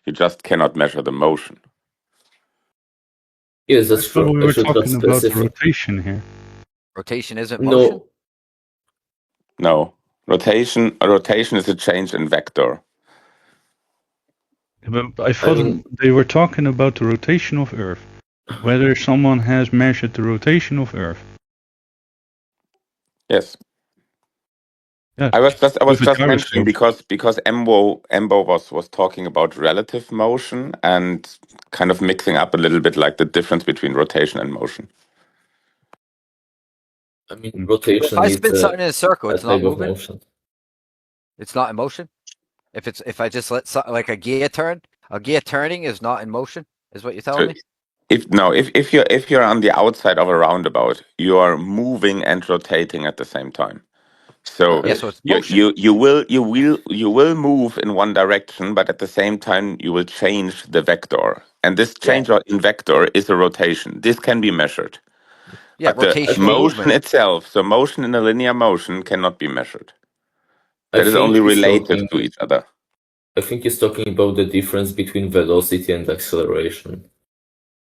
You just cannot measure the motion. Yes, that's So true. we were Actually, talking that's about specific. rotation here. Rotation isn't motion? No. Rotation is a change in vector. But I thought they were talking about the rotation of Earth. Whether someone has measured the rotation of Earth. Yes. Yeah. I was just With a mentioning gyroscope. because Embo was talking about relative motion and kind of mixing up a little bit like the difference between rotation and motion. I mean, rotation If I is spin something in a circle, it's not type of moving. motion. It's not in motion. If I just let like a gear turn, a gear turning is not in motion, is what you're telling me? If you're on the outside of a roundabout, you are moving and rotating at the same time. So Yeah, so it's motion. you will move in one direction, but at the same time you will change the vector, and this change in vector is a rotation. This can be measured. Yeah, But the rotational motion movement. itself, so motion in a linear motion cannot be measured. I That is think only he's related talking- to each other. I think he's talking about the difference between velocity and acceleration.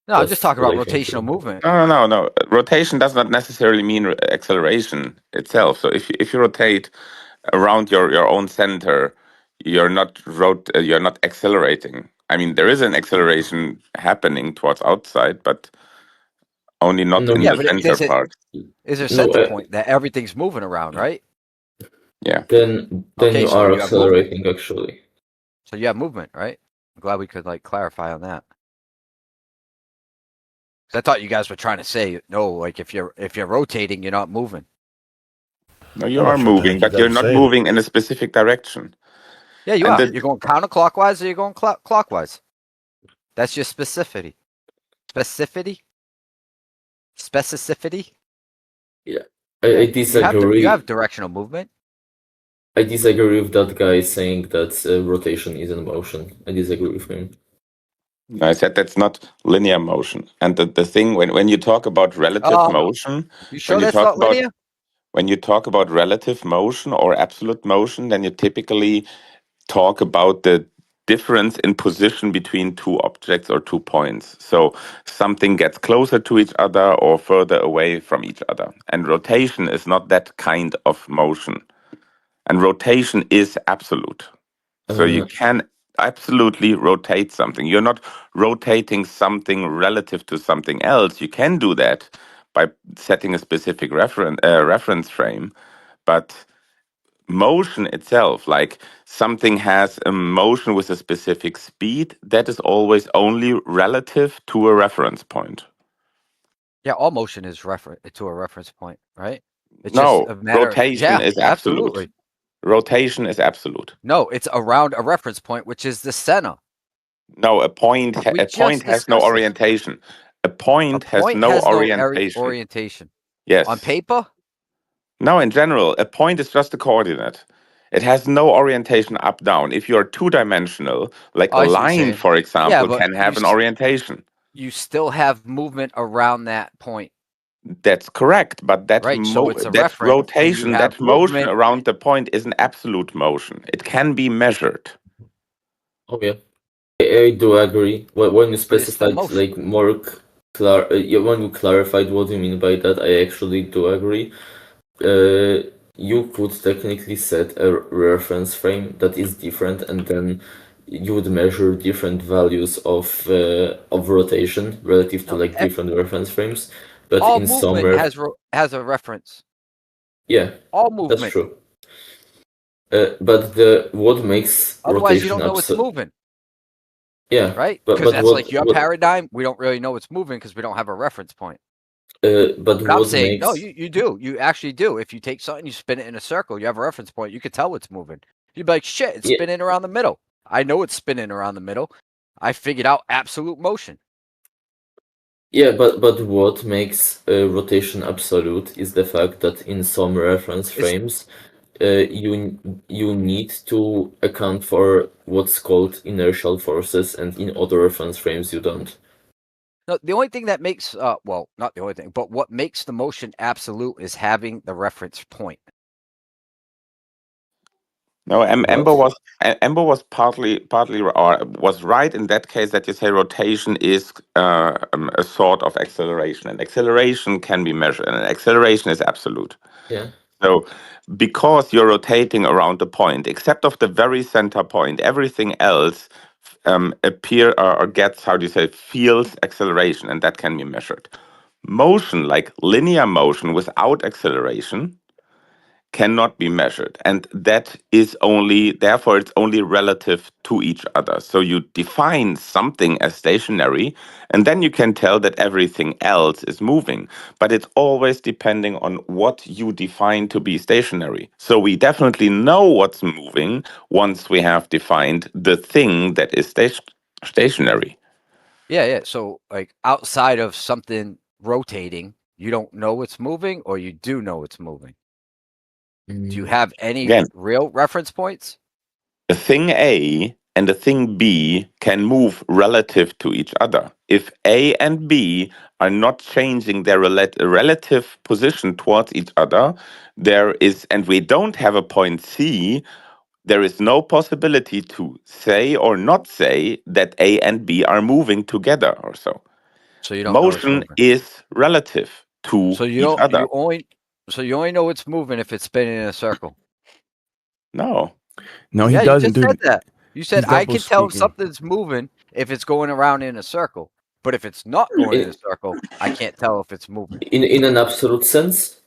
No, I'm just talking about rotational movement. No. Rotation does not necessarily mean acceleration itself. So if you rotate around your own center, you're not accelerating. I mean, there is an acceleration happening towards outside, but only not in the center part. Is there a center point that everything's moving around, right? Yeah. Then you are accelerating actually. So you have movement, right? I'm glad we could clarify on that. I thought you guys were trying to say no, like if you're rotating, you're not moving. No, you are moving, but you're not moving in a specific direction. Yeah, you are. You're going counterclockwise or you're going clockwise. That's your specificity. Specificity? Yeah. I disagree. You have directional movement. I disagree with that guy saying that rotation is in motion. I disagree with him. I said that's not linear motion. And the thing, when you talk about relative motion... You sure that's not linear? When you talk about relative motion or absolute motion, then you typically talk about the difference in position between two objects or 2 points. So something gets closer to each other or further away from each other. And rotation is not that kind of motion. And rotation is absolute. So you can absolutely rotate something. You're not rotating something relative to something else. You can do that by setting a specific reference frame. But motion itself, like something has a motion with a specific speed, that is always only relative to a reference point. Yeah, all motion is to a reference point, right? It's no, just a matter rotation is absolute. Absolutely. Rotation is absolute. No, it's around a reference point, which is the center. No, a point has no orientation. A point has no orientation. Yes. On paper? No, in general, a point is just a coordinate. It has no orientation up, down. If you're two-dimensional, like a line, for example, can have an orientation. You still have movement around that point. That's correct, but that rotation, that motion around the point is an absolute motion. It can be measured. Oh yeah, I do agree. When you specified more when you clarified what you mean by that, I actually do agree. You could technically set a reference frame that is different, and then you would measure different values of rotation relative to different reference frames. But all in movement has a reference. Yeah, all movement. That's true. But what makes otherwise rotation you don't know it's moving. Yeah, right. Because that's like your paradigm. We don't really know it's moving because we don't have a reference point. But I'm saying no, you do. You actually do. If you take something, you spin it in a circle, you have a reference point. You could tell it's moving. You'd be like, shit, it's spinning around the middle. I know it's spinning around the middle. I figured out absolute motion. Yeah, but what makes rotation absolute is the fact that in some reference frames, you need to account for what's called inertial forces, and in other reference frames you don't. No, the only thing that makes well, not the only thing, but what makes the motion absolute is having the reference point. No, Ember What? was partly or was right in that case that you say rotation is a sort of acceleration, and acceleration can be measured, and acceleration is absolute. Yeah. So, because you're rotating around the point, except of the very center point, everything else appear or gets, how do you say, feels acceleration, and that can be measured. Motion, like linear motion without acceleration, cannot be measured, and that is only, therefore it's only relative to each other. So you define something as stationary, and then you can tell that everything else is moving, but it's always depending on what you define to be stationary. So we definitely know what's moving once we have defined the thing that is stationary. Yeah. So like outside of something rotating, you don't know it's moving, or you do know it's moving. Do you have any Again, real reference points? a thing A and a thing B can move relative to each other. If A and B are not changing their relative position towards each other, there is, and we don't have a point C, there is no possibility to say or not say that A and B are moving together or so. So you don't know it's Motion moving. is relative to So each other. you only know it's moving if it's spinning in a circle. No. No, he Yeah, doesn't, you just dude. said that. You said He's I double can tell if speaking. something's moving if it's going around in a circle, but if it's not going in a circle, I can't tell if it's moving. In an absolute sense?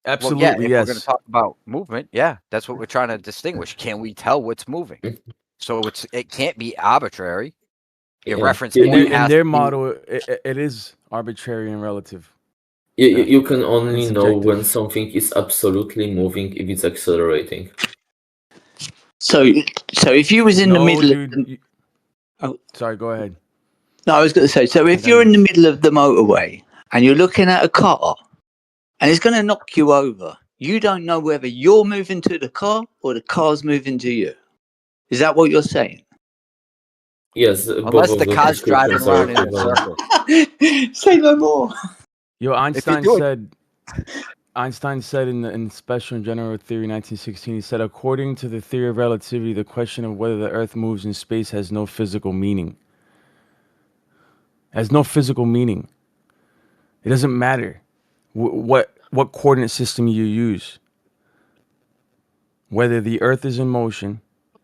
Absolutely, well, yeah, if we're going yes. to talk about movement, yeah, that's what we're trying to distinguish. Can we tell what's moving? So it can't be arbitrary. Your Yeah. reference In point their has to be, model, it is arbitrary and relative. You can only It's know when subjective. something is absolutely moving if it's accelerating. So if you was in the No, middle dude. of the, Sorry, go ahead. no, I was going to say, so if that you're in the makes- middle of the motorway and you're looking at a car and it's going to knock you over, you don't know whether you're moving to the car or the car's moving to you. Is that what you're saying? Yes, both unless of the those car's driving descriptions are around in a equivalent. circle. Say no more. Yo, Einstein doing- said. Einstein said in Special and General Theory 1916, he said, according to the theory of relativity, the question of whether the Earth moves in space has no physical meaning. Has no physical meaning. It doesn't matter what coordinate system you use. Whether the Earth is in motion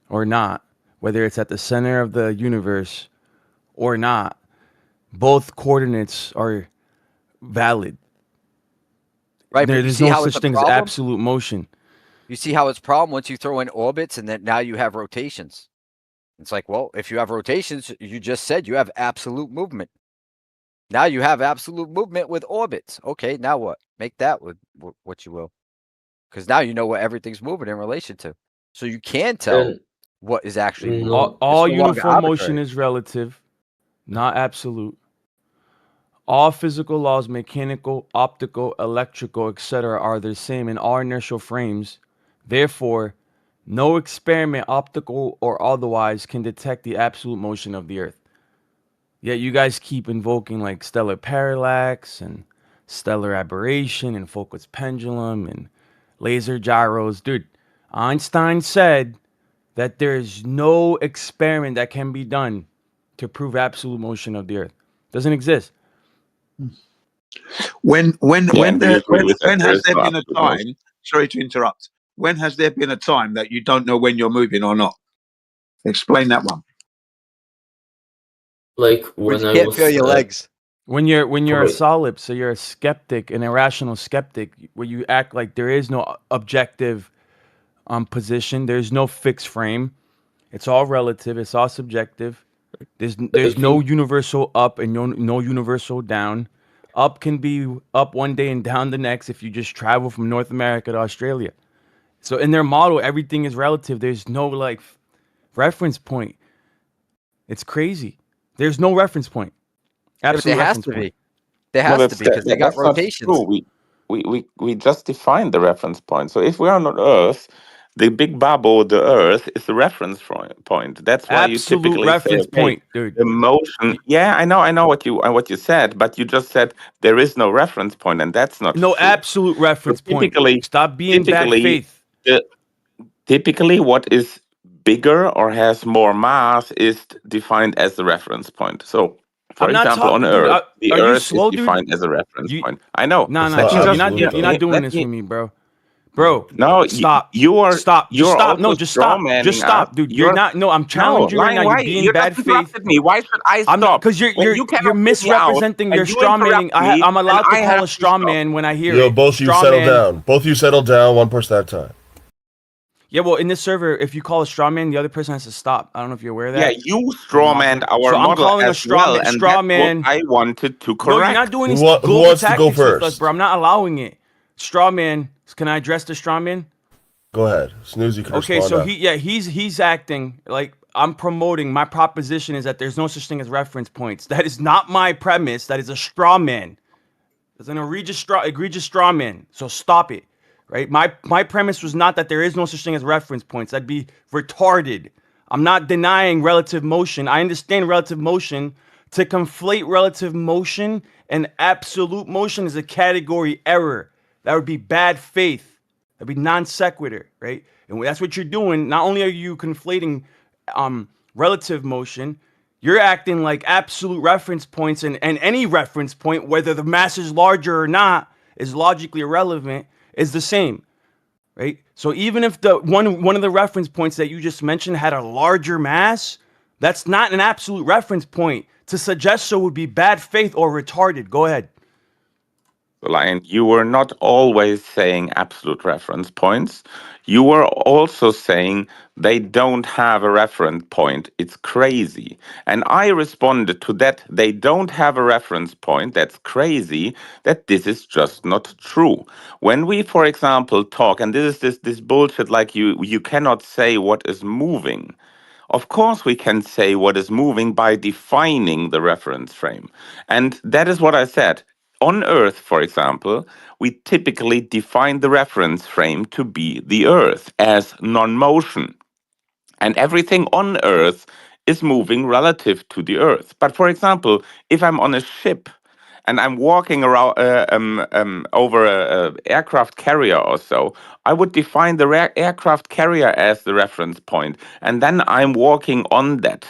or not, whether it's at the center of the universe or not, both coordinates are valid. Right, but you There's see no how it's such a thing as problem? absolute motion. You see how it's a problem once you throw in orbits and then now you have rotations. It's like, well, if you have rotations, you just said you have absolute movement. Now you have absolute movement with orbits. Okay, now what? Make that with what you will. Because now you know what everything's moving in relation to. So you can tell And what is actually moving. no, All It's no longer uniform motion arbitrary. is relative, not absolute. All physical laws, mechanical, optical, electrical, etc., are the same in all inertial frames. Therefore, no experiment, optical or otherwise, can detect the absolute motion of the Earth. Yet you guys keep invoking like stellar parallax and stellar aberration and Foucault's pendulum and laser gyros. Dude, Einstein said that there is no experiment that can be done to prove absolute motion of the Earth. Doesn't exist. When and we agree with that. when There has is there no been a absolute motion. time? Sorry to interrupt. When has there been a time that you don't know when you're moving or not? Explain that one. like When when you I can't was feel your legs. When you're a Right. solid, so you're a skeptic, an irrational skeptic, where you act like there is no objective position, there's no fixed frame. It's all relative, it's all subjective. There's if no you universal up and no universal down. Up can be up one day and down the next if you just travel from North America to Australia. So in their model, everything is relative. There's no like reference point. It's crazy. There's no reference point. Yeah, but Absolute there has reference to point. be. There No, has to be because they got that's not rotations. true. We just defined the reference point. So if we are on Earth, the big bubble, the Earth, is the reference point. That's why you Absolute typically say, reference okay, point, dude. the motion. Yeah, I know what you said, but you just said there is no reference point, and that's not No true. absolute reference point. Typically, Stop being bad typically, faith. Typically, what is bigger or has more mass is defined as the reference point. So, for I'm not example, on talking, dude. Earth, the Are you Earth is slow, dude? defined as a reference You, point. I know. nah, Let me chill. just You're not doing let this me. with me, bro. No, Stop. you're Stop. Just stop. No, also just straw stop. Just manning us. stop, dude. You're not. No, I'm No, challenging you right Lion, now. You're why being you bad just faith. interrupted me? Why should I I'm not stop? because When you you're cannot put me out misrepresenting and your you straw manning. interrupt me, I'm and allowed to I call have a to straw stop. man when I hear Yo, it. both of you Straw settle man. down. Both of you settle down. One person at a time. Yeah, well, in this server, if you call a straw man, the other person has to stop. I don't know if you're aware of Yeah, that. you As a strawmanned moderator. our So I'm model calling a as well, and straw that's what man. I wanted to No, you're not correct. doing Who, these who global wants to go tactics with us, first? bro. I'm not allowing it. Straw man. Can I address the straw man? Go ahead. Snooze, you can Okay, respond so now. he's acting like I'm promoting. My proposition is that there's no such thing as reference points. That is not my premise. That is a straw man. That's an egregious straw man. So stop it. Right? My premise was not that there is no such thing as reference points. That'd be retarded. I'm not denying relative motion. I understand relative motion. To conflate relative motion and absolute motion is a category error. That would be bad faith. That'd be non sequitur, right? And that's what you're doing. Not only are you conflating relative motion, you're acting like absolute reference points and any reference point, whether the mass is larger or not, is logically irrelevant, is the same, right? So even if the one of the reference points that you just mentioned had a larger mass, that's not an absolute reference point. To suggest so would be bad faith or retarded. Go ahead. Lion, you were not always saying absolute reference points. You were also saying they don't have a reference point. It's crazy. And I responded to that. They don't have a reference point. That's crazy. That this is just not true. When we, for example, talk, and this is this bullshit like you cannot say what is moving. Of course, we can say what is moving by defining the reference frame. And that is what I said. On Earth, for example, we typically define the reference frame to be the Earth as non-motion. And everything on Earth is moving relative to the Earth. But for example, if I'm on a ship and I'm walking around over a aircraft carrier or so, I would define the aircraft carrier as the reference point, and then I'm walking on that.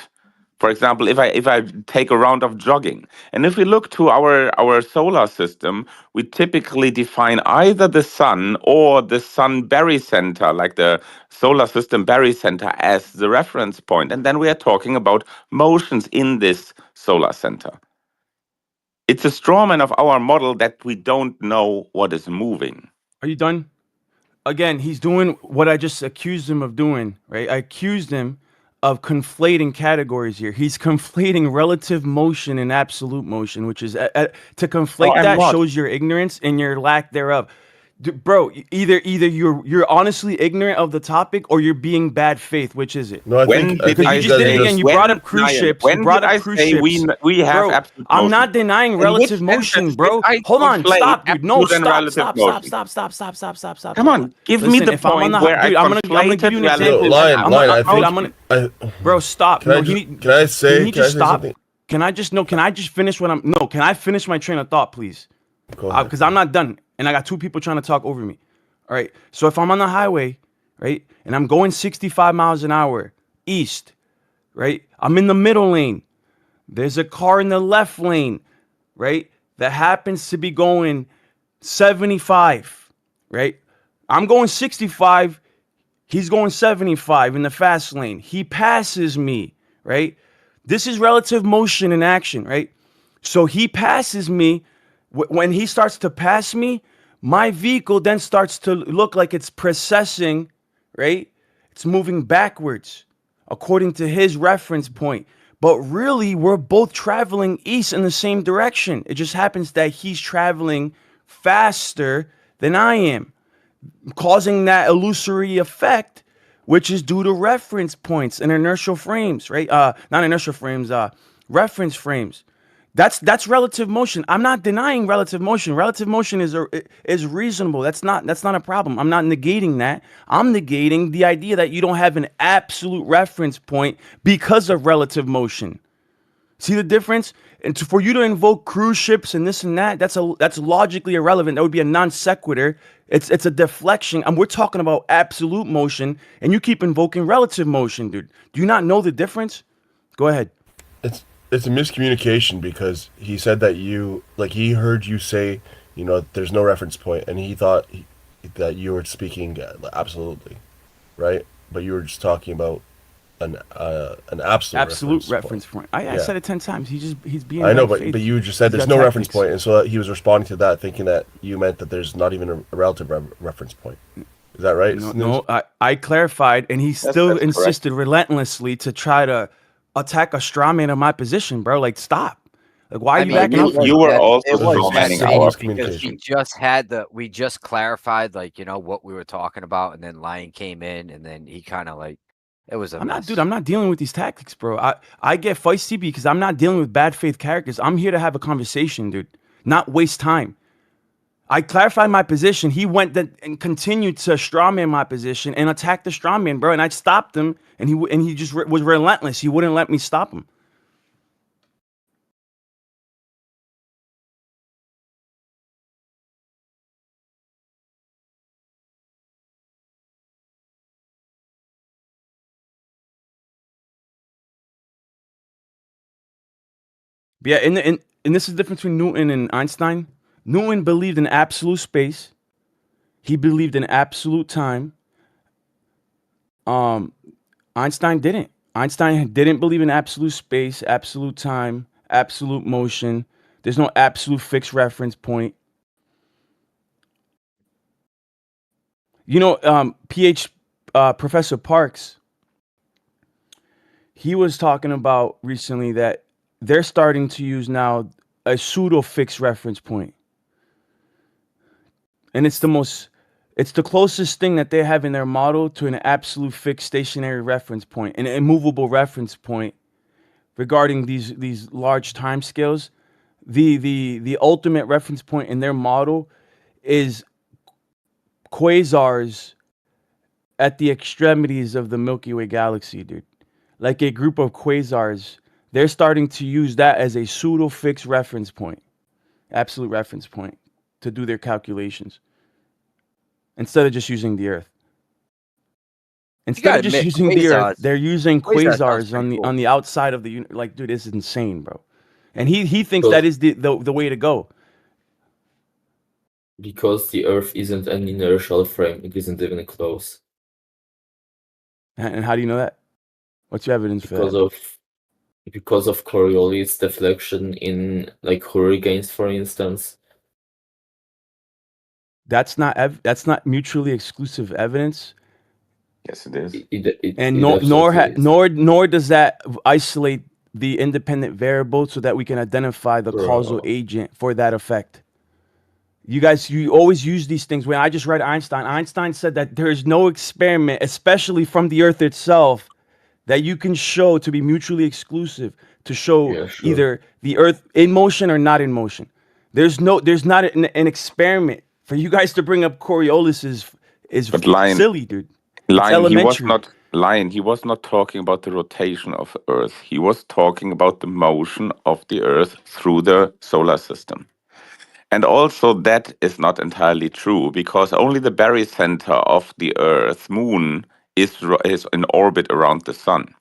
For example, if I take a round of jogging, and if we look to our solar system, we typically define either the sun or the sun barycenter, like the solar system barycenter, as the reference point, and then we are talking about motions in this solar center. It's a strawman of our model that we don't know what is moving. Are you done? Again, he's doing what I just accused him of doing, right? I accused him of conflating categories here. He's conflating relative motion and absolute motion, which is to conflate I'm that not. shows your ignorance and your lack thereof. Bro, either you're honestly ignorant of the topic or you're being bad faith. Which is it? No, I When think did Because I you just did it say? again. You When, brought up cruise Lion, ships. when You brought did I up cruise say ships. we have Bro, absolute I'm motion? not denying In relative which motion, sentence bro. did I Hold on, conflate stop, dude. No, absolute and stop, relative stop, stop, motion? stop, stop, stop, stop, stop, stop, Come stop. on, give me Listen, the if I'm on point the where I dude, I'm gonna give you an conflated Yo, example. relative and Lion, I absolute Dude, I'm think motion. gonna, bro, stop. Can I No, just can I say stop? something? Can I just finish what I'm? No, can I finish my train of thought, please? Go ahead. Because I'm not done, and I got two people trying to talk over me. All right. So if I'm on the highway, right, and I'm going 65 miles an hour east, right, I'm in the middle lane. There's a car in the left lane, right, that happens to be going 75, right? I'm going 65. He's going 75 in the fast lane. He passes me, right? This is relative motion in action, right? So he passes me. When he starts to pass me, my vehicle then starts to look like it's processing, right? It's moving backwards according to his reference point. But really, we're both traveling east in the same direction. It just happens that he's traveling faster than I am, causing that illusory effect, which is due to reference points and inertial frames, right? Not inertial frames, reference frames. That's relative motion. I'm not denying relative motion. Relative motion is reasonable. That's not a problem. I'm not negating that. I'm negating the idea that you don't have an absolute reference point because of relative motion. See the difference? And for you to invoke cruise ships and this and that, that's logically irrelevant. That would be a non sequitur. It's a deflection, and we're talking about absolute motion, and you keep invoking relative motion, dude. Do you not know the difference? Go ahead. It's a miscommunication because he said that he heard you say, there's no reference point, and he thought that you were speaking absolutely, right? But you were just talking about an absolute reference point. I said it 10 times. He's being. I know, but you just said there's no reference point, and so he was responding to that, thinking that you meant that there's not even a relative reference point. Is that right? No, I clarified, and he still insisted relentlessly to try to attack a straw man of my position, bro. Like, stop. Like, why are you backing up? You were also straw manning our because we just clarified, like, what we were talking about, and then Lyon came in, and then he kind of like, it was a mess. I'm not dealing with these tactics, bro. I get feisty because I'm not dealing with bad faith characters. I'm here to have a conversation, dude, not waste time. I clarified my position. He went and continued to strawman my position and attack the strawman, bro. And I stopped him, and he just was relentless. He wouldn't let me stop him. Yeah, and this is the difference between Newton and Einstein. Newton believed in absolute space. He believed in absolute time. Einstein didn't. Einstein didn't believe in absolute space, absolute time, absolute motion. There's no absolute fixed reference point. Professor Parks, he was talking about recently that they're starting to use now a pseudo fixed reference point. And it's the closest thing that they have in their model to an absolute fixed stationary reference point, an immovable reference point regarding these large time scales. The ultimate reference point in their model is quasars at the extremities of the Milky Way galaxy, dude. Like a group of quasars. They're starting to use that as a pseudo fixed reference point, absolute reference point, to do their calculations instead of just using the Earth. Instead of just using the Earth, they're using quasars on the outside of the universe. Like, dude, this is insane, bro. And he thinks that is the way to go. Because the Earth isn't an inertial frame, it isn't even close. And how do you know that? What's your evidence for that? Because of Coriolis deflection in like hurricanes, for instance. That's not mutually exclusive evidence. Yes, it is. Nor does that isolate the independent variable so that we can identify the causal agent for that effect. You always use these things. When I just read Einstein said that there is no experiment, especially from the Earth itself, that you can show to be mutually exclusive, to show either the Earth in motion or not in motion. There's not an experiment for you guys to bring up Coriolis is silly, dude. Lyon, he was not talking about the rotation of Earth. He was talking about the motion of the Earth through the solar system. And also that is not entirely true because only the barycenter of the Earth, moon, is in orbit around the sun.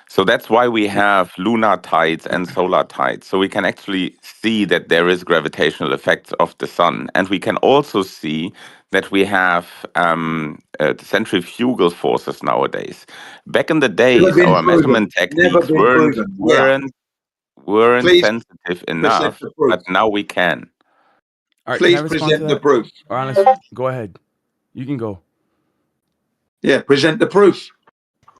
So that's why we have lunar tides and solar tides. So we can actually see that there is gravitational effects of the sun. And we can also see that we have centrifugal forces nowadays. Back in the days, our measurement techniques weren't sensitive enough, but now we can. All right, please present the proof. Go ahead. You can go. Yeah, present the proof.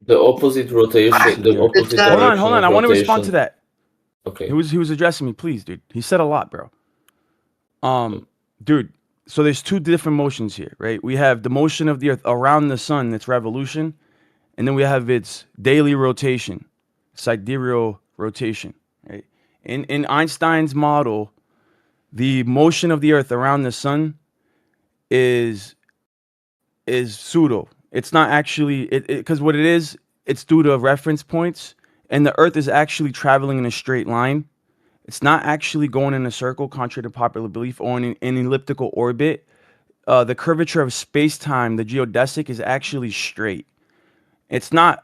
The opposite rotation. Hold on. I want to respond to that. Okay. He was addressing me, please, dude. He said a lot, bro. Dude. So there's two different motions here, right? We have the motion of the Earth around the sun, its revolution, and then we have its daily rotation, sidereal rotation, right? In Einstein's model, the motion of the Earth around the sun is pseudo. It's not actually because what it is, it's due to reference points, and the Earth is actually traveling in a straight line. It's not actually going in a circle, contrary to popular belief, or in an elliptical orbit. the curvature of space-time, the geodesic, is actually straight. It's not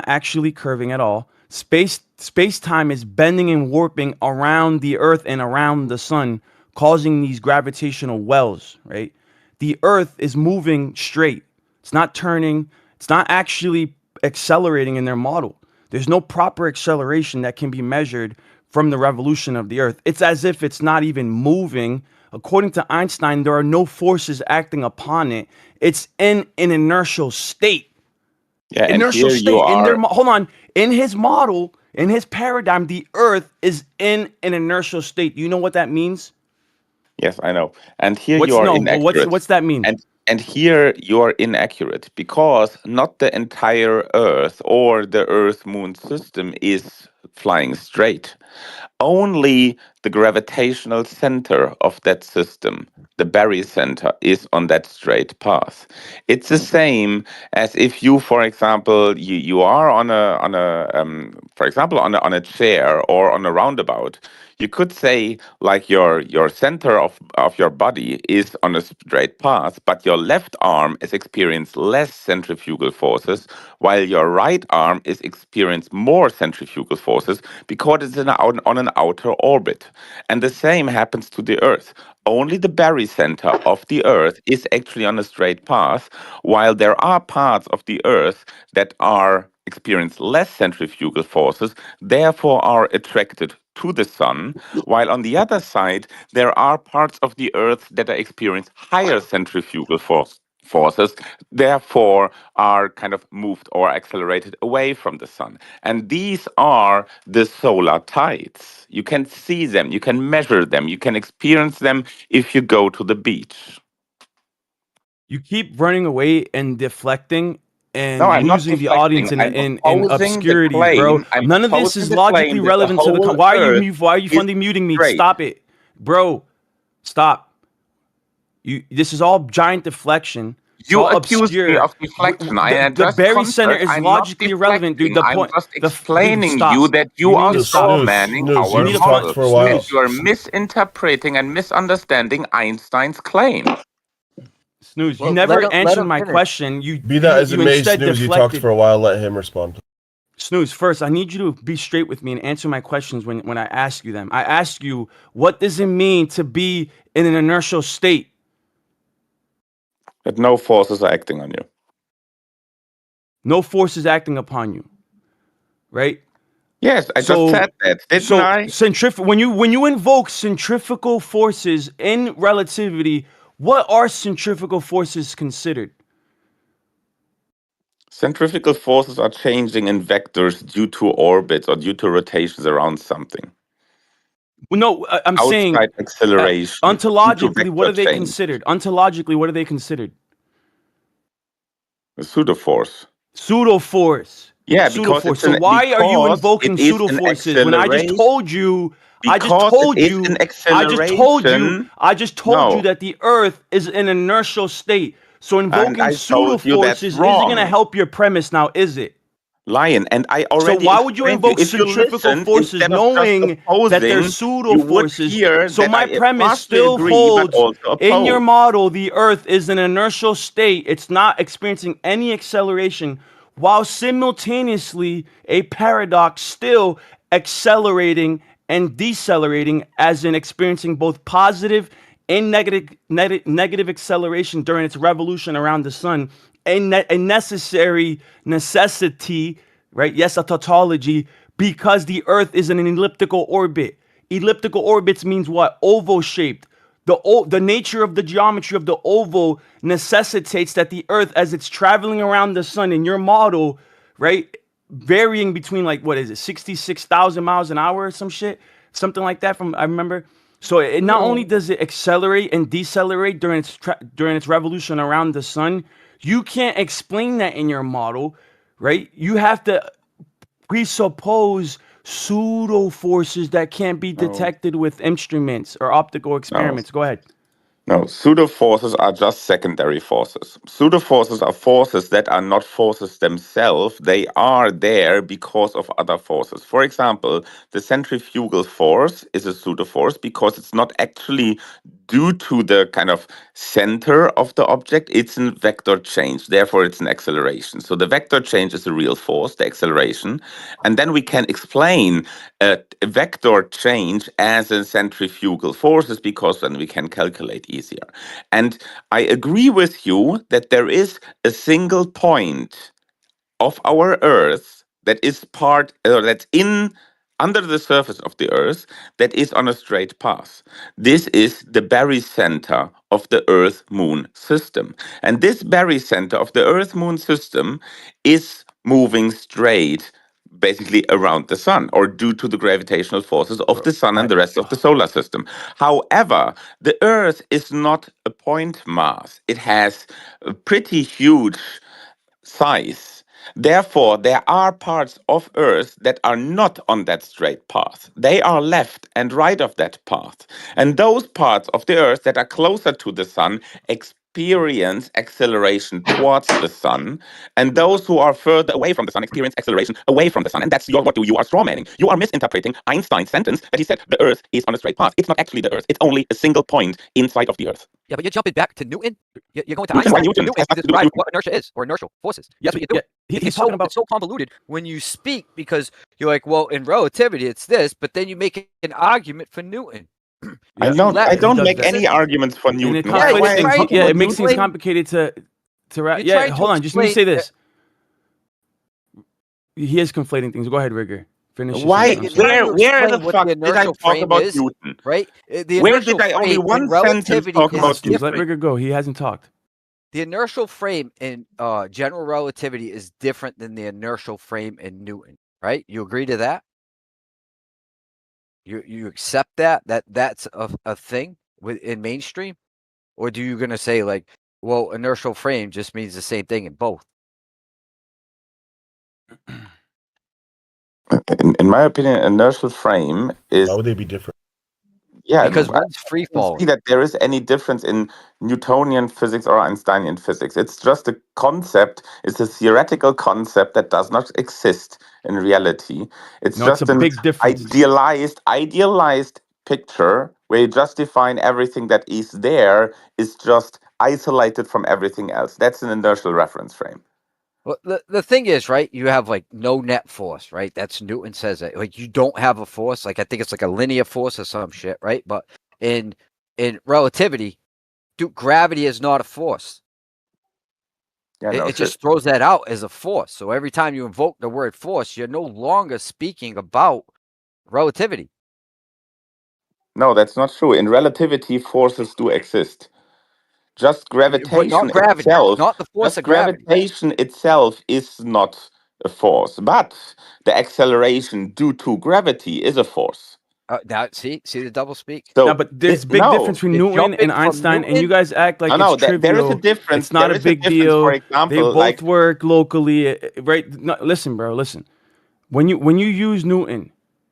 actually curving at all. Space-time is bending and warping around the Earth and around the sun, causing these gravitational wells, right? The Earth is moving straight. It's not turning. It's not actually accelerating in their model. There's no proper acceleration that can be measured from the revolution of the Earth. It's as if it's not even moving. According to Einstein, there are no forces acting upon it. It's in an inertial state. Yeah, and Inertial here you state. In their are. hold on. In his model, in his paradigm, the Earth is in an inertial state. Do you know what that means? Yes, I know. And here you What's are no? But inaccurate. what's that mean? And here you are inaccurate because not the entire Earth or the Earth-Moon system is flying straight. Only the gravitational center of that system, the barycenter, is on that straight path. It's the same as if you, for example, you are on for example, on a chair or on a roundabout. You could say like your center of your body is on a straight path, but your left arm is experiencing less centrifugal forces, while your right arm is experiencing more centrifugal forces because it's on an outer orbit. And the same happens to the Earth. Only the barycenter of the Earth is actually on a straight path, while there are parts of the Earth that are experience less centrifugal forces, therefore are attracted to the sun, while on the other side, there are parts of the Earth that are experience higher centrifugal forces, therefore are kind of moved or accelerated away from the sun. And these are the solar tides. You can see them, you can measure them, you can experience them if you go to the beach. You keep running away and deflecting No, and I'm not losing the audience deflecting. I'm in opposing the obscurity, bro. claim. I'm None of this opposing is the logically claim that the relevant to the. whole Earth Why are you is funding muting me? straight. Stop it, bro. Stop. This is all giant deflection. It's You all accuse me obscure. of deflection. I am The just Berry Center concerned. is I'm not logically irrelevant, dude. deflecting. The I'm point. just Dude, explaining stop. you that you You are need to stop. strawmanning Snooze, You our need to talked model. for a while. That you are misinterpreting and misunderstanding Einstein's claim. Snooze. You Well, never let answered him my finish. question. Be that as it You may, instead Snooze, you deflected. talked for a while. Let him respond. Snooze, first, I need you to be straight with me and answer my questions when I ask you them. I ask you, what does it mean to be in an inertial state? That no forces are acting on you. No force is acting upon you, right? Yes, I just said that, didn't I? When you invoke centrifugal forces in relativity, what are centrifugal forces considered? Centrifugal forces are changing in vectors due to orbits or due to rotations around something. No, I'm Outside saying acceleration due to ontologically, what vector are they change. considered? Ontologically, what are they considered? A pseudo force. Pseudo force. Yeah, Pseudo because force. So why are you invoking it is pseudo an forces when I just acceleration. told you? I just Because told it is you. an I just told you. acceleration. I just told you No, that the Earth is in an inertial state. So and invoking I pseudo told you that's forces isn't going to wrong, help your premise now, is it? Lyon. And I So already why would you explained you. invoke If you centrifugal listened forces instead of just knowing that they're opposing, pseudo you would forces? hear So that my I premise partially still agree, but holds. also In your oppose. model, the Earth is in an inertial state. It's not experiencing any acceleration, while simultaneously a paradox still accelerating and decelerating, as in experiencing both positive and negative acceleration during its revolution around the sun, a necessary necessity, right? Yes, a tautology, because the Earth is in an elliptical orbit. Elliptical orbits means what? Oval shaped. The nature of the geometry of the oval necessitates that the Earth, as it's traveling around the sun in your model, right, varying between like what is it, 66,000 miles an hour or some shit, something like that. From I remember. So it not only does it accelerate and decelerate during its revolution around the sun, you can't explain that in your model, right? You have to presuppose pseudo forces that can't be detected with instruments or optical experiments. Go ahead. No, pseudo forces are just secondary forces. Pseudo forces are forces that are not forces themselves. They are there because of other forces. For example, the centrifugal force is a pseudo force because it's not actually due to the kind of center of the object, it's a vector change. Therefore, it's an acceleration. So the vector change is a real force, the acceleration. And then we can explain a vector change as a centrifugal forces because then we can calculate easier. And I agree with you that there is a single point of our Earth that is that's in under the surface of the Earth that is on a straight path. This is the barycenter of the Earth-Moon system. And this barycenter of the Earth-Moon system is moving straight basically around the sun or due to the gravitational forces of the sun and the rest of the solar system. However, the Earth is not a point mass. It has a pretty huge size. Therefore, there are parts of Earth that are not on that straight path. They are left and right of that path. And those parts of the Earth that are closer to the sun experience acceleration towards the sun, and those who are further away from the sun experience acceleration away from the sun. And that's what you are strawmanning. You are misinterpreting Einstein's sentence that he said the Earth is on a straight path. It's not actually the Earth. It's only a single point inside of the Earth. Yeah, but you're jumping back to Newton. You're going to Newton, Einstein. Newton Newton has to nothing to do with describe Newton. what inertia is or inertial forces. That's what you're doing. He's talking about It's so convoluted when you speak because you're like, well, in relativity, it's this, but then you make an argument for Newton. I don't make any arguments for Newton. And it conflates things. Yeah, it makes things complicated to wrap. Yeah, hold on. Just let me say this. He is conflating things. Go ahead, Rigger. Finish. Why? Where the fuck did I talk about Newton? Right? Where did I only one sentence talk about Newton? Let Rigger go. He hasn't talked. The inertial frame in general relativity is different than the inertial frame in Newton, right? You agree to that? You accept that's a thing in mainstream? Or do you gonna say like, well, inertial frame just means the same thing in both? In my opinion, inertial frame is. Why would they be different? Yeah, because one's free falling. See that there is any difference in Newtonian physics or Einsteinian physics. It's just a concept. It's a theoretical concept that does not exist in reality. It's just a big difference. idealized picture where you just define everything that is there is just isolated from everything else. That's an inertial reference frame. Well, the thing is, right, you have like no net force, right? That's Newton says it. Like you don't have a force. Like I think it's like a linear force or some shit, right? But in relativity, gravity is not a force. Yeah, it just throws that out as a force. So every time you invoke the word force, you're no longer speaking about relativity. No, that's not true. In relativity, forces do exist. Just gravitation not gravity, itself, not the force of gravity. Gravitation itself is not a force, but the acceleration due to gravity is a force. Now, see the double speak. So, no, but there's a big difference between Newton and Einstein, and you guys act like it's trivial. There is a difference. It's not a big deal. For example, they both work locally, right? No, listen, bro. Listen. When you use Newton,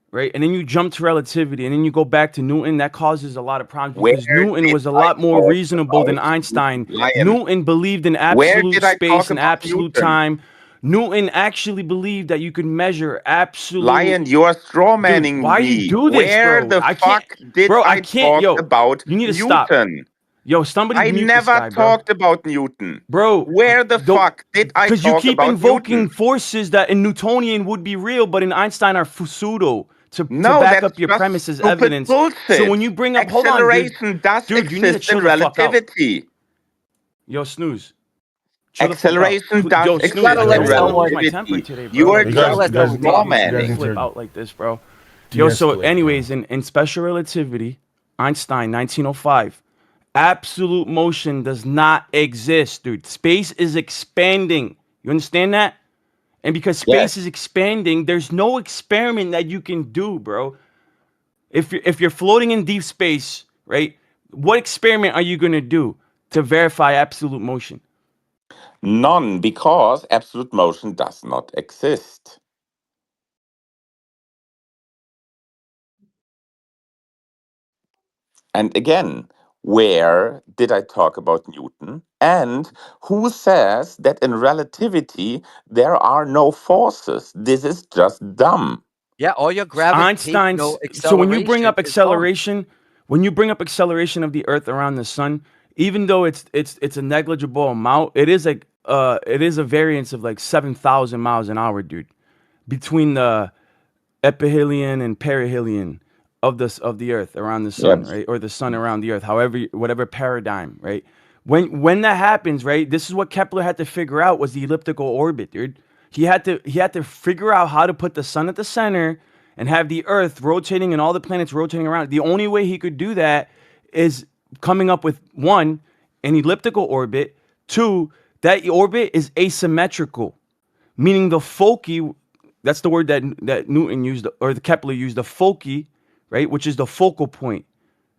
right, and then you jump to relativity, and then you go back to Newton, that causes a lot of problems because Newton was a lot more reasonable than Einstein. Newton believed in absolute space and absolute time. Newton actually believed that you could measure absolute. Lyon, you are strawmanning me. Why you do this, Where bro? the fuck did I talk about you need to Newton? Stop. Yo, somebody mute this guy, I never talked about Newton. Bro, where the fuck did I talk about Newton? Because you keep invoking forces that in Newtonian would be real, but in Einstein are pseudo. To back up your premises evidence. Bullshit. So when you bring up, hold on, dude, you need to chill the fuck out. Yo, snooze. Acceleration does exist in relativity. You are just strawmanning. Flip out like this, bro. Yo, so anyways, in special relativity, Einstein, 1905, absolute motion does not exist, dude. Space is expanding. You understand that? And because space is expanding, there's no experiment that you can do, bro. If you're floating in deep space, right? What experiment are you gonna do to verify absolute motion? None, because absolute motion does not exist. And again, where did I talk about Newton? And who says that in relativity there are no forces? This is just dumb. Yeah, all your gravitational acceleration. So when you bring up acceleration, when you bring up acceleration of the Earth around the sun, even though it's a negligible amount, it is a variance of like 7,000 miles an hour, dude, between the epihelion and perihelion of the Earth around the sun, right? Or the sun around the Earth, whatever paradigm, right? When that happens, right? This is what Kepler had to figure out was the elliptical orbit, dude. He had to figure out how to put the sun at the center and have the Earth rotating and all the planets rotating around. The only way he could do that is coming up with one, an elliptical orbit. Two, that orbit is asymmetrical, meaning the foci. That's the word that Newton used, or the Kepler used, the foci, right, which is the focal point,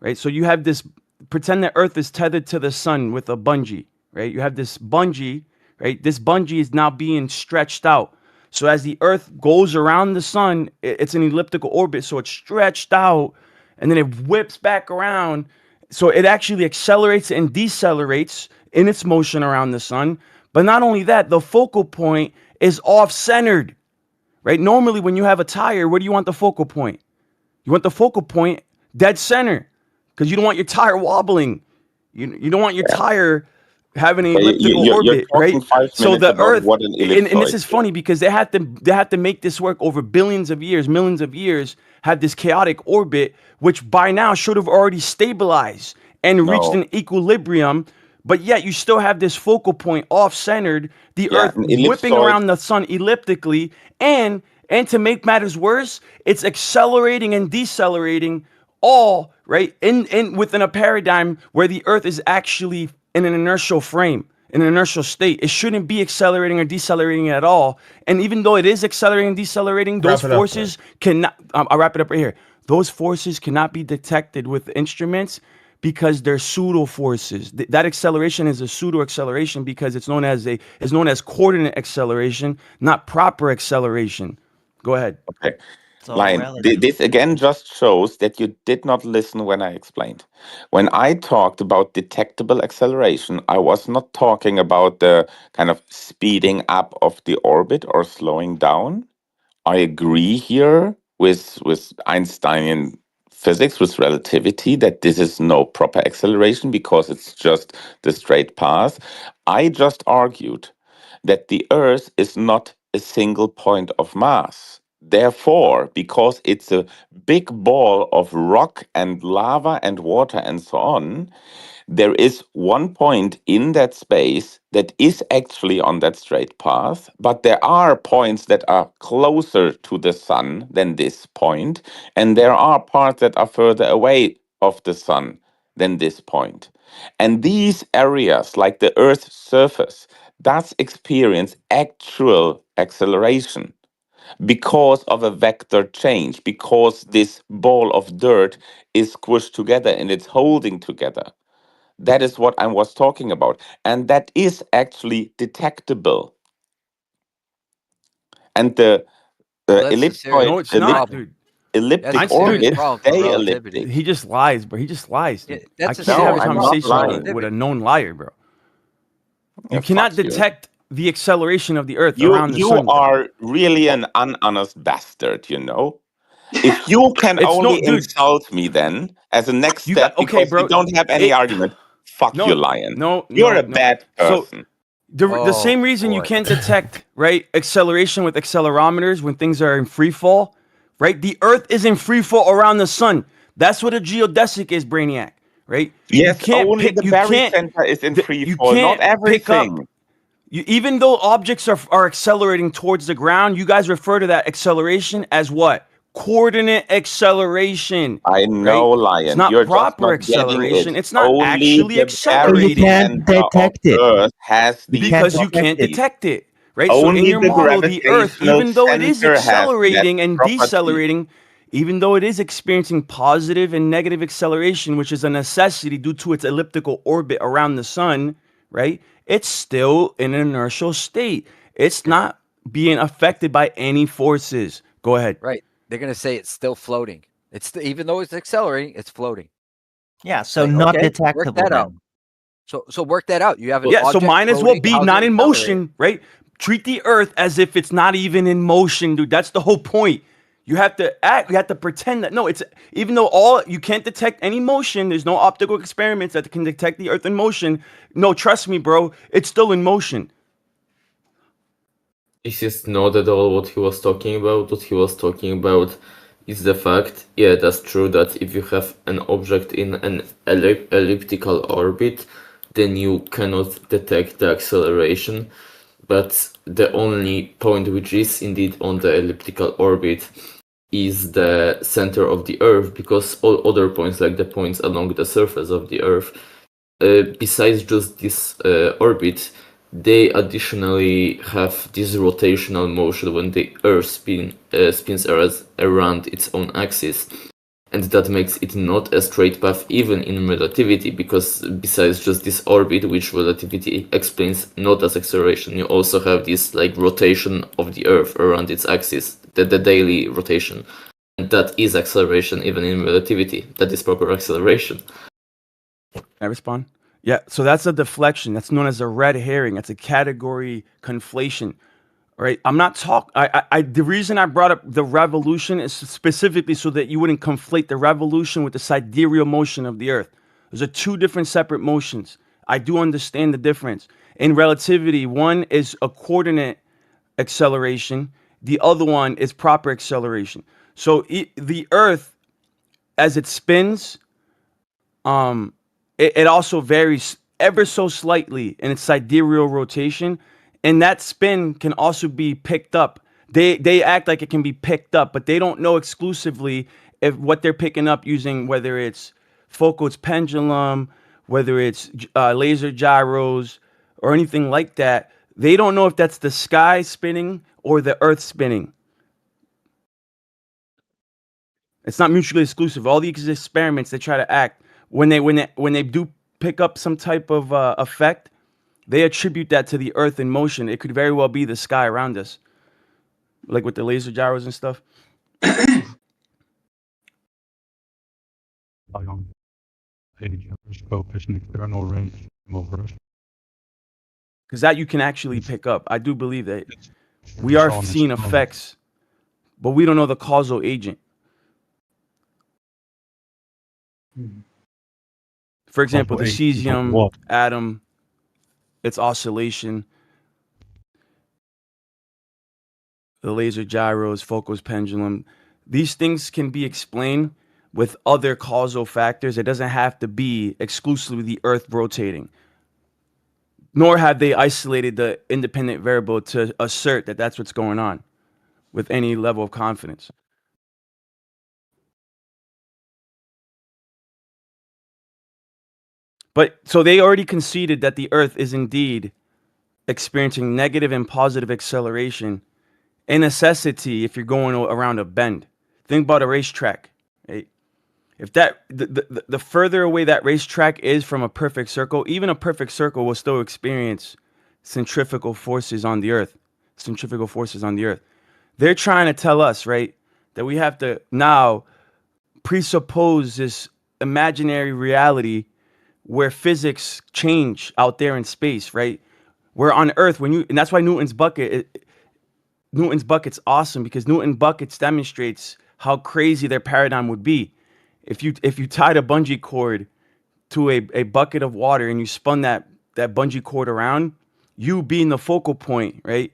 right? So you have this, pretend that Earth is tethered to the sun with a bungee, right? You have this bungee, right? This bungee is now being stretched out. So as the Earth goes around the sun, it's an elliptical orbit, so it's stretched out, and then it whips back around. So it actually accelerates and decelerates in its motion around the sun. But not only that, the focal point is off-centered. Right? Normally, when you have a tire, where do you want the focal point? You want the focal point dead center, because you don't want your tire wobbling. You don't want your tire having an elliptical orbit, right? So the Earth, and this is funny because they had to make this work over billions of years, millions of years, have this chaotic orbit, which by now should have already stabilized and reached an equilibrium. But yet you still have this focal point off-centered, the Earth whipping around the sun elliptically, and to make matters worse, it's accelerating and decelerating all right in within a paradigm where the Earth is actually in an inertial frame, in an inertial state. It shouldn't be accelerating or decelerating at all. And even though it is accelerating and decelerating, those forces cannot. I'll wrap it up right here. Those forces cannot be detected with instruments, because they're pseudo forces. That acceleration is a pseudo acceleration because it's known as coordinate acceleration, not proper acceleration. Go ahead. Okay. Lyon, this again just shows that you did not listen when I explained. When I talked about detectable acceleration, I was not talking about the kind of speeding up of the orbit or slowing down. I agree here with Einsteinian physics, with relativity, that this is no proper acceleration because it's just the straight path. I just argued that the Earth is not a single point of mass. Therefore, because it's a big ball of rock and lava and water and so on, there is one point in that space that is actually on that straight path, but there are points that are closer to the sun than this point, and there are parts that are further away of the sun than this point. And these areas, like the Earth's surface, does experience actual acceleration because of a vector change, because this ball of dirt is squished together and it's holding together. That is what I was talking about. And that is actually detectable. And the ellipsoid, No, it's not, dude. elliptic orbit, stay elliptic. He just lies, bro. He just lies. Dude. I can't have a conversation with a known liar, bro. You cannot detect the acceleration of the Earth around the sun. You are really an unhonest bastard, you know? If you can only insult me then as a next step because you don't have any argument, fuck you, Lyon. You're a bad person. So, the same reason you can't detect, right, acceleration with accelerometers when things are in free fall, right? The Earth is in free fall around the sun. That's what a geodesic is, Brainiac, right? Yes, only the Barry Center is in free fall, not everything. Even though objects are accelerating towards the ground, you guys refer to that acceleration as what? Coordinate acceleration. I know, right? Lyon. It's not You're proper just not acceleration. it. It's not Only actually the accelerating. You can't detect it. Earth has Because you can't detect it. Right? Only so in your the model, the Earth, even though it is center has accelerating that and property. decelerating, even though it is experiencing positive and negative acceleration, which is a necessity due to its elliptical orbit around the sun, right? It's still in an inertial state. It's not being affected by any forces. Go ahead. Right. They're going to say it's still floating. Even though it's accelerating, it's floating. Yeah, so not detectable. Work that out. So work that out. You have an so mine as well be not in motion, accelerate? right? Treat the Earth as if it's not even in motion, dude. That's the whole point. You have to act. You have to pretend that no. It's even though you can't detect any motion. There's no optical experiments that can detect the Earth in motion. No, trust me, bro. It's still in motion. This is not at all what he was talking about. What he was talking about is the fact, yeah, that's true, that if you have an object in an elliptical orbit, then you cannot detect the acceleration. But the only point which is indeed on the elliptical orbit is the center of the Earth, because all other points, like the points along the surface of the Earth, besides just this orbit, they additionally have this rotational motion when the Earth spins around its own axis. And that makes it not a straight path even in relativity, because besides just this orbit, which relativity explains not as acceleration, you also have this like rotation of the Earth around its axis, the daily rotation. And that is acceleration even in relativity. That is proper acceleration. Can I respond? Yeah, so that's a deflection. That's known as a red herring. That's a category conflation. Right? I'm not talking. The reason I brought up the revolution is specifically so that you wouldn't conflate the revolution with the sidereal motion of the Earth. Those are two different separate motions. I do understand the difference. In relativity, one is a coordinate acceleration, the other one is proper acceleration. So the Earth, as it spins, it also varies ever so slightly in its sidereal rotation, and that spin can also be picked up. They act like it can be picked up, but they don't know exclusively if what they're picking up using, whether it's Foucault's pendulum, whether it's laser gyros or anything like that. They don't know if that's the sky spinning or the Earth spinning. It's not mutually exclusive. All these experiments, they try to act when they do pick up some type of effect, they attribute that to the Earth in motion. It could very well be the sky around us, like with the laser gyros and stuff. Lyon, a gyroscope is an external range over us. Because that you can actually pick up. I do believe that we are seeing effects, but we don't know the causal agent. For example, the cesium atom, its oscillation, the laser gyros, Foucault's pendulum. These things can be explained with other causal factors. It doesn't have to be exclusively the Earth rotating. Nor have they isolated the independent variable to assert that that's what's going on with any level of confidence. But so they already conceded that the Earth is indeed experiencing negative and positive acceleration, a necessity if you're going around a bend. Think about a racetrack. Right? If the further away that racetrack is from a perfect circle, even a perfect circle will still experience centrifugal forces on the Earth. Centrifugal forces on the Earth. They're trying to tell us, right, that we have to now presuppose this imaginary reality where physics change out there in space, right? Where on Earth, and that's why Newton's bucket's awesome, because Newton's buckets demonstrates how crazy their paradigm would be. If you tied a bungee cord to a bucket of water and you spun that bungee cord around, you being the focal point, right?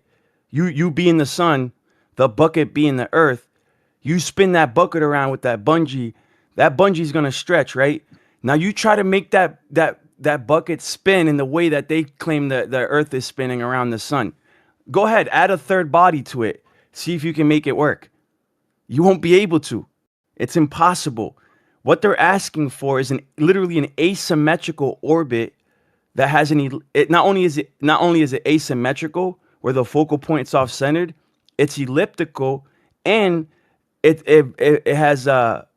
You being the sun, the bucket being the Earth, you spin that bucket around with that bungee's gonna stretch, right? Now you try to make that bucket spin in the way that they claim that the Earth is spinning around the sun. Go ahead, add a third body to it. See if you can make it work. You won't be able to. It's impossible. What they're asking for is literally an asymmetrical orbit that has not only is it asymmetrical, where the focal point's off-centered, it's elliptical, and it has a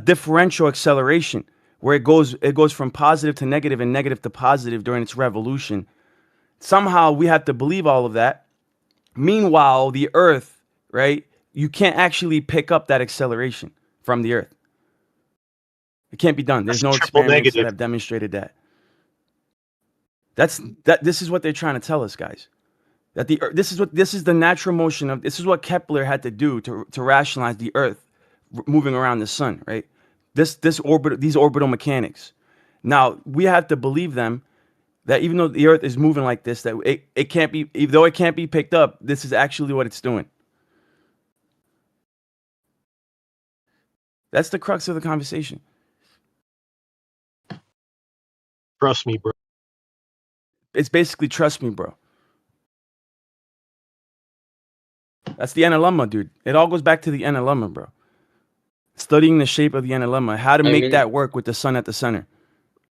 differential acceleration where it goes from positive to negative and negative to positive during its revolution. Somehow we have to believe all of that. Meanwhile, the Earth, right? You can't actually pick up that acceleration from the Earth. It can't be done. There's no experiments that have demonstrated that. This is what they're trying to tell us, guys. That the Earth, this is the natural motion of, this is what Kepler had to do to rationalize the Earth moving around the sun, right? These orbital mechanics. Now we have to believe them that even though the Earth is moving like this, that it can't be, even though it can't be picked up, this is actually what it's doing. That's the crux of the conversation. Trust me, bro. It's basically trust me, bro. That's the analemma, dude. It all goes back to the analemma, bro. Studying the shape of the analemma, how to make that work with the sun at the center.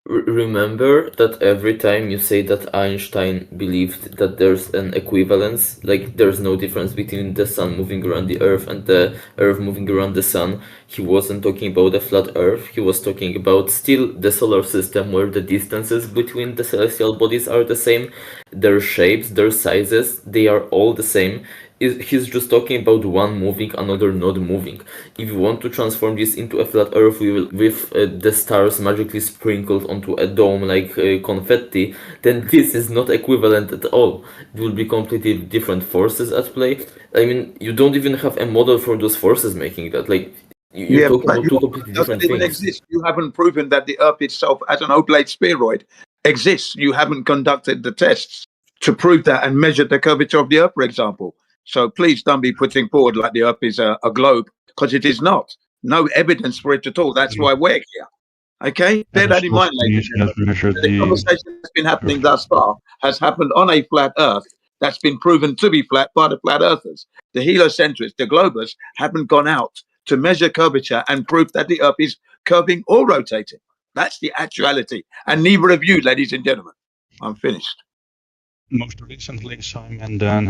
Remember that every time you say that Einstein believed that there's an equivalence, like there's no difference between the sun moving around the Earth and the Earth moving around the sun, he wasn't talking about a flat Earth, he was talking about still the solar system where the distances between the celestial bodies are the same, their shapes, their sizes, they are all the same. He's just talking about one moving, another not moving. If you want to transform this into a flat Earth with the stars magically sprinkled onto a dome like confetti, then this is not equivalent at all. It will be completely different forces at play. I mean, you don't even have a model for those forces making that. Like, you're talking about two completely different things. It doesn't even exist. You haven't proven that the Earth itself, as an oblate spheroid, exists. You haven't conducted the tests to prove that and measured the curvature of the Earth, for example. So please don't be putting forward like the Earth is a globe, because it is not. No evidence for it at all. That's why we're here. Okay? Bear that in mind, ladies and gentlemen. The conversation that's been happening thus far has happened on a flat Earth that's been proven to be flat by the flat earthers. The heliocentrists, the globers, haven't gone out to measure curvature and prove that the Earth is curving or rotating. That's the actuality. And neither of you, ladies and gentlemen. I'm finished. Most recently, Simon Dan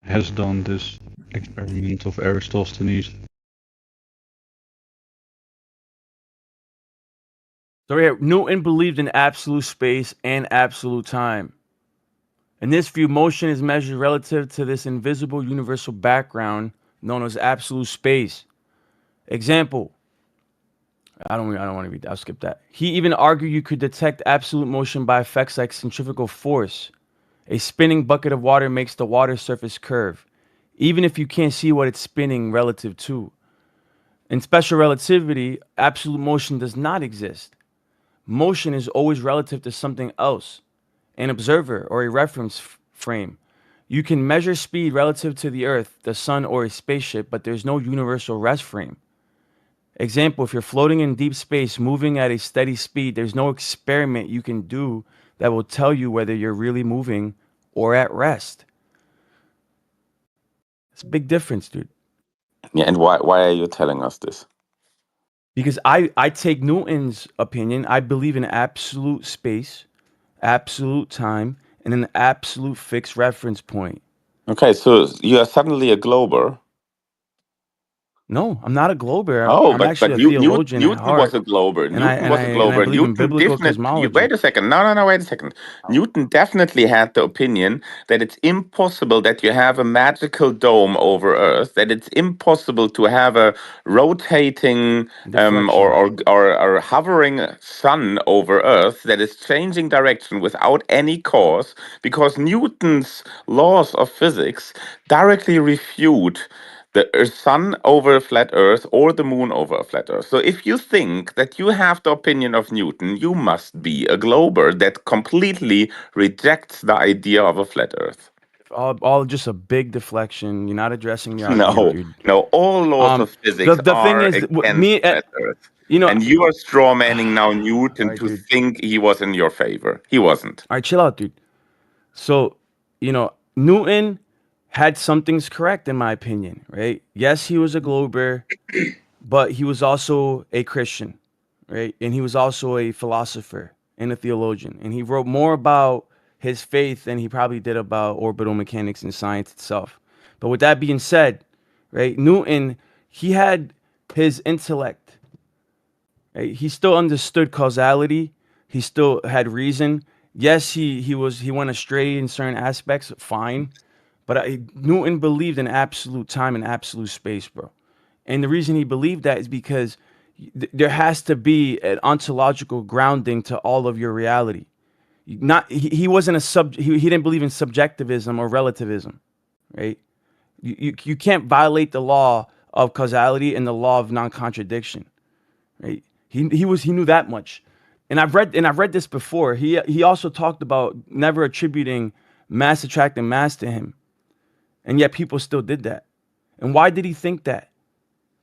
has done this experiment of Aristophanes. So yeah, Newton believed in absolute space and absolute time. In this view, motion is measured relative to this invisible universal background known as absolute space. Example. I don't want to read that. I'll skip that. He even argued you could detect absolute motion by effects like centrifugal force. A spinning bucket of water makes the water surface curve, even if you can't see what it's spinning relative to. In special relativity, absolute motion does not exist. Motion is always relative to something else, an observer or a reference frame. You can measure speed relative to the Earth, the sun, or a spaceship, but there's no universal rest frame. Example, if you're floating in deep space, moving at a steady speed, there's no experiment you can do that will tell you whether you're really moving or at rest. It's a big difference, dude. Yeah, and why are you telling us this? Because I take Newton's opinion. I believe in absolute space, absolute time, and an absolute fixed reference point. Okay, so you are suddenly a glober. No, I'm not a glober. Oh, I'm but actually a Newton theologian at Newton was heart. a glober. And I believe in Newton biblical definitely. cosmology. Wait a second. No. Wait a second. Newton definitely had the opinion that it's impossible that you have a magical dome over Earth. That it's impossible to have a rotating or hovering sun over Earth that is changing direction without any cause, because Newton's laws of physics directly refute the sun over a flat Earth or the moon over a flat Earth. So if you think that you have the opinion of Newton, you must be a glober that completely rejects the idea of a flat Earth. All just a big deflection. You're not addressing the argument, dude. No, all laws of physics the thing are is, against flat Earth. And you are strawmanning now Newton to think he was in your favor. He wasn't. All right, chill out, dude. So, Newton had some things correct, in my opinion, right? Yes, he was a glober, but he was also a Christian, right? And he was also a philosopher and a theologian. And he wrote more about his faith than he probably did about orbital mechanics and science itself. But with that being said, right, Newton, he had his intellect. Right? He still understood causality. He still had reason. Yes, he went astray in certain aspects, fine. But Newton believed in absolute time and absolute space, bro. And the reason he believed that is because there has to be an ontological grounding to all of your reality. He wasn't he didn't believe in subjectivism or relativism, right? You can't violate the law of causality and the law of non-contradiction, right? He knew that much. And I've read this before. He also talked about never attributing mass attracting mass to him. And yet people still did that. And why did he think that?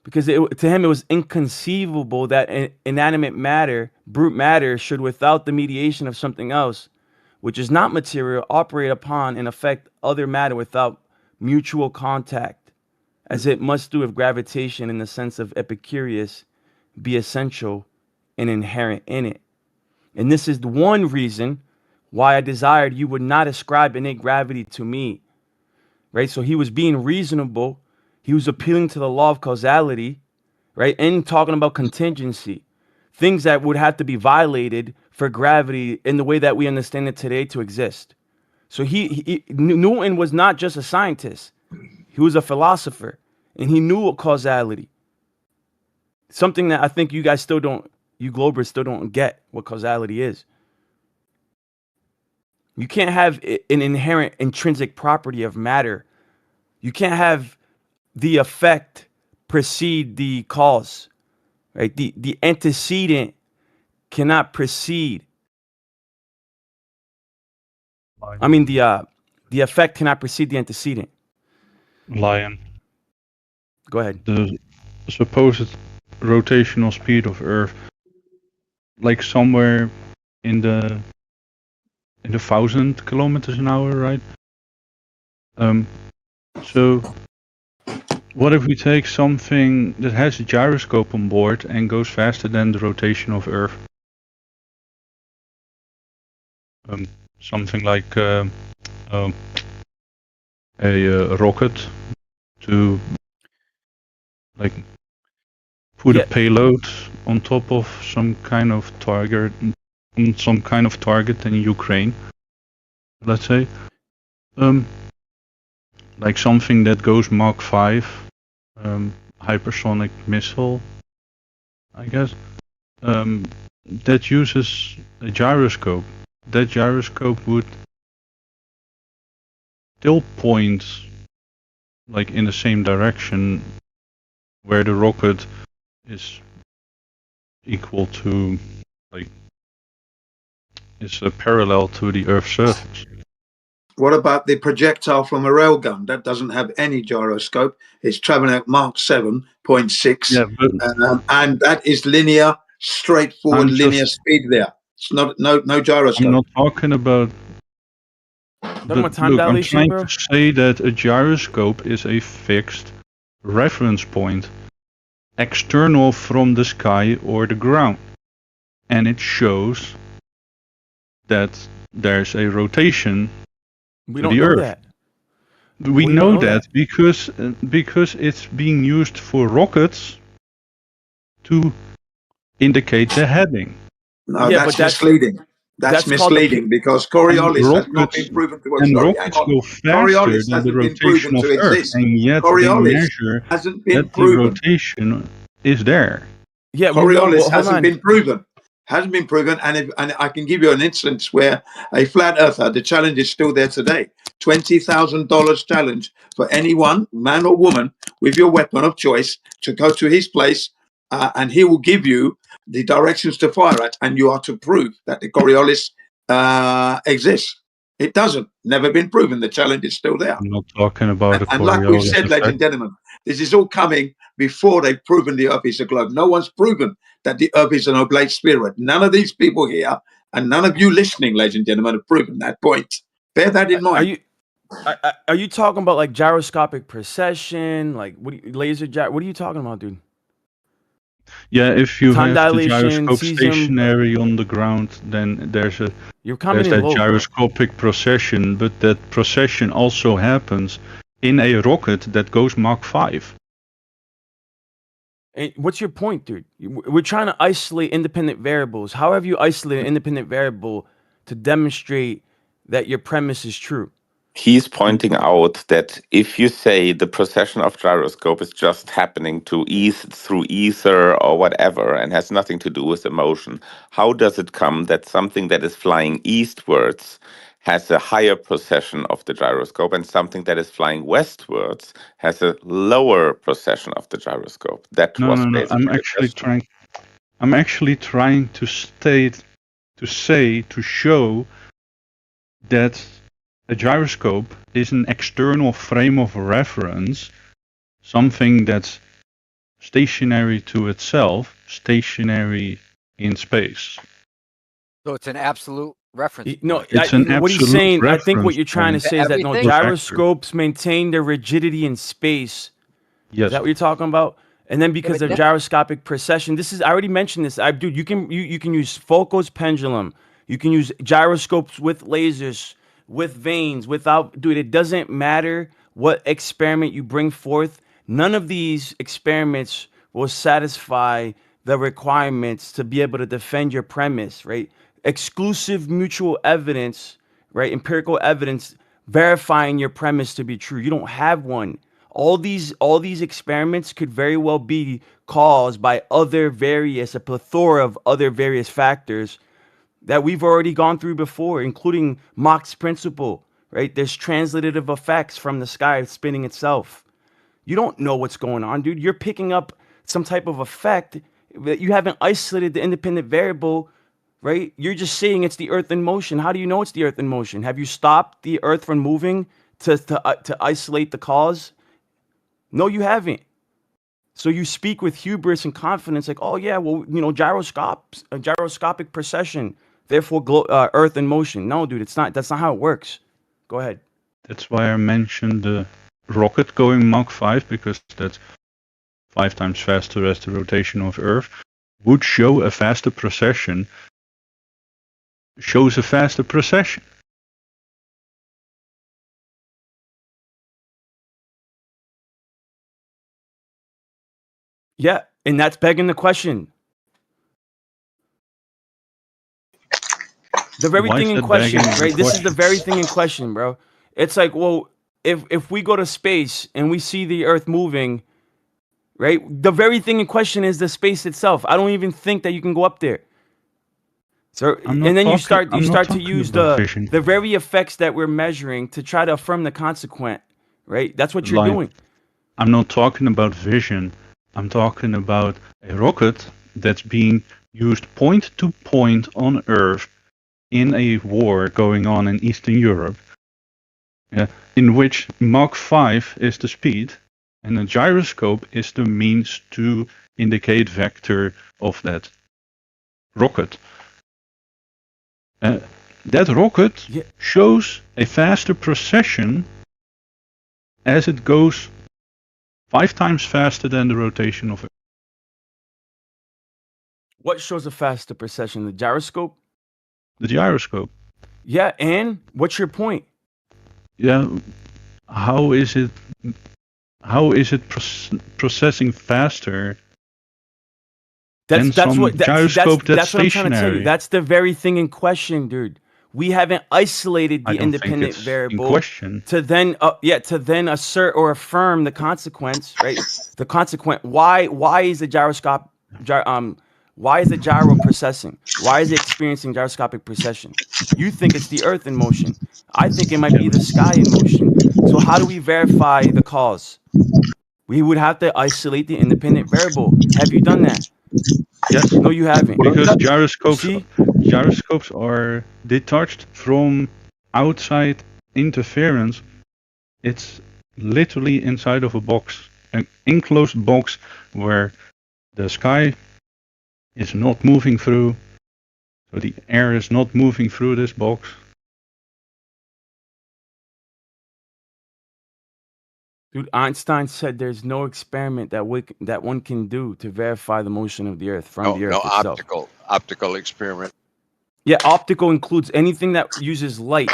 Because to him it was inconceivable that inanimate matter, brute matter, should, without the mediation of something else, which is not material, operate upon and affect other matter without mutual contact, as it must do if gravitation in the sense of Epicurus be essential and inherent in it. And this is the one reason why I desired you would not ascribe innate gravity to me, right? So he was being reasonable. He was appealing to the law of causality, right? And talking about contingency, things that would have to be violated for gravity in the way that we understand it today to exist. So Newton was not just a scientist. He was a philosopher, and he knew causality. Something that I think you guys still don't, you Globers still don't get what causality is. You can't have an inherent intrinsic property of matter. You can't have the effect precede the cause, right? The antecedent cannot precede. I mean, the effect cannot precede the antecedent. Lyon. Go ahead. The supposed rotational speed of Earth, like somewhere in the 1,000 kilometers an hour, right? So what if we take something that has a gyroscope on board and goes faster than the rotation of Earth? Something like a rocket to like put a payload on top of some kind of target in Ukraine, let's say. Like something that goes Mach 5, hypersonic missile, I guess, that uses a gyroscope. That gyroscope would still point like in the same direction where the rocket is equal to, like, is parallel to the Earth's surface. What about the projectile from a railgun? That doesn't have any gyroscope. It's traveling at Mach 7.6, yeah, and that is linear, straightforward, linear speed there. It's not no gyroscope. I'm not talking about. But look, I'm trying to say that a gyroscope is a fixed reference point, external from the sky or the ground, and it shows that there's a rotation we to don't the know Earth. That. We know that because it's being used for rockets to indicate the heading. No, yeah, that's misleading. That's misleading because Coriolis has not been proven to work. And rockets go faster than the rotation of Earth, and yet they measure that the rotation is there. Yeah, Coriolis hasn't been proven. Hasn't been proven, and I can give you an instance where a flat earther, the challenge is still there today. $20,000 challenge for anyone, man or woman, with your weapon of choice to go to his place, and he will give you the directions to fire at, and you are to prove that the Coriolis exists. It doesn't. Never been proven. The challenge is still there. I'm not talking about a Coriolis. And like we've said, ladies and gentlemen, this is all coming before they've proven the Earth is a globe. No one's proven that the Earth is an oblate spheroid. None of these people here, and none of you listening, ladies and gentlemen, have proven that point. Bear that in mind. Are you talking about like gyroscopic precession, like laser gyro? What are you talking about, dude? Yeah, if you have the gyroscope stationary on the ground, then there's that gyroscopic precession, but that precession also happens in a rocket that goes Mach 5. And what's your point, dude? We're trying to isolate independent variables. How have you isolated an independent variable to demonstrate that your premise is true? He's pointing out that if you say the precession of gyroscope is just happening to through ether or whatever and has nothing to do with the motion, how does it come that something that is flying eastwards has a higher precession of the gyroscope and something that is flying westwards has a lower precession of the gyroscope? That No, was no, no. basically the question. I'm actually trying to show that a gyroscope is an external frame of reference, something that's stationary to itself, stationary in space. So it's an absolute reference No, point. It's an what he's absolute saying, I think what reference you're trying to point say is that no, Everything? gyroscopes maintain their rigidity in space. Is Yes. that what you're talking about? And then because but of gyroscopic precession, this is, I already mentioned this. Dude, you can use Foucault's pendulum. You can use gyroscopes with lasers, with vanes, without, dude, it doesn't matter what experiment you bring forth. None of these experiments will satisfy the requirements to be able to defend your premise, right? Exclusive mutual evidence, right? Empirical evidence verifying your premise to be true. You don't have one. All these experiments could very well be caused by a plethora of other various factors that we've already gone through before, including Mach's principle, right? There's translative effects from the sky spinning itself. You don't know what's going on, dude. You're picking up some type of effect that you haven't isolated the independent variable, right? You're just saying it's the earth in motion. How do you know it's the earth in motion? Have you stopped the earth from moving to isolate the cause? No, you haven't. So you speak with hubris and confidence, like, oh yeah, well, gyroscopic precession, therefore Earth in motion. No, dude, it's not. That's not how it works. Go ahead. That's why I mentioned the rocket going Mach 5, because that's 5 times faster as the rotation of Earth. Would show a faster precession. Shows a faster precession. Yeah, and that's begging the question. The very Why thing is in that question, begging the right? This is the question? very thing in question, bro. It's like, well, if we go to space and we see the Earth moving, right? The very thing in question is the space itself. I don't even think that you can go up there. So, and then you start to use the very effects that we're measuring to try to affirm the consequent, right? That's what you're doing. I'm not talking about vision. I'm talking about a rocket that's being used point to point on Earth in a war going on in Eastern Europe, in which Mach 5 is the speed and a gyroscope is the means to indicate vector of that rocket. That rocket shows a faster precession as it goes 5 times faster than the rotation of Earth. What shows a faster precession? The gyroscope? The gyroscope. Yeah, and what's your point? Yeah, how is it processing faster than some gyroscope that's stationary? What I'm trying to tell you. That's the very thing in question, dude. We haven't isolated the independent variable to then assert or affirm the consequence, right? The consequent. Why is the gyro precessing? Why is it experiencing gyroscopic precession? You think it's the Earth in motion. I think it might be the sky in motion. So how do we verify the cause? We would have to isolate the independent variable. Have you done that? Yes. No, you haven't. Because gyroscopes are detached from outside interference. It's literally inside of a box, an enclosed box where the sky is not moving through, so the air is not moving through this box. Dude, Einstein said there's no experiment that one can do to verify the motion of the Earth from the Earth itself. Optical experiment. Yeah, optical includes anything that uses light.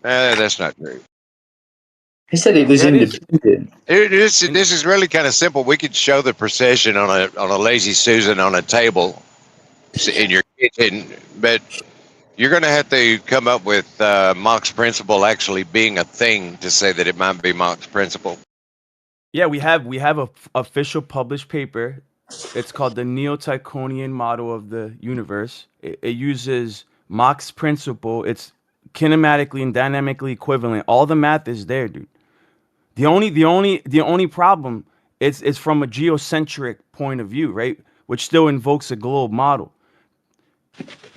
That's not true. He said it was independent. This is really kind of simple. We could show the precession on a lazy Susan on a table in your kitchen, but You're going to have to come up with Mach's principle actually being a thing to say that it might be Mach's principle. Yeah, we have a official published paper. It's called the Neo-Tychonian model of the universe. It uses Mach's principle. It's kinematically and dynamically equivalent. All the math is there, dude. The only problem it's from a geocentric point of view, right? Which still invokes a globe model.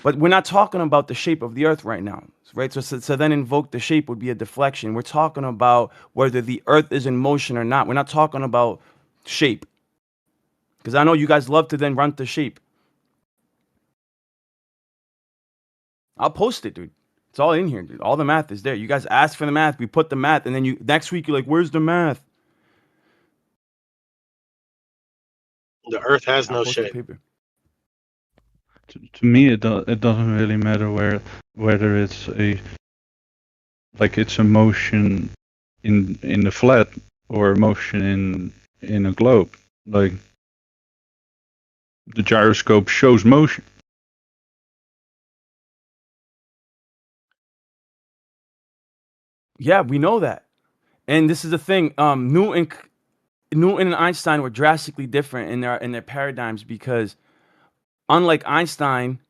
But we're not talking about the shape of the Earth right now, right? So then invoke the shape would be a deflection. We're talking about whether the Earth is in motion or not. We're not talking about shape. Because I know you guys love to then run to shape. I'll post it, dude. It's all in here, dude. All the math is there. You guys ask for the math. We put the math. And then next week, you're like, where's the math? The Earth has I'll no post the shape. paper. To me, it doesn't really matter whether it's it's a motion in the flat or a motion in a globe. Like the gyroscope shows motion. Yeah, we know that. And this is the thing. Newton and Einstein were drastically different in their paradigms because unlike Einstein,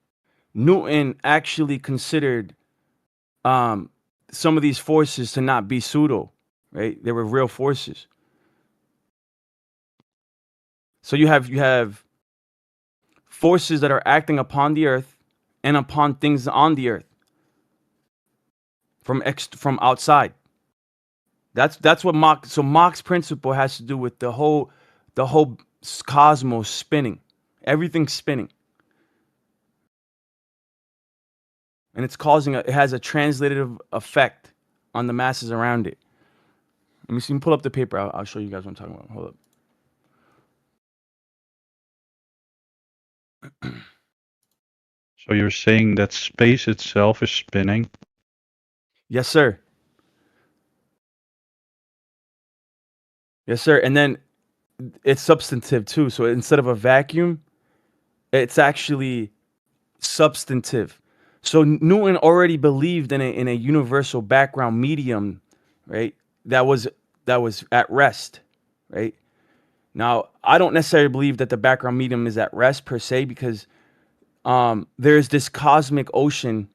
Newton actually considered some of these forces to not be pseudo, right? They were real forces. So you have forces that are acting upon the earth and upon things on the earth from outside. That's what Mach's principle has to do with the whole cosmos spinning. Everything's spinning. And it has a translative effect on the masses around it. Let me see. Pull up the paper. I'll show you guys what I'm talking about. Hold up. So you're saying that space itself is spinning? Yes, sir. Yes, sir. And then it's substantive too. So instead of a vacuum, it's actually substantive. So Newton already believed in a universal background medium, right? That was at rest, right? Now, I don't necessarily believe that the background medium is at rest per se because there's this cosmic ocean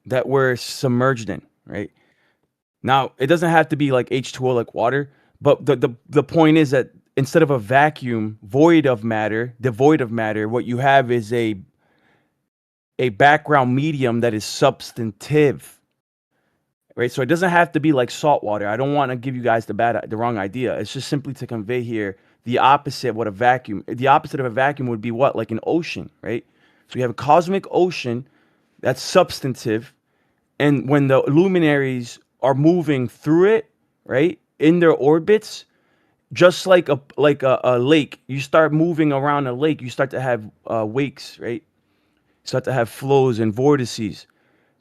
that we're submerged in, right? Now, it doesn't have to be like H2O, like water, but the point is that instead of a vacuum, devoid of matter, what you have is a background medium that is substantive, right? So it doesn't have to be like salt water. I don't want to give you guys the wrong idea. It's just simply to convey here the opposite of what the opposite of a vacuum would be what? Like an ocean, right? So you have a cosmic ocean that's substantive, and when the luminaries are moving through it, right, in their orbits, just like a lake, you start moving around a lake, you start to have wakes, right? You start to have flows and vortices.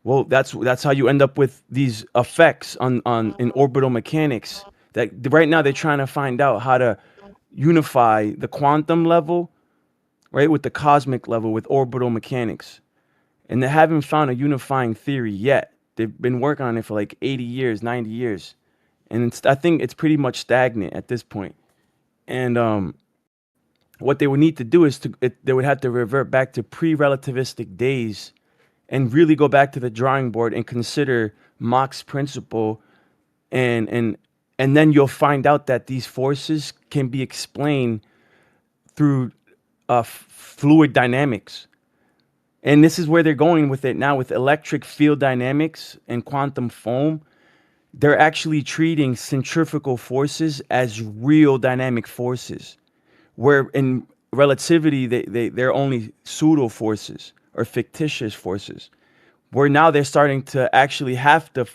Well, that's how you end up with these effects in orbital mechanics. That right now they're trying to find out how to unify the quantum level, right, with the cosmic level with orbital mechanics. And they haven't found a unifying theory yet. They've been working on it for like 80 years, 90 years. And I think it's pretty much stagnant at this point. And what they would need to do is they would have to revert back to pre-relativistic days and really go back to the drawing board and consider Mach's principle, and then you'll find out that these forces can be explained through fluid dynamics. And this is where they're going with it now with electric field dynamics and quantum foam. They're actually treating centrifugal forces as real dynamic forces, where in relativity they're only pseudo forces or fictitious forces, where now they're starting to actually have to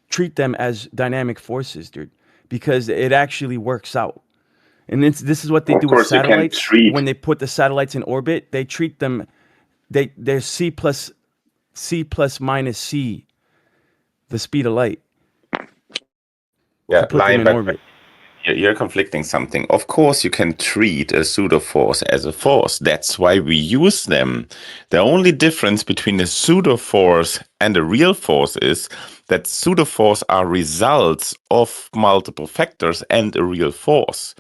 treat them as dynamic forces, dude, because it actually works out. And this is what they do with satellites. When they put the satellites in orbit, they treat them, they're c plus minus c, the speed of light. Yeah, to put them in orbit. You're conflicting something. Of course, you can treat a pseudo-force as a force. That's why we use them. The only difference between a pseudo-force and a real force is that pseudo-force are results of multiple factors and a real force.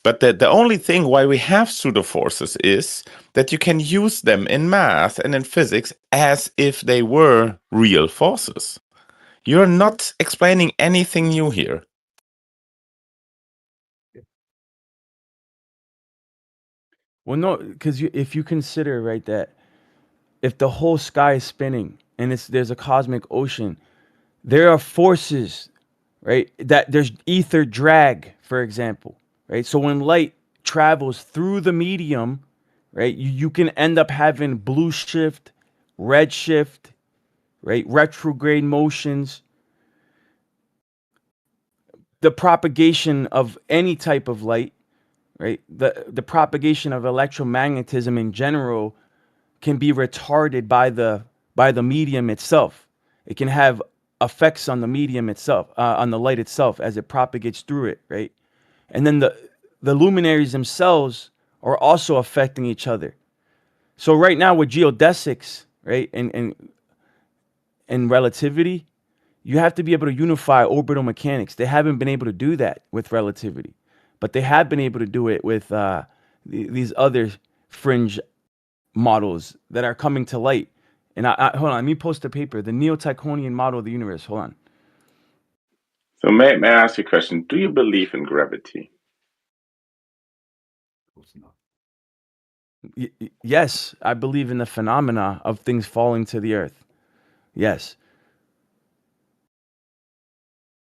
But the only thing why we have pseudo-forces is that you can use them in math and in physics as if they were real forces. You're not explaining anything new here. Well, no, because if you consider, right, that if the whole sky is spinning and there's a cosmic ocean, there are forces, right? That there's ether drag, for example, right? So when light travels through the medium, right, you can end up having blue shift, red shift, right? Retrograde motions. The propagation of any type of light, right? The propagation of electromagnetism in general can be retarded by the medium itself. It can have effects on the medium itself, on the light itself as it propagates through it, right? And then the luminaries themselves are also affecting each other. So right now with geodesics, right, and relativity, you have to be able to unify orbital mechanics. They haven't been able to do that with relativity, but they have been able to do it with these other fringe models that are coming to light. And I hold on, let me post a paper, the Neo-Tychonian model of the universe. Hold on. So may I ask you a question? Do you believe in gravity? Yes, I believe in the phenomena of things falling to the earth. Yes.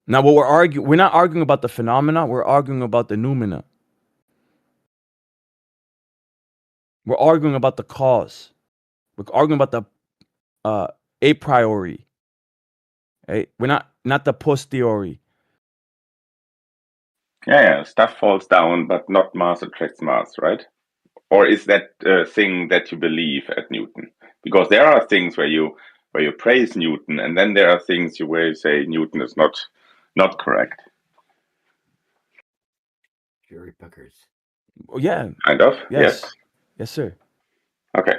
Now, what we're not arguing about the phenomena, we're arguing about the noumena. We're arguing about the cause. We're arguing about the a priori. Right? We're not the posteriori. Yeah, stuff falls down, but not mass attracts mass, right? Or is that a thing that you believe at Newton? Because there are things where you praise Newton, and then there are things where you say Newton is not correct. Cherry pickers. Oh, yeah. Kind of. Yes. Yes, sir. Okay.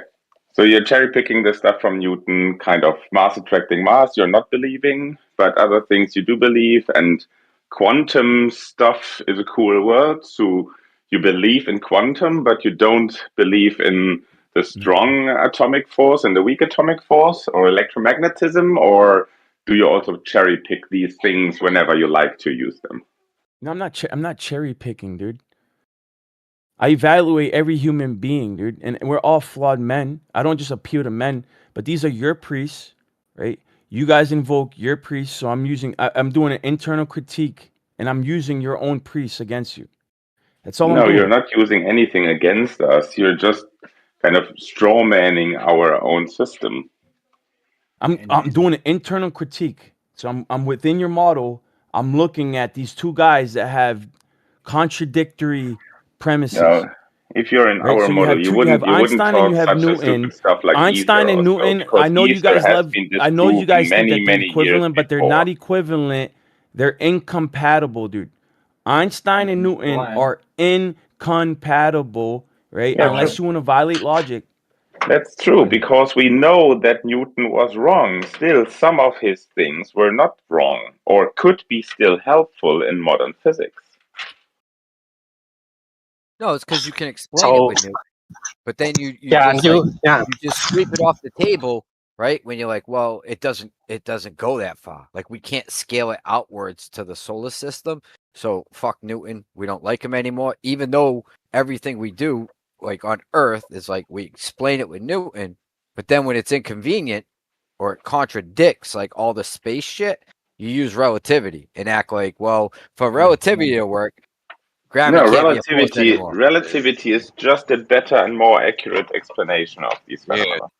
So you're cherry picking the stuff from Newton, kind of mass attracting mass, you're not believing, but other things you do believe. And quantum stuff is a cool word. So you believe in quantum, but you don't believe in the strong atomic force and the weak atomic force or electromagnetism, or do you also cherry pick these things whenever you like to use them? No, I'm not cherry picking, dude. I evaluate every human being, dude, and we're all flawed men. I don't just appeal to men, but these are your priests, right? You guys invoke your priests, so I'm doing an internal critique, and I'm using your own priests against you. That's all I'm No, doing. you're not using anything against us. You're just kind of straw manning our own system. I'm doing an internal critique. So I'm within your model. I'm looking at these two guys that have contradictory premises. No, if you're in Right? our So model, you you have wouldn't Einstein and you talk have such a Newton. stupid stuff like Einstein ether and or so, Newton, because I know you ether guys has love been I know you guys disproven think many, that they're many years equivalent, but they're before. not equivalent. They're incompatible, dude. Einstein and Newton are incompatible, right? Yeah, Unless you want to violate logic. that's true, because we know that Newton was wrong. Still, some of his things were not wrong, or could be still helpful in modern physics. No, it's because you can explain it with Newton, but then you just sweep it off the table, right? When you're like, well, it doesn't go that far. Like we can't scale it outwards to the solar system. So fuck Newton. We don't like him anymore. Even though everything we do, like on Earth, is like we explain it with Newton, but then when it's inconvenient or it contradicts like all the space shit, you use relativity and act like, well, for relativity to work, gravity No, can't be a force anymore. relativity is just a better and more accurate explanation of these Yeah. phenomena.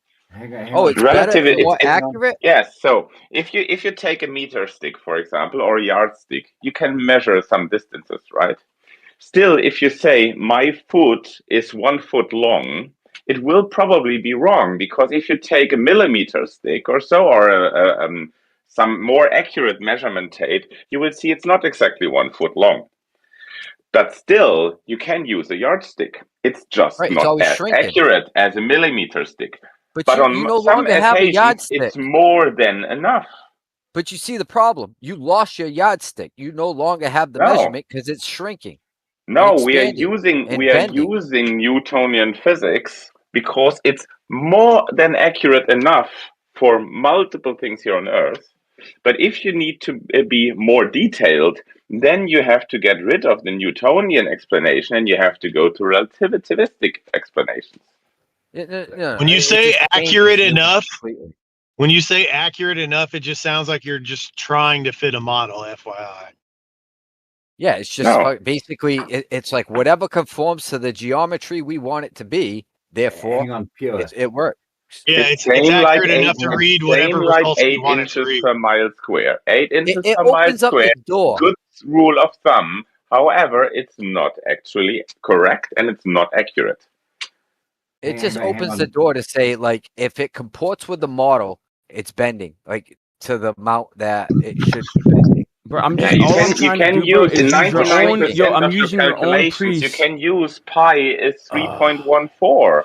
Oh, it's better and more accurate? Yes. So if you take a meter stick, for example, or a yardstick, you can measure some distances, right? Still, if you say my foot is 1 foot long, it will probably be wrong, because if you take a millimeter stick or so, or some more accurate measurement tape, you will see it's not exactly 1 foot long. But still, you can use a yardstick. It's just Right, it's not always as shrinking. accurate as a millimeter stick. But you no some longer have a occasions, it's yardstick. more than enough. But you see the problem. You lost your yardstick. You no longer have the measurement because it's shrinking. No, and we are bending. using Newtonian physics because it's more than accurate enough for multiple things here on Earth. But if you need to be more detailed, then you have to get rid of the Newtonian explanation and you have to go to relativistic explanations. When you say accurate enough, it just sounds like you're just trying to fit a model, FYI. Yeah, it's just basically it's like whatever conforms to the geometry we want it to be. Therefore, it works. Yeah, it's accurate enough to read whatever results you want it to read. Per mile square. 8 inches it per mile opens up square. the door. Good rule of thumb. However, it's not actually correct and it's not accurate. It just opens the door to say, like, if it comports with the model, it's bending, like to the amount that it should be bending. Bro, I'm just all I'm trying to do, bro, is use your own. Yo, I'm using your own priest. You can use pi is 3.14,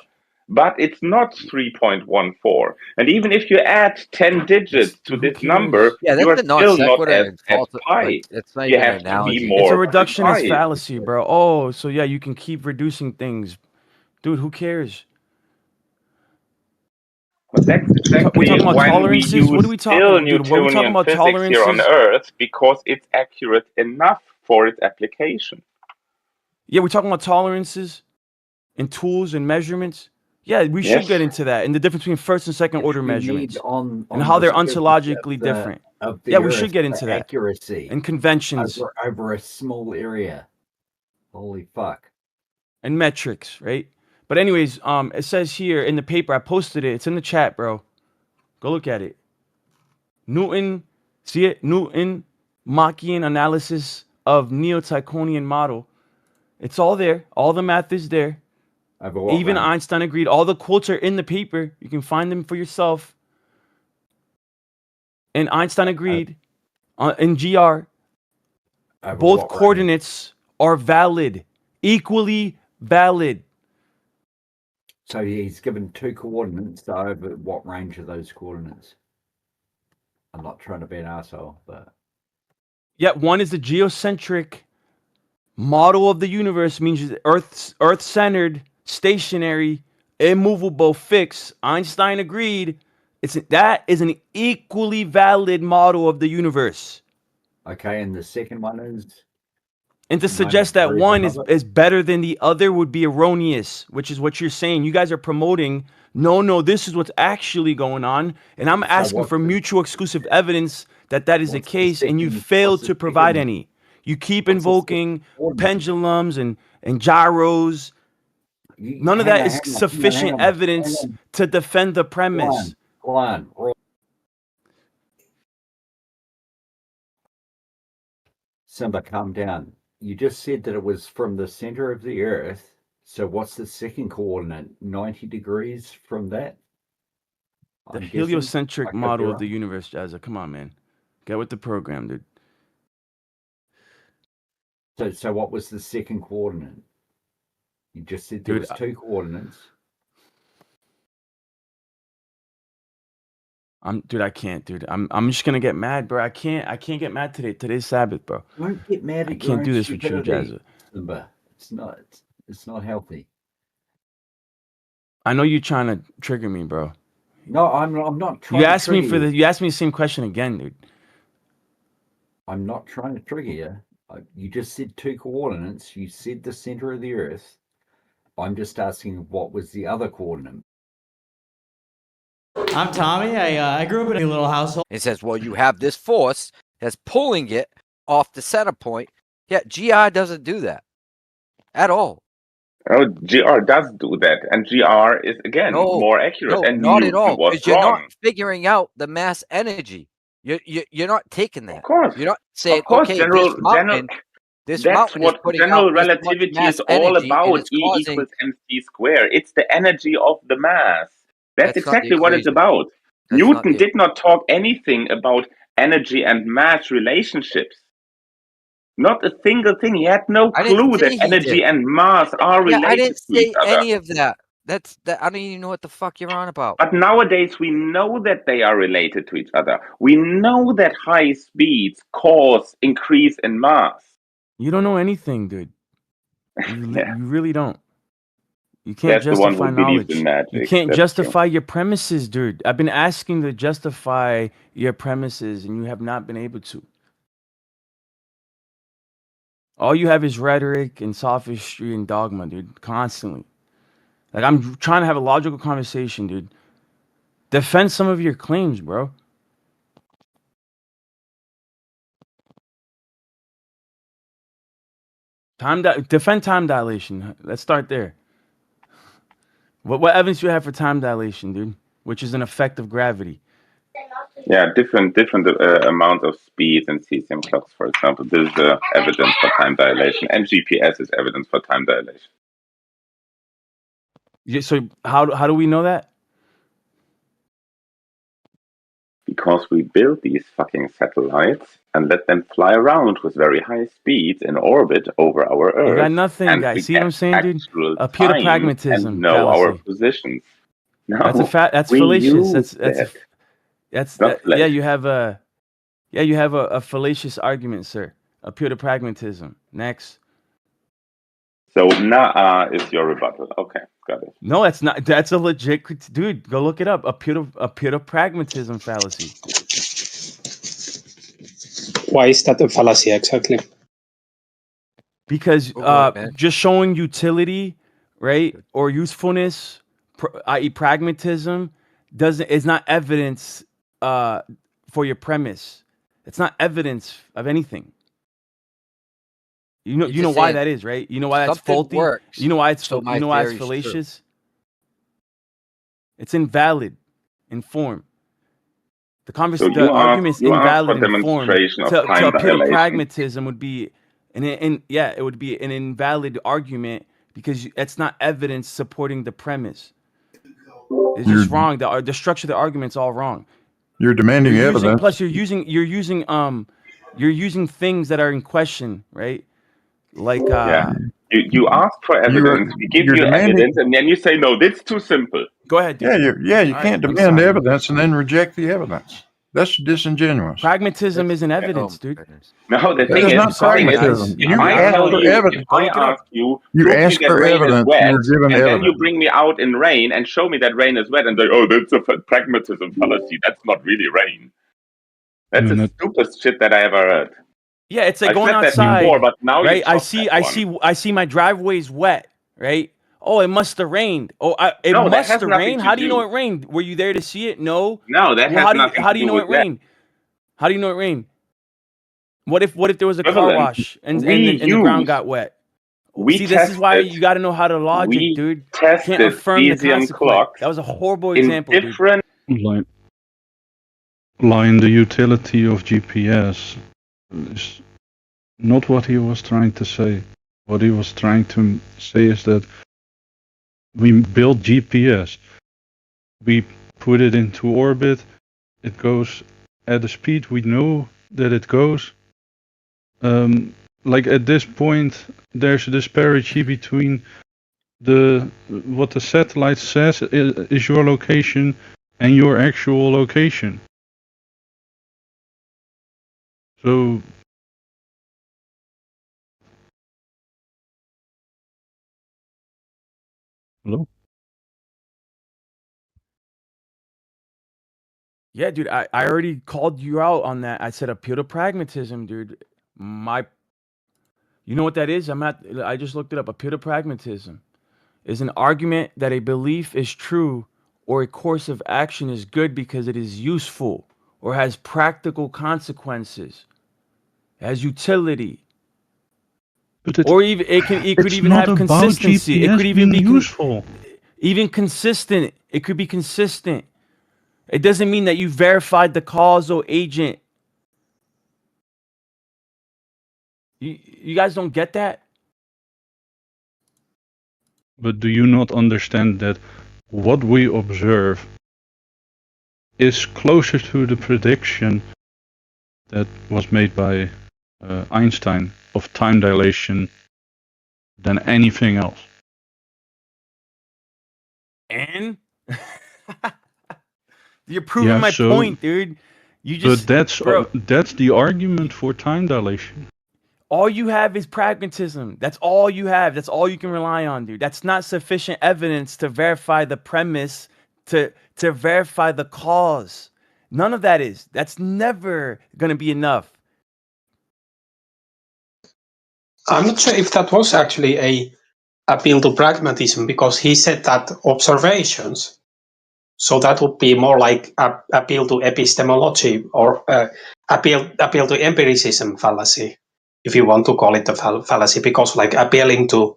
but it's not 3.14. And even if you add 10 digits to this number, you are still not as pi. It's not you even have an analogy. to be more. It's a reductionist fallacy, bro. Oh, so yeah, you can keep reducing things, dude. Who cares? But that's exactly we're talking about when tolerances. We use what are we talking, dude? What are we talking about tolerances here on Earth because it's accurate enough for its application. Yeah, we're talking about tolerances and tools and measurements. Yeah, we should get into that and the difference between first and second order measurements and how they're ontologically different. Yeah, we should get into that. Accuracy and conventions over a small area. Holy fuck. And metrics, right? But anyways, it says here in the paper, I posted it. It's in the chat, bro. Go look at it. Newton, see it? Newton Machian analysis of Neo-Tychonian model. It's all there. All the math is there. Even Einstein agreed. All the quotes are in the paper. You can find them for yourself. And Einstein agreed in GR. Both coordinates are valid, equally valid. So he's given two coordinates. Over what range are those coordinates? I'm not trying to be an asshole, but yeah, one is the geocentric model of the universe, means Earth-centered, stationary, immovable, fixed. Einstein agreed. That is an equally valid model of the universe. Okay, and the second one is. And to suggest that one is better than the other would be erroneous, which is what you're saying. You guys are promoting, no, this is what's actually going on. And I'm asking for mutual exclusive evidence that is the case, and you failed to provide any. You keep invoking pendulums and gyros. None of that is sufficient evidence to defend the premise. Hold on. Simba, calm down. You just said that it was from the center of the Earth. So what's the second coordinate? 90 degrees from that? The heliocentric model of the universe, Jazza. Come on, man. Get with the program, dude. So what was the second coordinate? You just said there was two coordinates. I can't, dude. I'm just gonna get mad, bro. I can't get mad today. Today's Sabbath, bro. Don't get mad. I can't do this with you, Jazza. It's not healthy. I know you're trying to trigger me, bro. No, I'm not trying. You asked me you asked me the same question again, dude. I'm not trying to trigger you. You just said two coordinates. You said the center of the Earth. I'm just asking what was the other coordinate. I'm Tommy. I grew up in a little household. It says, well, you have this force that's pulling it off the center point. Yeah, GR doesn't do that at all. Oh, GR does do that, and GR is again more accurate. No, and not at all. Because you're not figuring out the mass energy. You're not taking that. Of course, you're not saying, of course, okay, that's what general relativity is all about. E equals mc squared. It's the energy of the mass. That's exactly what it's about. Newton did not talk anything about energy and mass relationships. Not a single thing. He had no clue that energy and mass are related I didn't to each say other. any of that. I don't even know what the fuck you're on about. But nowadays we know that they are related to each other. We know that high speeds cause increase in mass. You don't know anything, dude. You really don't. You can't That's the one justify who believes knowledge. in magic. You can't That's justify your premises, dude. I've been asking to justify your premises, and you have not been able to. All you have is rhetoric and sophistry and dogma, dude. Constantly. Like, I'm trying to have a logical conversation, dude. Defend some of your claims, bro. Defend time dilation. Let's start there. What evidence do you have for time dilation, dude? Which is an effect of gravity. Yeah, different amounts of speed in cesium clocks, for example. This is evidence for time dilation, and GPS is evidence for time dilation. Yeah, so how do we know that? Because we build these fucking satellites and let them fly around with very high speeds in orbit over our Earth. You got nothing, guys. See what I'm saying, dude? Appeal to pragmatism and know fallacy. our positions. No, that's fallacious. Yeah, you have a fallacious argument, sir. Appeal to pragmatism. Next. So nah is your rebuttal. Okay, got it. No, that's not. That's a legit dude. Go look it up. Appeal to pragmatism fallacy. Why is that a fallacy exactly? Because just showing utility, right, or usefulness, i.e., pragmatism, is not evidence for your premise. It's not evidence of anything. You know why that is, right? You know why that's faulty. You know why it's fallacious. It's invalid in form. The argument's invalid in form. To appeal to pragmatism would be, it would be an invalid argument because it's not evidence supporting the premise. It's just wrong. The structure of the argument's all wrong. You're demanding evidence. Plus, you're using things that are in question, right? Like you ask for evidence, we give you evidence, and then you say no, that's too simple. Go ahead. Dude. You can't demand evidence and then reject the evidence. That's disingenuous. Pragmatism isn't evidence, dude. No, the thing is not pragmatism. You ask for evidence. I ask you ask for evidence. You're given evidence. Then you bring me out in rain and show me that rain is wet, and say, "Oh, that's a pragmatism fallacy. That's not really rain." That's the stupidest shit that I ever heard. Yeah, it's like going outside. Before, but now right? I see my driveway's wet, right? Oh, it must have rained. Oh, it must have rained. How do you know it rained? Were you there to see it? No. No, that has nothing. How do you know it rained? How do you know it rained? What if there was a car wash and the ground got wet? See, this is why you got to know how to logic, dude. You can't affirm the consequence. That was a horrible example, dude. Lyon, the utility of GPS is not what he was trying to say. What he was trying to say is that we build GPS. We put it into orbit. It goes at a speed we know that it goes. Like at this point, there's a disparity between what the satellite says is your location and your actual location. So hello? Yeah, dude, I already called you out on that. I said appeal to pragmatism, dude. You know what that is? I just looked it up. Appeal to pragmatism is an argument that a belief is true or a course of action is good because it is useful or has practical consequences, has utility. Or even it could even have consistency. GPS it could even be useful. Even consistent. It could be consistent. It doesn't mean that you verified the causal agent. You guys don't get that? But do you not understand that what we observe is closer to the prediction that was made by Einstein of time dilation than anything else. And you're proving my point, dude. You just but that's the argument for time dilation. All you have is pragmatism. That's all you have. That's all you can rely on, dude. That's not sufficient evidence to verify the premise, to verify the cause. None of that is. That's never going to be enough. I'm not sure if that was actually a appeal to pragmatism, because he said that observations. So that would be more like appeal to epistemology, or appeal to empiricism fallacy, if you want to call it a fallacy, because like appealing to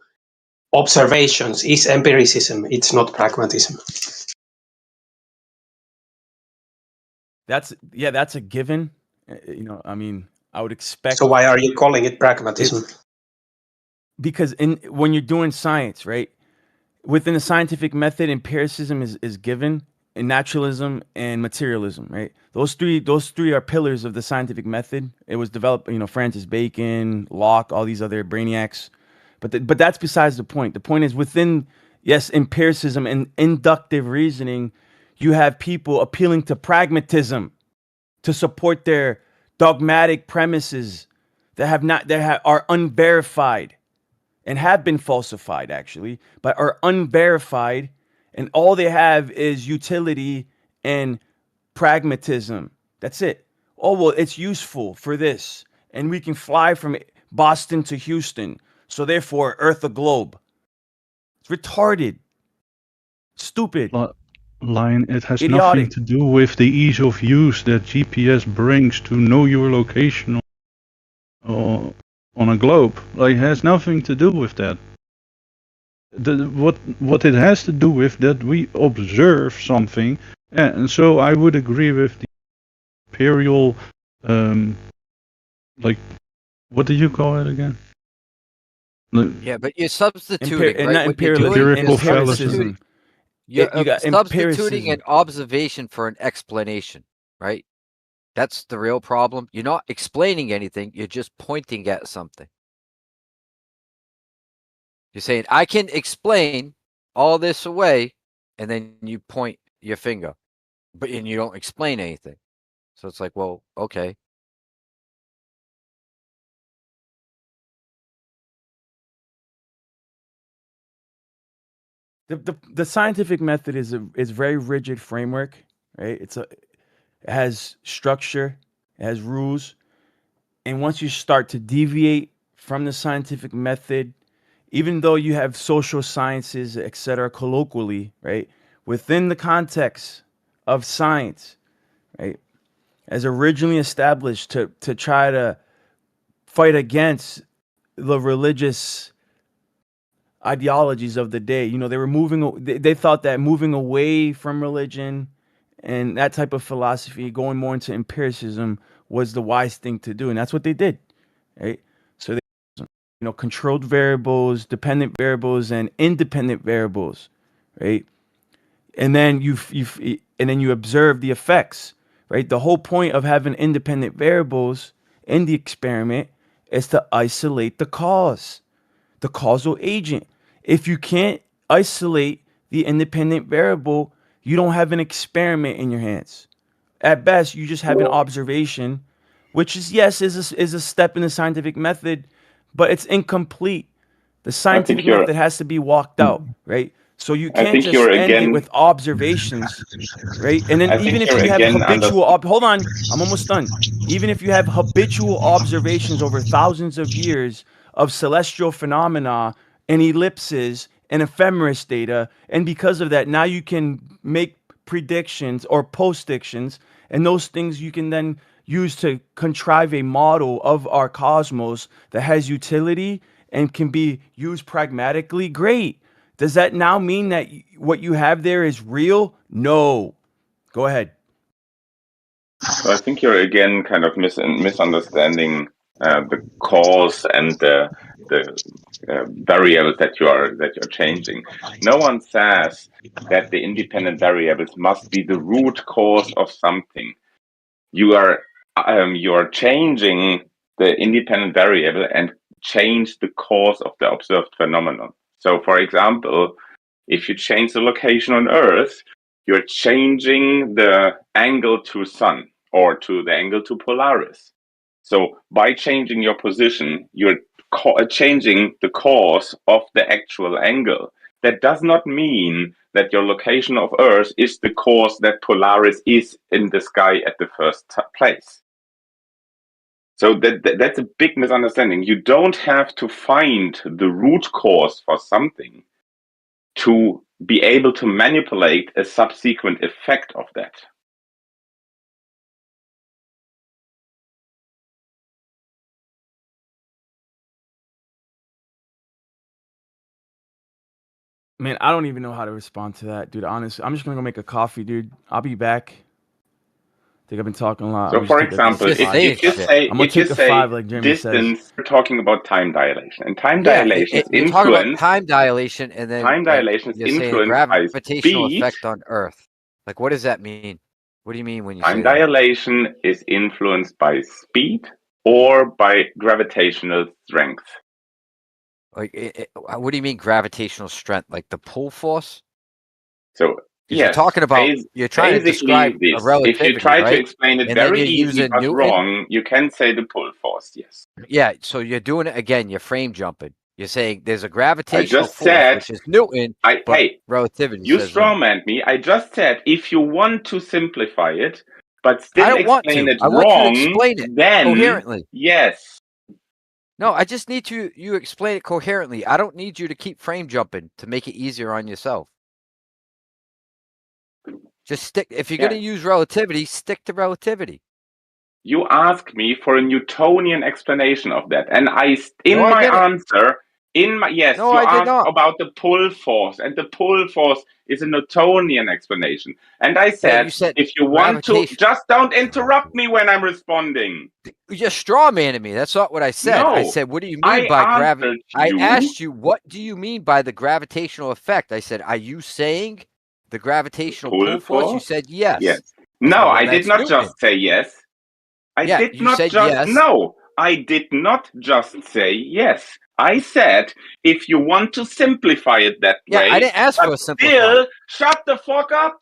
observations is empiricism. It's not pragmatism. That's a given. You know, I mean, I would expect. So why are you calling it pragmatism? Because when you're doing science, right? Within the scientific method, empiricism is given, and naturalism and materialism, right? Those three are pillars of the scientific method. It was developed, you know, Francis Bacon, Locke, all these other brainiacs. But that's besides the point. The point is within, yes, empiricism and inductive reasoning, you have people appealing to pragmatism to support their dogmatic premises that are unverified and have been falsified, actually, but are unverified, and all they have is utility and pragmatism. That's it. Oh, well, it's useful for this, and we can fly from Boston to Houston, so therefore Earth a globe. It's retarded. Stupid. Lyon, it has nothing to do with the ease of use that GPS brings to know your location on a globe. Like, it has nothing to do with that. What it has to do with that we observe something, and so I would agree with the imperial, like, what do you call it again? Yeah, but you're substituting, right? Not What you're doing empirical is fallacism. You're You got substituting empiricism. an observation for an explanation, right? That's the real problem. You're not explaining anything. You're just pointing at something. You're saying, I can explain all this away, and then you point your finger, and you don't explain anything. So it's like, well, okay. The scientific method is very rigid framework, right? It has structure, it has rules, and once you start to deviate from the scientific method, even though you have social sciences, etc., colloquially, right, within the context of science, right, as originally established to try to fight against the religious ideologies of the day. You know, they thought that moving away from religion and that type of philosophy, going more into empiricism, was the wise thing to do, and that's what they did, right? So they, you know, controlled variables, dependent variables, and independent variables, right? And then you observe the effects, right? The whole point of having independent variables in the experiment is to isolate the cause, the causal agent. If you can't isolate the independent variable, you don't have an experiment in your hands. At best, you just have an observation, which is, yes, is a step in the scientific method, but it's incomplete. The scientific method has to be walked out, right? So you can't just end it with observations, right? And then even if you have habitual, hold on, I'm almost done. Even if you have habitual observations over thousands of years of celestial phenomena and ellipses and ephemeris data, and because of that, now you can make predictions or postdictions, and those things you can then use to contrive a model of our cosmos that has utility and can be used pragmatically. Great. Does that now mean that what you have there is real? No. Go ahead. So I think you're again kind of misunderstanding the cause and the variables that you're changing. No one says that the independent variables must be the root cause of something. You are changing the independent variable and change the cause of the observed phenomenon. So, for example, if you change the location on Earth, you're changing the angle to Sun or to the angle to Polaris. So by changing your position, you're changing the cause of the actual angle. That does not mean that your location of Earth is the cause that Polaris is in the sky at the first place. So that's a big misunderstanding. You don't have to find the root cause for something to be able to manipulate a subsequent effect of that. Man, I don't even know how to respond to that, dude. Honestly, I'm just gonna go make a coffee, dude. I'll be back. I think I've been talking a lot. So, for example, if you say, I'm gonna take a 5, like Jeremy distance, says. we're talking about time dilation, and time Yeah, dilation is you're talking about influenced. time dilation, and then Time dilation is you're saying a influenced by gravitational speed. effect on Earth. Like, what does that mean? What do you mean when you Time say that? dilation is influenced by speed or by gravitational strength. Like, what do you mean gravitational strength? Like the pull force? So yes, you're talking about you're trying to describe basically a this. relativity, If you try right? to explain it And then very you're easy using but Newton. wrong, you can say the pull force. Yes. Yeah. So you're doing it again. You're frame jumping. You're saying there's a gravitational just force, said- which is Newton, but Hey, relativity you says no. strawmanned me. I just said if you want to simplify it, but still I don't want explain to. it I wrong, want you to explain it then coherently. yes. No, I just need you explain it coherently. I don't need you to keep frame jumping to make it easier on yourself. Just stick. If you're going to use relativity, stick to relativity. You asked me for a Newtonian explanation of that, and I asked about the pull force, and the pull force is a Newtonian explanation. And I said, you said if you want to, just don't interrupt me when I'm responding. You're straw manning me. That's not what I said. I No, said, what do you mean by gravity? I you. asked you, what do you mean by the gravitational effect? I said, are you saying the gravitational pull force? You said yes. Yes. I No, said, well, I did that's not Newton. just say yes. I did you not said just yes. no. I did not just say yes. I said if you want to simplify it that way. I didn't ask for a simplify. Still, shut the fuck up.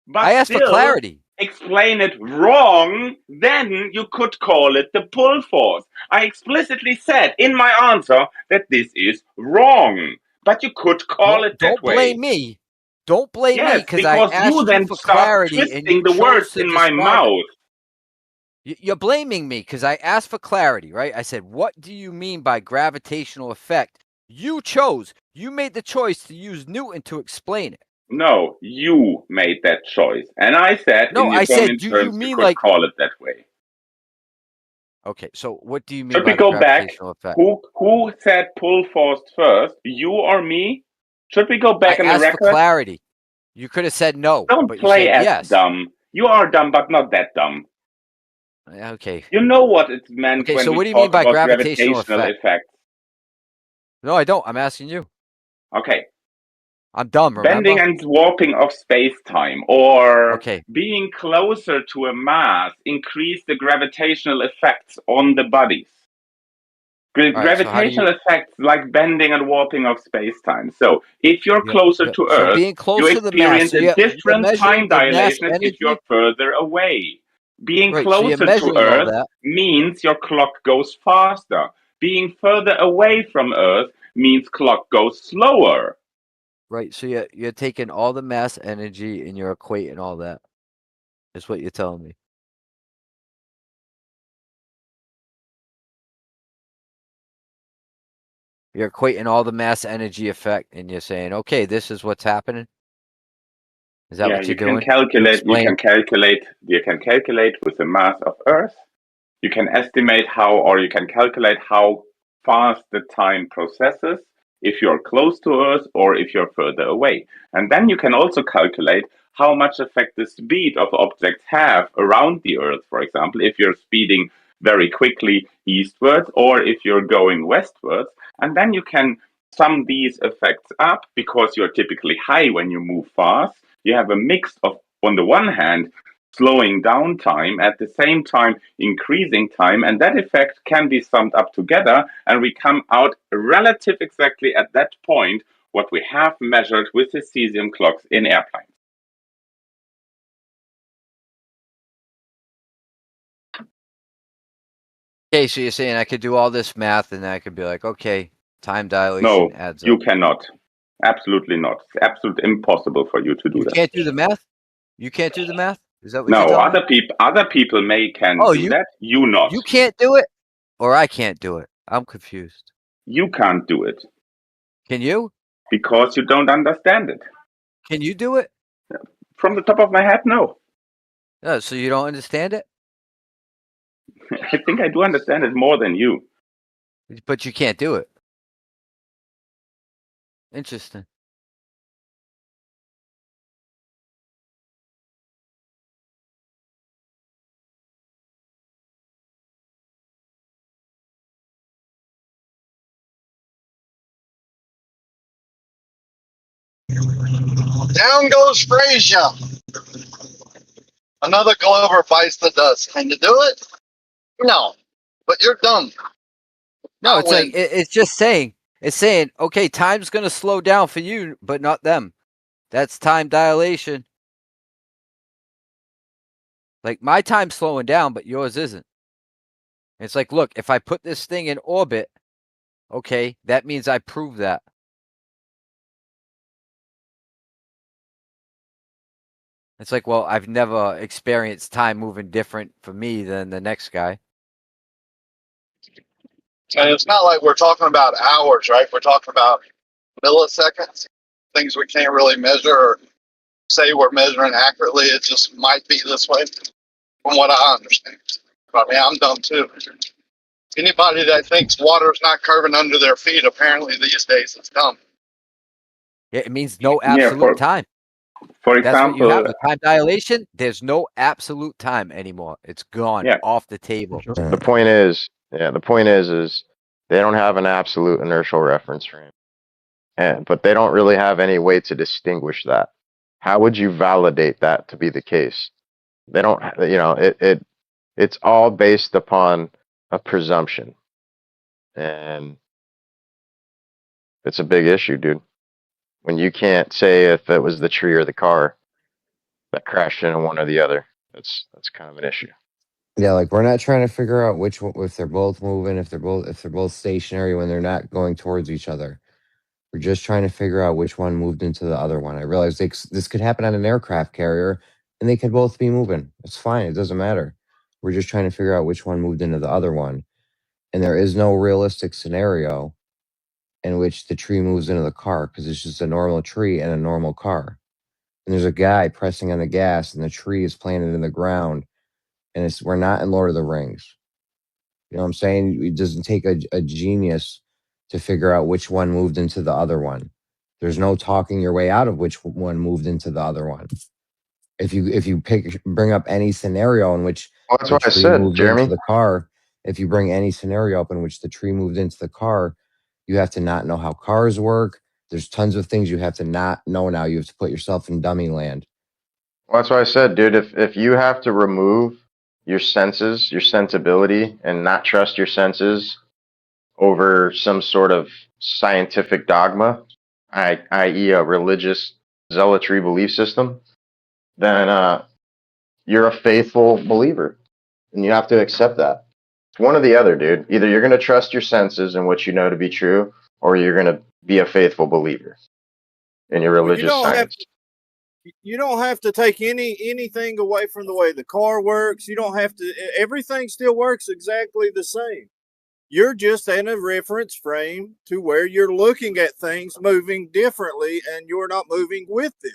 But I asked for clarity. Explain it wrong, then you could call it the pull force. I explicitly said in my answer that this is wrong, but you could call it that way. Don't blame me. Don't blame me because I asked you then for start clarity and you twisting the words in my mouth. You're blaming me because I asked for clarity, right? I said, what do you mean by gravitational effect? You chose. You made the choice to use Newton to explain it. No, you made that choice. And I said, no, in I said, do you mean could call it that way. Okay, so what do you mean by the gravitational effect? Who said pull force first? You or me? Should we go back I in the asked record? for clarity. You could have said no. Don't but play you said as yes. dumb. You are dumb, but not that dumb. Okay. You know what it's meant when so we what do you talk mean by about gravitational effects. No, I don't. I'm asking you. Okay. I'm dumb, remember? Bending and warping of space-time, or being closer to a mass, increase the gravitational effects on the bodies. Gravitational effects like bending and warping of space-time. So if you're closer to Earth, being closer you to the mass, experience a different time dilation energy? if you're further away. Being Right, closer to Earth means your clock goes faster. Being further away from Earth means clock goes slower. Right, so you're taking all the mass energy and you're equating all that. Is what you're telling me. You're equating all the mass energy effect and you're saying, okay, this is what's happening. Is that what you're doing? You can calculate with the mass of Earth. You can estimate you can calculate how fast the time processes if you're close to Earth or if you're further away. And then you can also calculate how much effect the speed of objects have around the Earth, for example, if you're speeding very quickly eastwards or if you're going westwards. And then you can sum these effects up because you're typically high when you move fast. You have a mix of, on the one hand, slowing down time, at the same time increasing time, and that effect can be summed up together, and we come out relative exactly at that point what we have measured with the cesium clocks in airplanes. Okay, so you're saying I could do all this math and I could be like, okay, time dilation adds up. No, you cannot. Absolutely not. It's absolutely impossible for you to do that. You can't do the math? You can't do the math? Is that what no, you're telling me? other people can do that. You not. You can't do it? Or I can't do it? I'm confused. You can't do it. Can you? Because you don't understand it. Can you do it? From the top of my head, no. No, so you don't understand it? I think I do understand it more than you. But you can't do it. Interesting. Down goes Frazier. Another Glover bites the dust. Can you do it? No, but you're done. No, it's like it's just saying. It's saying, okay, time's gonna slow down for you, but not them. That's time dilation. Like my time's slowing down, but yours isn't. It's like, look, if I put this thing in orbit, okay, that means I prove that. It's like, well, I've never experienced time moving different for me than the next guy. And it's not like we're talking about hours, right? We're talking about milliseconds, things we can't really measure or say we're measuring accurately. It just might be this way, from what I understand. I mean, I'm dumb too. Anybody that thinks water's not curving under their feet, apparently these days, is dumb. Yeah, it means no absolute time. For That's example, what you have with time dilation. There's no absolute time anymore. It's gone off the table. The point is, they don't have an absolute inertial reference frame, but they don't really have any way to distinguish that. How would you validate that to be the case? They don't, it's all based upon a presumption, and it's a big issue, dude. When you can't say if it was the tree or the car that crashed into one or the other, that's kind of an issue. Yeah, like we're not trying to figure out which one, if they're both moving, if they're both stationary when they're not going towards each other. We're just trying to figure out which one moved into the other one. I realize this could happen on an aircraft carrier, and they could both be moving. It's fine. It doesn't matter. We're just trying to figure out which one moved into the other one. And there is no realistic scenario in which the tree moves into the car because it's just a normal tree and a normal car. And there's a guy pressing on the gas, and the tree is planted in the ground. And we're not in Lord of the Rings. You know what I'm saying? It doesn't take a genius to figure out which one moved into the other one. There's no talking your way out of which one moved into the other one. If you bring up any scenario in which that's what I said, Jeremy. into the car, if you bring any scenario up in which the tree moved into the car, you have to not know how cars work. There's tons of things you have to not know now. You have to put yourself in dummy land. Well, that's what I said, dude. If you have to remove your senses, your sensibility, and not trust your senses over some sort of scientific dogma, i.e. a religious zealotry belief system, then you're a faithful believer. And you have to accept that. It's one or the other, dude. Either you're going to trust your senses and what you know to be true, or you're going to be a faithful believer in your religious science. You don't have to take anything away from the way the car works. You don't have to. Everything still works exactly the same. You're just in a reference frame to where you're looking at things moving differently, and you're not moving with them.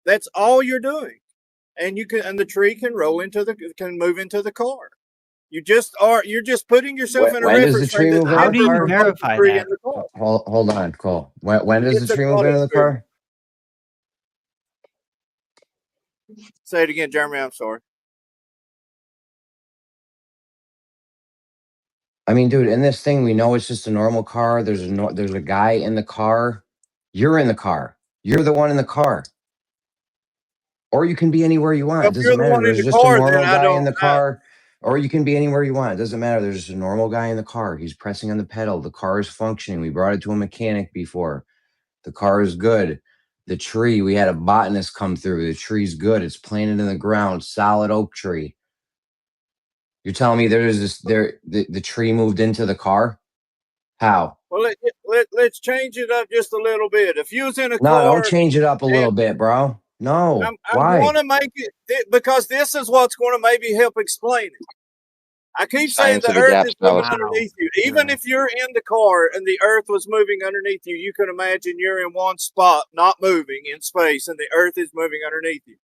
That's all you're doing, and the tree can move into the car. You're just putting yourself in a reference frame. How do you verify that? Hold on, Cole. When does the tree move into the car? Say it again, Jeremy. I'm sorry. I mean, dude, in this thing, we know it's just a normal car. There's a guy in the car. You're in the car. You're the one in the car. Or you can be anywhere you want. Well, It if doesn't you're the matter. one in There's the just a car, then normal I guy in don't. the car. Or you can be anywhere you want. It doesn't matter. There's just a normal guy in the car. He's pressing on the pedal. The car is functioning. We brought it to a mechanic before. The car is good. The tree, we had a botanist come through. The tree's good. It's planted in the ground. Solid oak tree. You're telling me the tree moved into the car? How? Well, let's change it up just a little bit. If you was in a No, don't car, change it up a and little bit, bro. No. I'm Why? going to make it because this is what's going to maybe help explain it. I keep saying Science the of the earth is gaps moving fallacy. underneath you. Even if you're in the car and the earth was moving underneath you, you can imagine you're in one spot, not moving in space, and the earth is moving underneath you.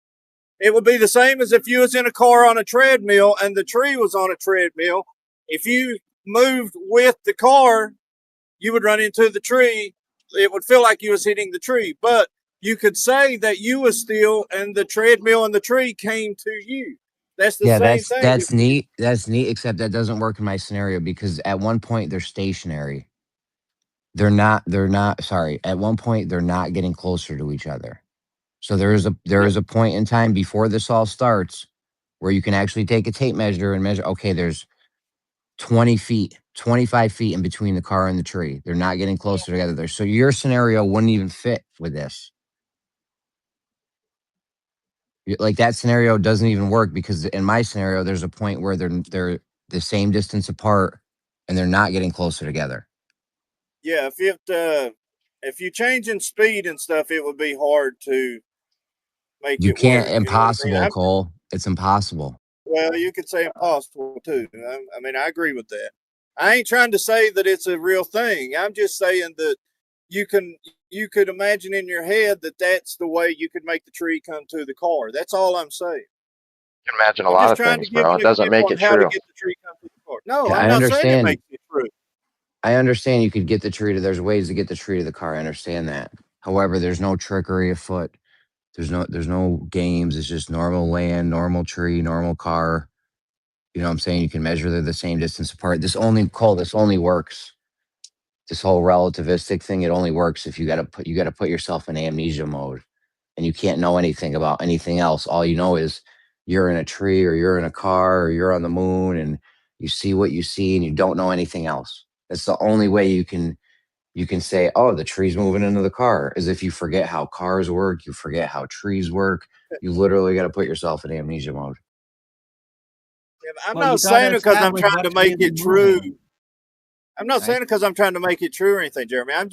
It would be the same as if you was in a car on a treadmill and the tree was on a treadmill. If you moved with the car, you would run into the tree. It would feel like you was hitting the tree, but you could say that you was still, and the treadmill and the tree came to you. That's the Yeah, same thing. that's neat. That's neat, except that doesn't work in my scenario because at one point they're stationary. They're not sorry. At one point they're not getting closer to each other. So there is a point in time before this all starts where you can actually take a tape measure and measure, okay, there's 20 feet, 25 feet in between the car and the tree. They're not getting closer together there. So your scenario wouldn't even fit with this. Like that scenario doesn't even work because in my scenario, there's a point where they're the same distance apart and they're not getting closer together. Yeah, if you change in speed and stuff, it would be hard to make You it can't, work. You know what I mean? impossible, Cole. It's impossible. Well, you could say impossible too. I mean, I agree with that. I ain't trying to say that it's a real thing. I'm just saying that you could imagine in your head that that's the way you could make the tree come to the car. That's all I'm saying. You can imagine a I'm lot just of trying to things, give bro. an It doesn't example make on it how to true. get the tree come to the car. No, Yeah, I'm I not saying it understand. makes it true. I understand you could get the tree to, there's ways to get the tree to the car. I understand that. However, there's no trickery afoot. There's no games. It's just normal land, normal tree, normal car. You know what I'm saying? You can measure they're the same distance apart. This only works. This whole relativistic thing, it only works if you gotta put yourself in amnesia mode and you can't know anything about anything else. All you know is you're in a tree or you're in a car or you're on the moon and you see what you see and you don't know anything else. That's the only way you can say, oh, the tree's moving into the car, as if you forget how cars work, you forget how trees work. You literally got to put yourself in amnesia mode. I'm Well, you not gotta saying it because I'm establish trying to what's make really it true. moving, I'm not saying right? it because I'm trying to make it true or anything, Jeremy. I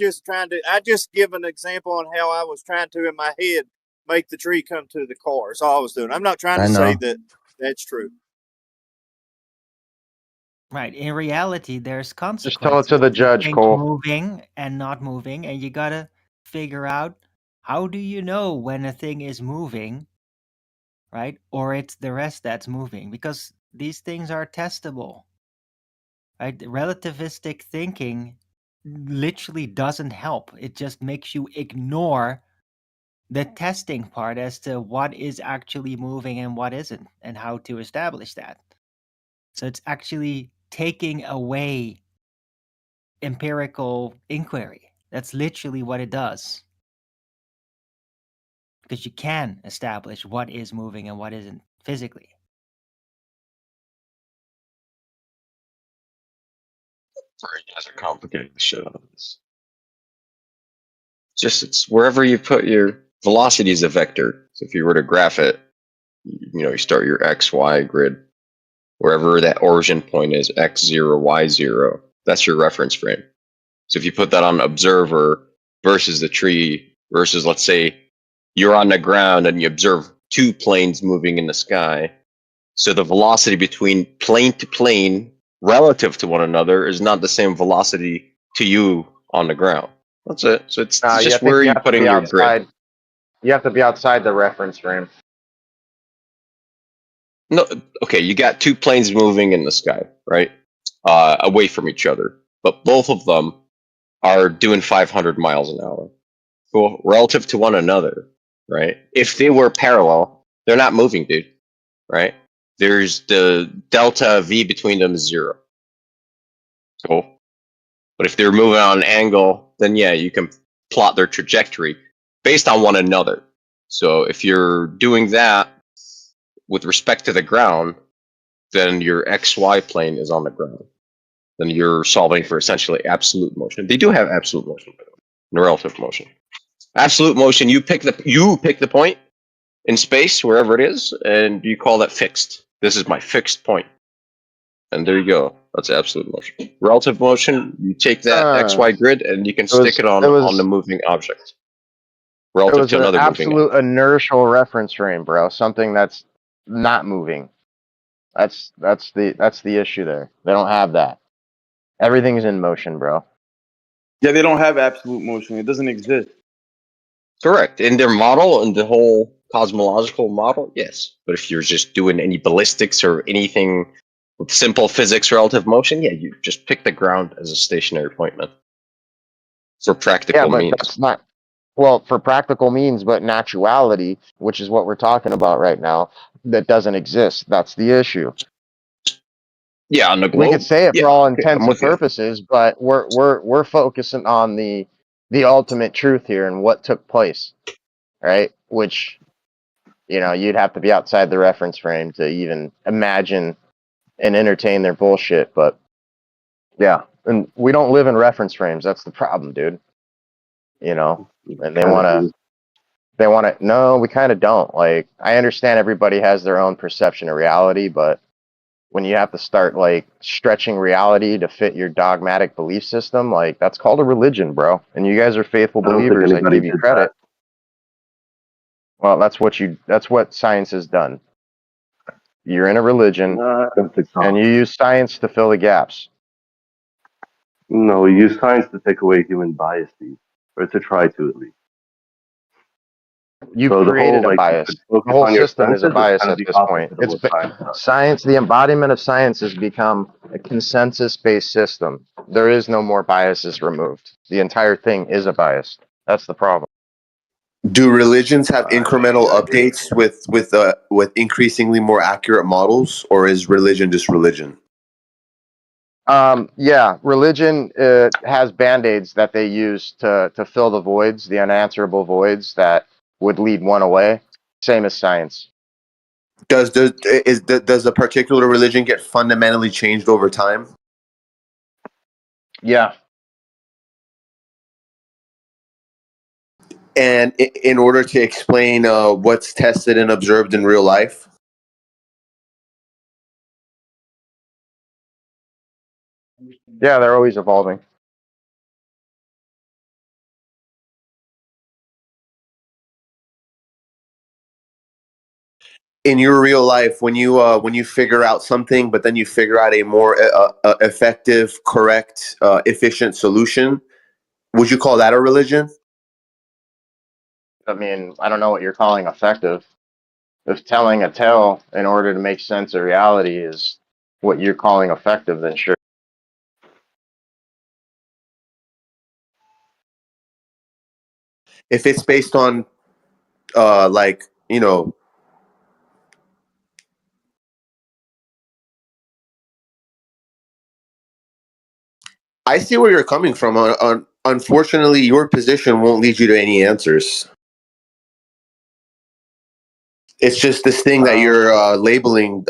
just give an example on how I was trying to, in my head, make the tree come to the car. That's all I was doing. I'm not trying I to say know. that that's true. Right. In reality, there's Just tell it to consequences the to judge, things Cole. moving and not moving, and you gotta figure out how do you know when a thing is moving, right? Or it's the rest that's moving, because these things are testable. Right? Relativistic thinking literally doesn't help. It just makes you ignore the testing part as to what is actually moving and what isn't, and how to establish that. So it's actually taking away empirical inquiry. That's literally what it does. Because you can establish what is moving and what isn't physically. Sorry, you guys are complicating the shit out of this. It's wherever you put your velocity is a vector. So if you were to graph it, you start your x, y grid. Wherever that origin point is, x0, y0, that's your reference frame. So if you put that on observer versus the tree versus, let's say, you're on the ground and you observe two planes moving in the sky. So the velocity between plane to plane relative to one another is not the same velocity to you on the ground. That's it. So it's You just think where you you're have to putting be your grid. outside. You have to be outside the reference frame. No, okay, you got two planes moving in the sky, right? Away from each other, but both of them are doing 500 miles an hour. Cool. Relative to one another, right? If they were parallel, they're not moving, dude, right? There's the delta V between them is 0. Cool. But if they're moving on an angle, then yeah, you can plot their trajectory based on one another. So if you're doing that with respect to the ground, then your XY plane is on the ground. Then you're solving for essentially absolute motion. They do have absolute motion, by the way, and relative motion. Absolute motion, you pick the point in space, wherever it is, and you call that fixed. This is my fixed point. And there you go. That's absolute motion. Relative motion, you take that XY grid and you can stick it on the moving object. It Relative was to an another moving absolute object. inertial reference frame, bro. Something that's not moving. That's the issue there. They don't have that. Everything's in motion, bro. Yeah, they don't have absolute motion. It doesn't exist. Correct. In their model, in the whole cosmological model, yes. But if you're just doing any ballistics or anything with simple physics relative motion, yeah, you just pick the ground as a stationary point, man. For practical means. That's not well for practical means, but in actuality, which is what we're talking about right now, that doesn't exist. That's the issue. Yeah, on the globe. We could say it for all intents I'm and purposes, but we're focusing on the ultimate truth here and what took place, right? Which, you'd have to be outside the reference frame to even imagine and entertain their bullshit. But yeah, and we don't live in reference frames. That's the problem, dude. And they want to. No, we kind of don't. Like, I understand everybody has their own perception of reality, but when you have to start like stretching reality to fit your dogmatic belief system, like that's called a religion, bro. And you guys are faithful believers. I give you credit. Well, that's what science has done. You're in a religion, and you use science to fill the gaps. No, we use science to take away human biases, or to try to at least. You've created a bias. The whole system is a bias at this point. It's science. The embodiment of science has become a consensus-based system. There is no more biases removed. The entire thing is a bias. That's the problem. Do religions have incremental updates with increasingly more accurate models, or is religion just religion? Yeah, religion has band-aids that they use to fill the voids, the unanswerable voids that would lead one away. Same as science. Does a particular religion get fundamentally changed over time? Yeah. And in order to explain what's tested and observed in real life? Yeah, they're always evolving. In your real life, when you figure out something, but then you figure out a more effective, correct, efficient solution, would you call that a religion? I mean, I don't know what you're calling effective. If telling a tale in order to make sense of reality is what you're calling effective, then sure. If it's based on, I see where you're coming from. Unfortunately, your position won't lead you to any answers. It's just this thing that you're labeling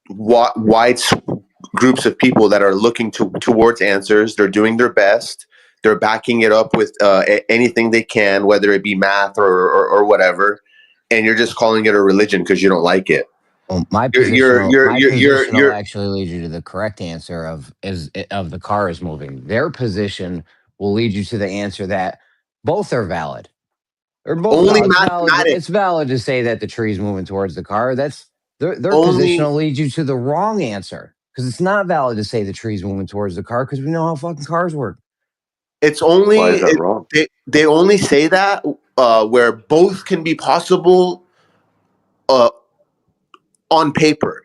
wide groups of people that are looking towards answers. They're doing their best. They're backing it up with anything they can, whether it be math or whatever. And you're just calling it a religion because you don't like it. Well, my position will actually lead you to the correct answer of the car is moving. Their position will lead you to the answer that both are valid. Or both only valid. It's valid to say that the tree's moving towards the car. That's their position will lead you to the wrong answer because it's not valid to say the tree's moving towards the car because we know how fucking cars work. It's only Why is that wrong? They only say that where both can be possible on paper.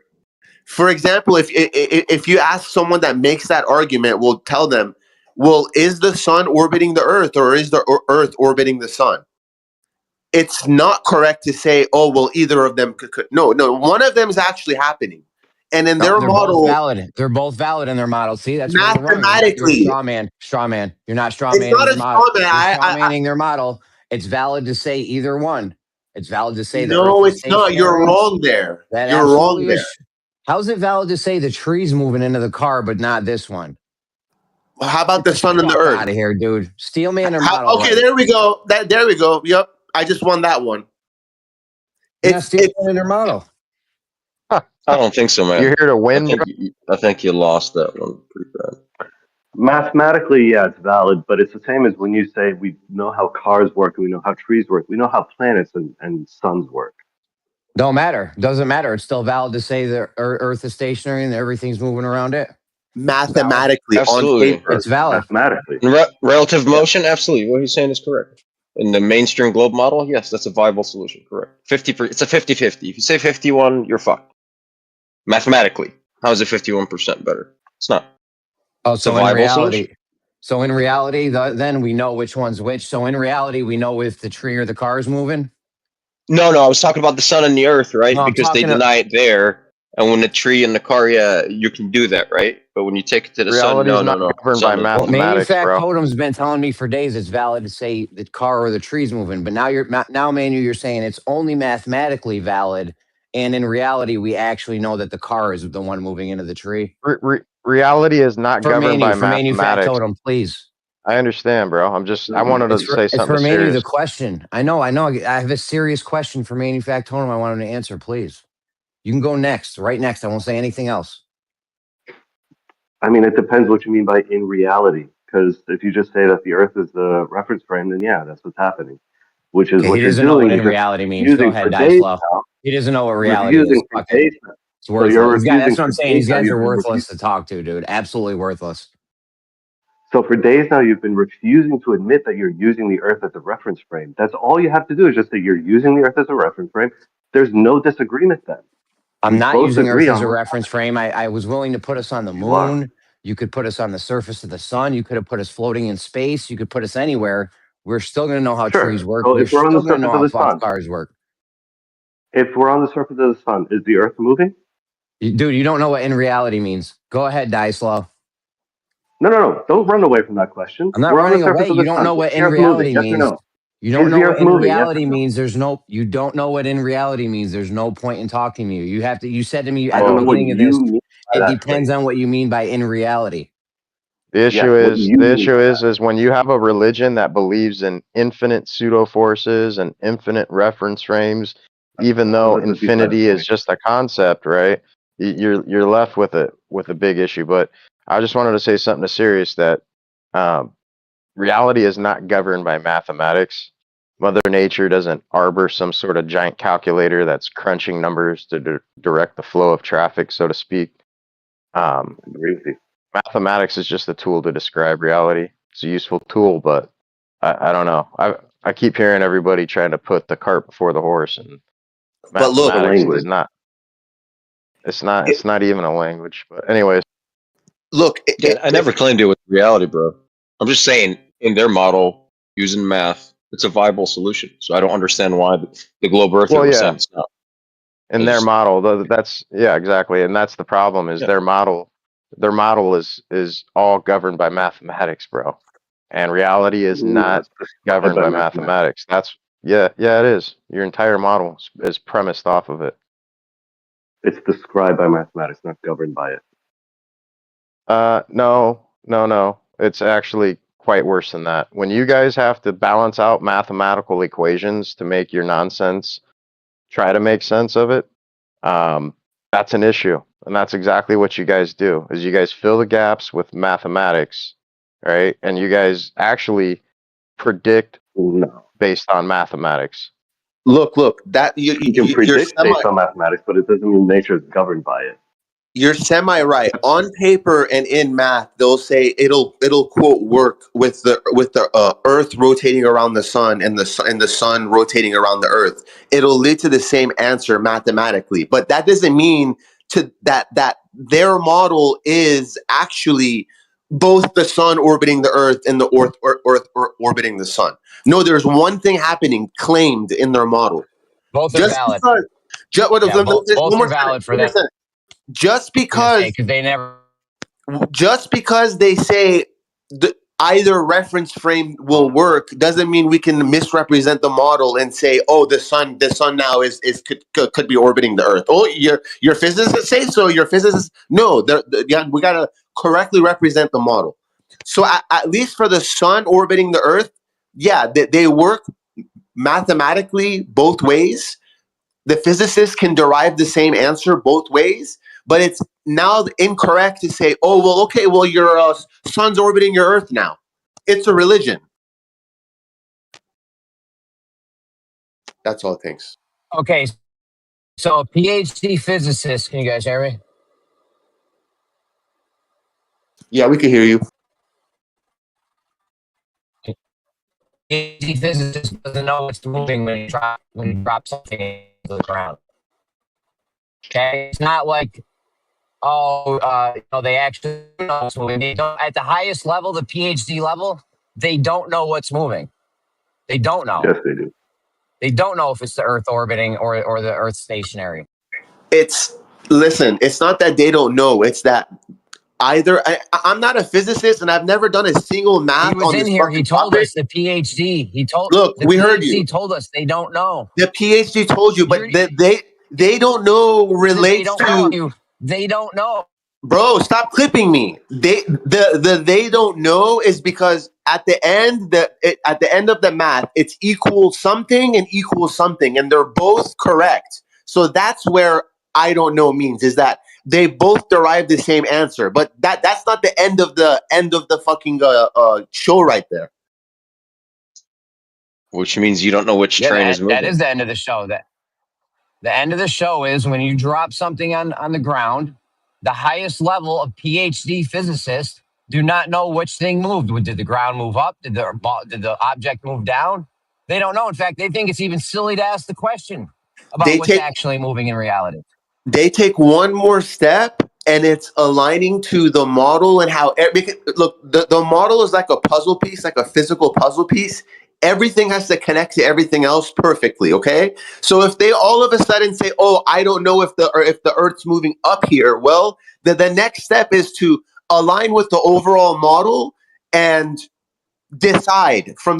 For example, if you ask someone that makes that argument, we'll tell them, well, is the sun orbiting the earth or is the earth orbiting the sun? It's not correct to say, oh, well, either of them could. No, one of them is actually happening. And in their model, they're both valid in their model. See, that's mathematically. You're straw man. You're not straw man. It's not a their model. straw man. You're straw manning their model. It's valid to say either one. It's valid to say the No, Earth is it's not. You're stationary. wrong there. That You're wrong absolutely there. is. How's it valid to say the tree's moving into the car, but not this one? How about the sun and the Fuck earth? out of here, dude. Steel man or model? Okay, right? there we go. There we go. Yep, I just won that one. Yeah, steel man or model. I don't think so, man. You're here to win, I think you lost that one pretty bad. Mathematically, yeah, it's valid, but it's the same as when you say we know how cars work, and we know how trees work, we know how planets and suns work. Don't matter. Doesn't matter. It's still valid to say the Earth is stationary and everything's moving around it. Mathematically, Absolutely. on paper, it's valid. Mathematically, relative motion, absolutely. What he's saying is correct. In the mainstream globe model, yes, that's a viable solution. Correct. It's a 50-50. If you say 51, you're fucked. Mathematically, how is it 51% better? It's not. Oh, It's a so in viable reality, solution. so in reality, then we know which one's which. So in reality, we know if the tree or the car is moving. No, I was talking about the sun and the earth, right? No, I'm because they talking deny it there. And when the tree and the car, yeah, you can do that, right? But when you take it to the sun, Reality is no. not governed by Sun doesn't. mathematics, bro. Totem's been telling me for days it's valid to say the car or the tree's moving, but now, Manu, you're saying it's only mathematically valid, and in reality, we actually know that the car is the one moving into the tree. Reality is not governed by for mathematics. Totem, please. I understand, bro. I wanted to say It's something for Manu serious. the question. I know. I have a serious question for Totem. I want him to answer, please. You can go next, right next. I won't say anything else. I mean, it depends what you mean by in reality. Because if you just say that the Earth is the reference frame, then yeah, that's what's happening. Which is Okay, what he you're doesn't know what doing. in You're just reality means. Go using ahead, for die days slow. now. He doesn't know what reality Refusing is. for Fuck him. days now. It's So worthless. you're That's refusing what I'm for saying. days These now. guys You've are been worthless to talk to, dude. Absolutely worthless. So for days now, you've been refusing to admit that you're using the Earth as a reference frame. That's all you have to do is just say you're using the Earth as a reference frame. There's no disagreement then. I'm We not both using agree Earth as on a what reference frame. I was willing to put us on the you are. moon. You could put us on the surface of the sun. You could have put us floating in space. You could put us anywhere. We're still going to know how Sure. trees work. So We're if we're on still the going to surface know of how the fucking sun, cars work. if we're on the surface of the sun, is the Earth moving? Dude, you don't know what in reality means. Go ahead, die slow. No. Don't run away from that question. I'm not We're on running the surface away. of You the don't sun. know Is what the in Earth moving? reality Yes or means. no? You don't Is know the what Earth in moving? Yes or reality no? means. You don't know what in reality means. There's no point in talking to you. You said to me I at the don't know what beginning of this, you mean by it that depends phrase. on what you mean by in reality. The issue Yes, what is you mean by that. is when you have a religion that believes in infinite pseudo forces and infinite reference frames, even though Well, that's beside the infinity is point. just a concept, right? You're left with a big issue. But I just wanted to say something to Sirius that reality is not governed by mathematics. Mother Nature doesn't arbor some sort of giant calculator that's crunching numbers to direct the flow of traffic, so to speak. I agree with you. Mathematics is just a tool to describe reality. It's a useful tool, but I don't know. I keep hearing everybody trying to put the cart before the horse, and But look, The mathematics language. does not. It's not even a language. But anyways, look. Yeah, I never claimed it was reality, bro. I'm just saying, in their model, using math, it's a viable solution. So I don't understand why the globe earther well, was yeah, saying it's not. in their model, that's yeah, exactly, and that's the problem. Is Yeah. their model? Their model is all governed by mathematics, bro, and reality is not It's prescribed governed by by mathematics. mathematics. That's yeah, it is. Your entire model is premised off of it. It's described by mathematics, not governed by it. No. It's actually quite worse than that. When you guys have to balance out mathematical equations to make your nonsense try to make sense of it, that's an issue. And that's exactly what you guys do, is you guys fill the gaps with mathematics, right? And you guys actually predict based on mathematics. Look. That You can predict based on mathematics, but it doesn't mean nature is governed by it. You're semi right. On paper and in math, they'll say it'll quote work with the Earth rotating around the sun and the sun rotating around the Earth. It'll lead to the same answer mathematically, but that doesn't mean that their model is actually both the sun orbiting the Earth and the Earth orbiting the sun. No, there's one thing happening claimed in their model. Both are valid. Both are valid for that. Just because they never. Just because they say either reference frame will work doesn't mean we can misrepresent the model and say, oh, the sun now could be orbiting the Earth. Oh, your physicists say so. Your physicists no. We gotta correctly represent the model. So at least for the sun orbiting the Earth, yeah, they work mathematically both ways. The physicists can derive the same answer both ways, but it's now incorrect to say, oh, well, okay, well, your sun's orbiting your Earth now. It's a religion. That's all things. Okay, so a PhD physicist, can you guys hear me? Yeah, we can hear you. PhD physicist doesn't know what's moving when you drop something into the ground. Okay, it's not like they actually know what's moving. They don't, at the highest level, the PhD level, they don't know what's moving. They don't know. Yes, they do. They don't know if it's the Earth orbiting or the Earth stationary. Listen, it's not that they don't know. It's that either I'm not a physicist and I've never done a single math He was on in this here. He fucking told topic. us the PhD. Look, the we PhD heard you. told us they don't know. The PhD told you, but they don't know relates to. They don't know. Bro, stop clipping me. They don't know is because at the end of the math, it's equal something and equal something, and they're both correct. So that's where I don't know means is that they both derive the same answer, but that's not the end of the fucking show right there. Which means you don't know which train is moving. That is the end of the show. The end of the show is when you drop something on the ground. The highest level of PhD physicists do not know which thing moved. Did the ground move up? Did the object move down? They don't know. In fact, they think it's even silly to ask the question about what's actually moving in reality. They take one more step, and it's aligning to the model and how. Look, the model is like a puzzle piece, like a physical puzzle piece. Everything has to connect to everything else perfectly. Okay, so if they all of a sudden say, "Oh, I don't know if the Earth's moving up here," well, the next step is to align with the overall model and decide from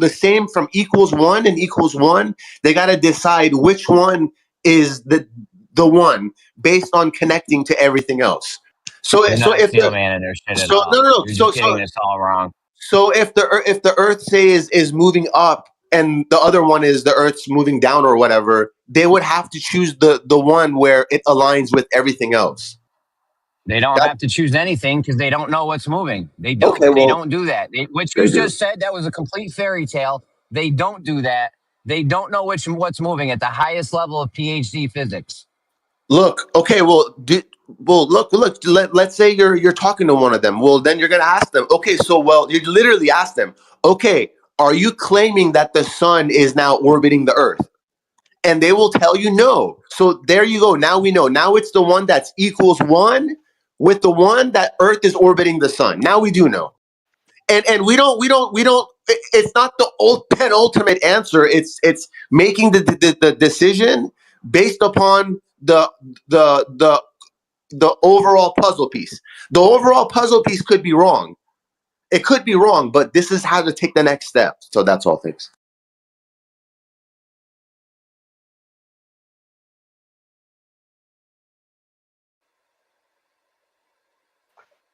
equals 1 and equals 1. They got to decide which one is the one based on connecting to everything else. So You're not steel manning their shit at all. no. You're just getting this all wrong. So if the Earth say is moving up and the other one is the Earth's moving down or whatever, they would have to choose the one where it aligns with everything else. They don't have to choose anything because they don't know what's moving. They don't. Okay, well, they don't do that. Which you just said that was a complete fairy tale. They don't do that. They don't know what's moving at the highest level of PhD physics. Look, okay, look. Let's say you're talking to one of them. Well, then you're gonna ask them. Okay, so you literally ask them. Okay, are you claiming that the sun is now orbiting the Earth? And they will tell you no. So there you go. Now we know. Now it's the one that's equals 1 with the one that Earth is orbiting the sun. Now we do know. And we don't. It's not the penultimate answer. It's making the decision based upon the overall puzzle piece. The overall puzzle piece could be wrong. It could be wrong, but this is how to take the next step. So that's all things.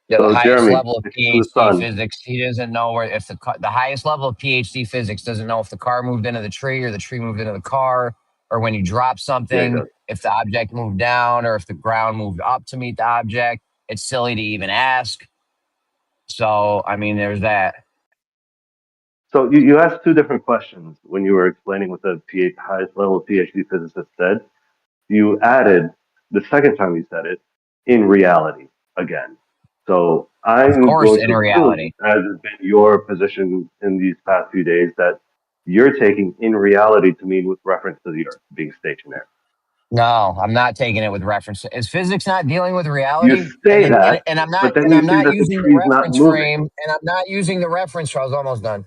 Yeah, So, the highest Jeremy, level of PhD physics, he doesn't know where if the highest level of PhD physics doesn't know if the car moved into the tree or the tree moved into the car, or when you drop something, if the object moved down or if the ground moved up to meet the object. It's silly to even ask. So, I mean, there's that. So you asked two different questions when you were explaining what the highest level PhD physicist said. You added the second time you said it, in reality again. So I'm going to assume, as has been your position in these past few days, that you're taking in reality to mean with reference to the Earth being stationary. No, I'm not taking it with reference. Is physics not dealing with reality? You say that, and I'm not, but then and you I'm say not that the using the tree's not reference moving. frame, and I'm not using the reference. I was almost done.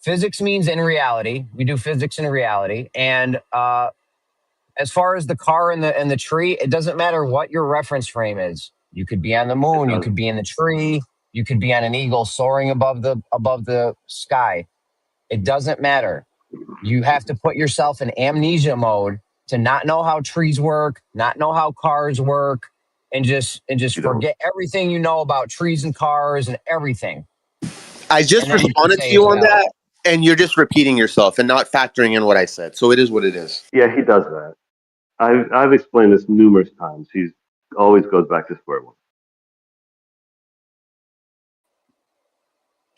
Physics means in reality. We do physics in reality, and as far as the car and the tree, it doesn't matter what your reference frame is. You could be on the moon, you could be in the tree. You could be on an eagle soaring above the sky. It doesn't matter. You have to put yourself in amnesia mode to not know how trees work, not know how cars work, and just forget everything you know about trees and cars and everything. I just And then you can responded say to you it's on valid. that, and you're just repeating yourself and not factoring in what I said. So it is what it is. Yeah, he does that. I've explained this numerous times. He's always goes back to square one.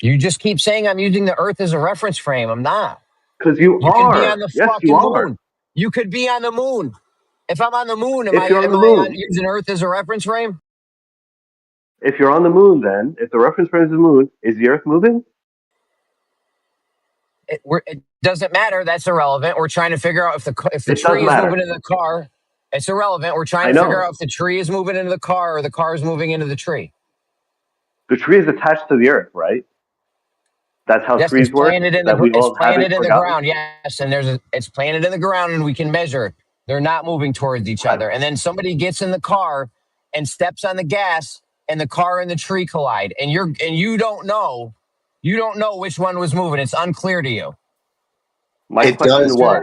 You just keep saying I'm using the Earth as a reference frame. I'm not. Because you You can be on are. the Yes, you fucking are. moon. You could be on the moon. If I'm on the moon, am If I you're on the on moon, using Earth as a reference frame? if you're on the moon, then if the reference frame is the moon, is the Earth moving? It doesn't matter. That's irrelevant. We're trying to figure out if the It does tree is moving matter. in the car. It's irrelevant. We're trying I to figure know. out if the tree is moving into the car or the car is moving into the tree. The tree is attached to the Earth, right? That's how Yes, it's trees work. planted in That we it's all haven't planted in the forgotten. ground. Yes, and it's planted in the ground, and we can measure it. They're not moving towards each Right. other. And then somebody gets in the car and steps on the gas, and the car and the tree collide. And you don't know which one was moving. It's unclear to you. My It question does. was,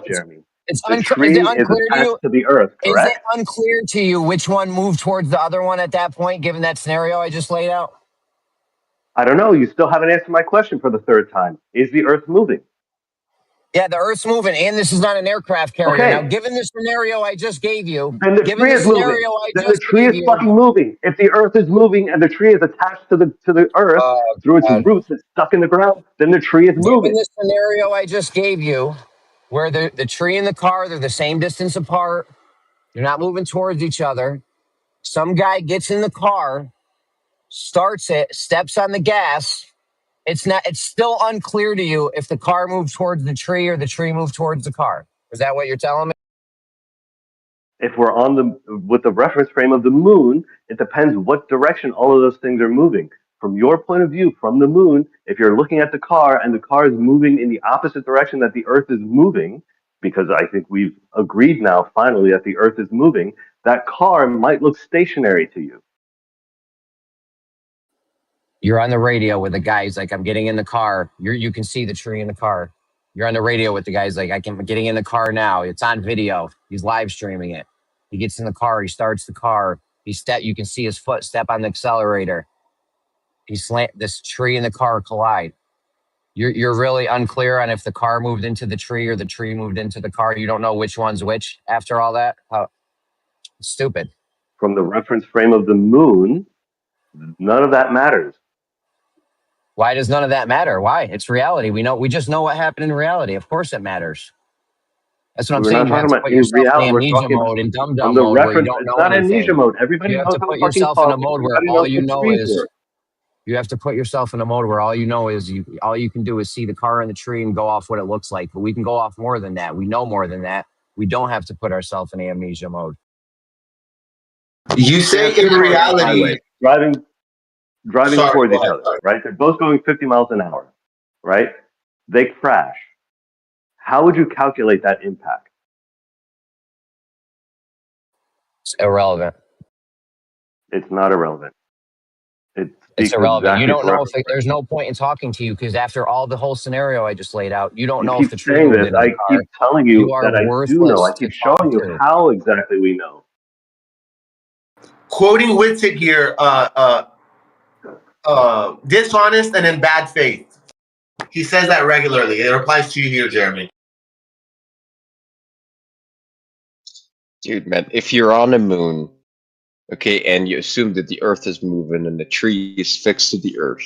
Jeremy, It's the unclear. Is it tree is unclear to attached you? to the Earth, Is it correct? unclear to you which one moved towards the other one at that point, given that scenario I just laid out? I don't know. You still haven't answered my question for the third time. Is the Earth moving? Yeah, the Earth's moving, and this is not an aircraft carrier. Now, Okay. given the scenario I just gave you, Then the tree is moving. Then the tree is fucking moving. If the Earth is moving and the tree is attached to the Earth through its God. roots, it's stuck in the ground. Then the tree is Given moving. the scenario I just gave you, where the tree and the car, they're the same distance apart, they're not moving towards each other. Some guy gets in the car, starts it, steps on the gas. It's still unclear to you if the car moved towards the tree or the tree moved towards the car. Is that what you're telling me? If we're with the reference frame of the moon, it depends what direction all of those things are moving. From your point of view, from the moon, if you're looking at the car and the car is moving in the opposite direction that the Earth is moving, because I think we've agreed now finally that the Earth is moving, that car might look stationary to you. You're on the radio with the guys like, I'm getting in the car. You can see the tree in the car. You're on the radio with the guys like, I'm getting in the car now. It's on video. He's live streaming it. He gets in the car. He starts the car. You can see his foot step on the accelerator. This tree and the car collide. You're really unclear on if the car moved into the tree or the tree moved into the car. You don't know which one's which after all that. How stupid. From the reference frame of the moon, none of that matters. Why does none of that matter? Why? It's reality. We just know what happened in reality. Of course it matters. That's what I'm We're not saying. You have talking to about put in yourself in reality. We're amnesia talking mode and from dum-dum the mode where you reference. don't It's know not amnesia anything. mode. Everybody You have knows to how the put fucking yourself in car a works. mode where Everybody all knows you how know trees is work. you have to put yourself in a mode where all you know is all you can do is see the car and the tree and go off what it looks like. But we can go off more than that. We know more than that. We don't have to put ourselves in amnesia mode. You Say say have two in cars on the highway reality. driving Sorry, towards go each ahead. other, right? They're both going 50 miles an hour, right? They crash. How would you calculate that impact? It's irrelevant. It's not irrelevant. It It's speaks irrelevant. You exactly to don't know if reference frame. there's no point in talking to you because after all the whole scenario I just laid out, you don't You know if keep the tree saying moved this. into the I car. keep telling You you are that I do know. worthless I to keep talk showing you to. how exactly we know. Quoting Whitsitt here, dishonest and in bad faith. He says that regularly. It applies to you here, Jeremy. Dude, man, if you're on the moon, okay, and you assume that the Earth is moving and the tree is fixed to the Earth,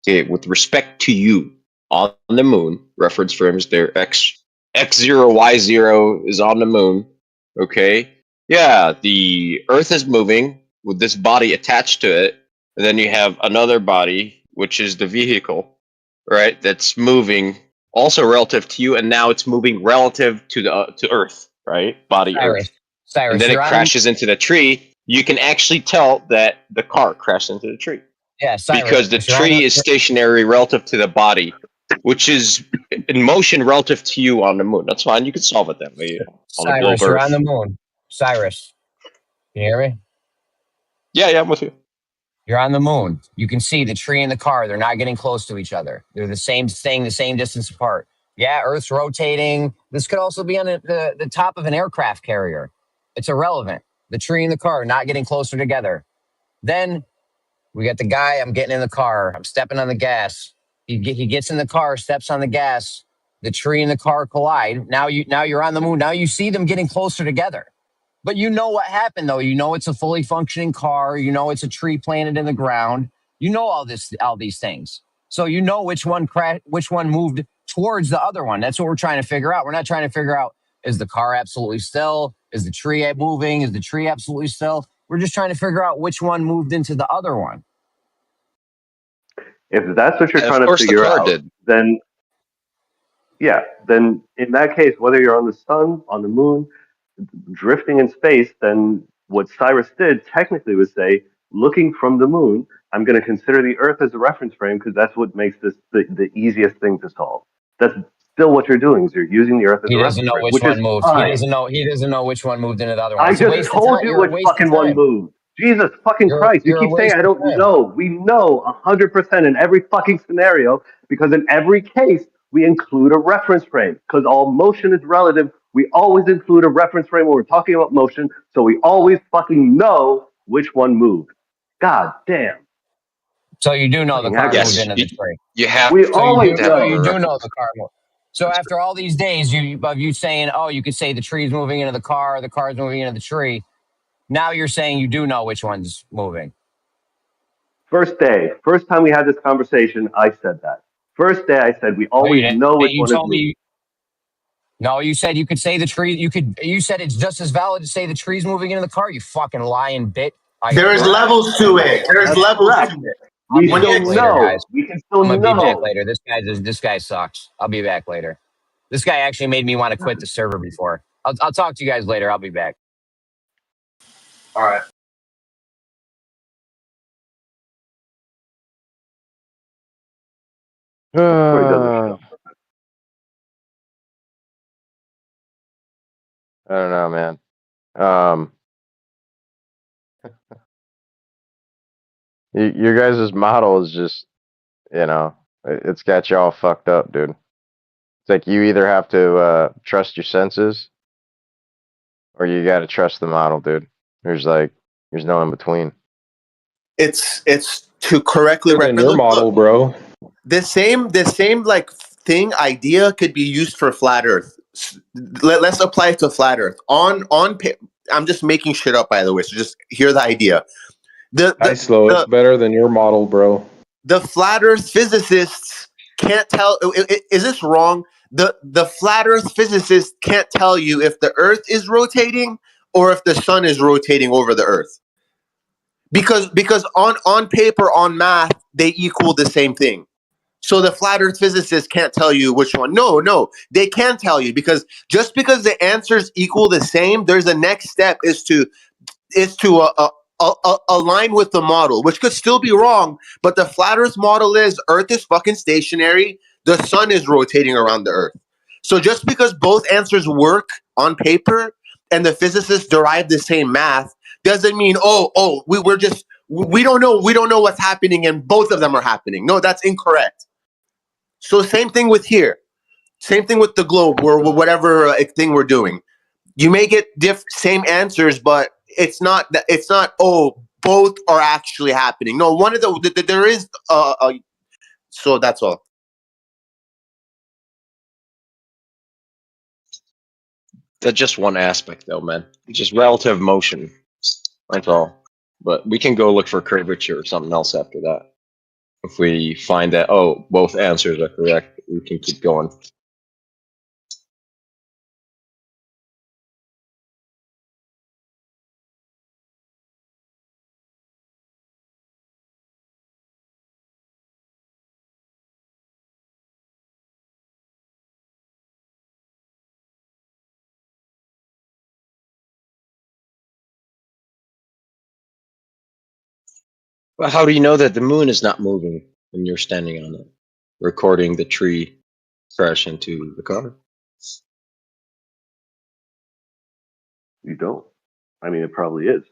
okay, with respect to you on the moon, reference frames there, X0, Y0 is on the moon, okay? Yeah, the Earth is moving with this body attached to it, and then you have another body, which is the vehicle, right? That's moving also relative to you, and now it's moving relative to to Earth, right? Body Earth, and Cyrus, then it you're on the crashes into the tree. You can actually tell that the car crashed into the tree because the Cyrus, you're on tree is the stationary relative to the body, which is in motion relative to you on the moon. That's fine. You can solve it that way on the globe Cyrus, you're on the Earth. moon. Cyrus, can you hear me? Yeah, I'm with you. You're on the moon. You can see the tree and the car. They're not getting close to each other. They're the same thing, the same distance apart. Yeah, Earth's rotating. This could also be on the top of an aircraft carrier. It's irrelevant. The tree and the car are not getting closer together. Then we got the guy. I'm getting in the car. I'm stepping on the gas. He gets in the car, steps on the gas. The tree and the car collide. Now you're on the moon. Now you see them getting closer together. But you know what happened, though. You know it's a fully functioning car. You know it's a tree planted in the ground. You know all these things. So you know which one moved towards the other one. That's what we're trying to figure out. We're not trying to figure out, is the car absolutely still? Is the tree moving? Is the tree absolutely still? We're just trying to figure out which one moved into the other one. If that's what you're And of trying to course the figure car out, did. then yeah, then in that case, whether you're on the sun, on the moon, drifting in space, then what Cyrus did technically was say, looking from the moon, I'm going to consider the Earth as a reference frame because that's what makes this the easiest thing to solve. That's still what you're doing is you're using the Earth as He a doesn't reference know frame, which which is one moved. He fine. doesn't know. He doesn't know which one moved into the other one. I It's a just waste of told time. you You're a which waste of fucking one time. moved. Jesus fucking Christ. You You're a keep saying waste I of don't time. know. We know 100% in every fucking scenario because in every case, we include a reference frame because all motion is relative. We always include a reference frame when we're talking about motion, so we always fucking know which one moved. God damn. So you do know the Fucking car moved aggravating. Yes, into the tree. you have We So always to have a know. you do know the reference. car moved. So after all these days of you saying, oh, you could say the tree's moving into the car, the car's moving into the tree. Now you're saying you do know which one's moving. First day, first time we had this conversation, I said that. First day, I said we No, you always didn't. know which You one is told moving. me. No, you said you could say the tree. You said it's just as valid to say the tree's moving into the car. You fucking lying bit. I gotta There's go back. levels to it. There's That's levels to correct. it. I'll We be When you still back later, guys. know. We can still I'm gonna be back know. later. This guy sucks. I'll be back later. This guy actually made me want to quit the server before. I'll talk to you guys later. I'll be back. all right. Before he does his show. I don't know, man. Um, your guys' model is just, it's got you all fucked up, dude. It's like you either have to trust your senses or you got to trust the model, dude. There's no in between. It's to correctly Better than your represent. model, bro. The same like thing idea could be used for flat Earth. Let's apply it to flat Earth. I'm just making shit up, by the way. So just hear the idea. The I the slow. It's the, better than your model, bro. the flat Earth physicists can't tell. Is this wrong? The flat Earth physicists can't tell you if the Earth is rotating or if the sun is rotating over the Earth. Because on paper, on math, they equal the same thing. So the flat Earth physicists can't tell you which one. No, they can tell you because just because the answers equal the same, there's a next step is to align with the model, which could still be wrong. But the flat Earth model is Earth is fucking stationary. The sun is rotating around the Earth. So just because both answers work on paper and the physicists derive the same math doesn't mean we don't know what's happening and both of them are happening. No, that's incorrect. So same thing with here. Same thing with the globe or whatever thing we're doing. You may get same answers, but it's not that. It's not. Oh, both are actually happening. No, one of there is. So that's all. That's just one aspect, though, man. It's just relative motion. That's all. But we can go look for curvature or something else after that. If we find that, both answers are correct, we can keep going. Well, how do you know that the moon is not moving when you're standing on it, recording the tree crash into the car? You don't. I mean, it probably is.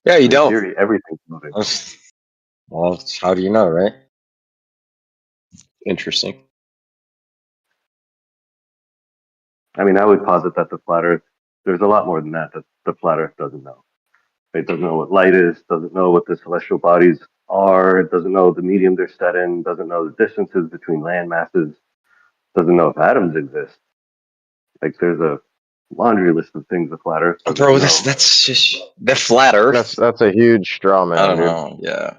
Yeah, you In don't. theory, everything's moving. Well, how do you know, right? Interesting. I mean, I would posit that the flat Earth, there's a lot more than that the flat Earth doesn't know. It doesn't know what light is, doesn't know what the celestial bodies are, it doesn't know the medium they're set in, doesn't know the distances between land masses, doesn't know if atoms exist. Like, there's a laundry list of things the flat Earth doesn't Bro, know. that's just the flat Earth. That's a huge straw I man, don't dude. know. Yeah,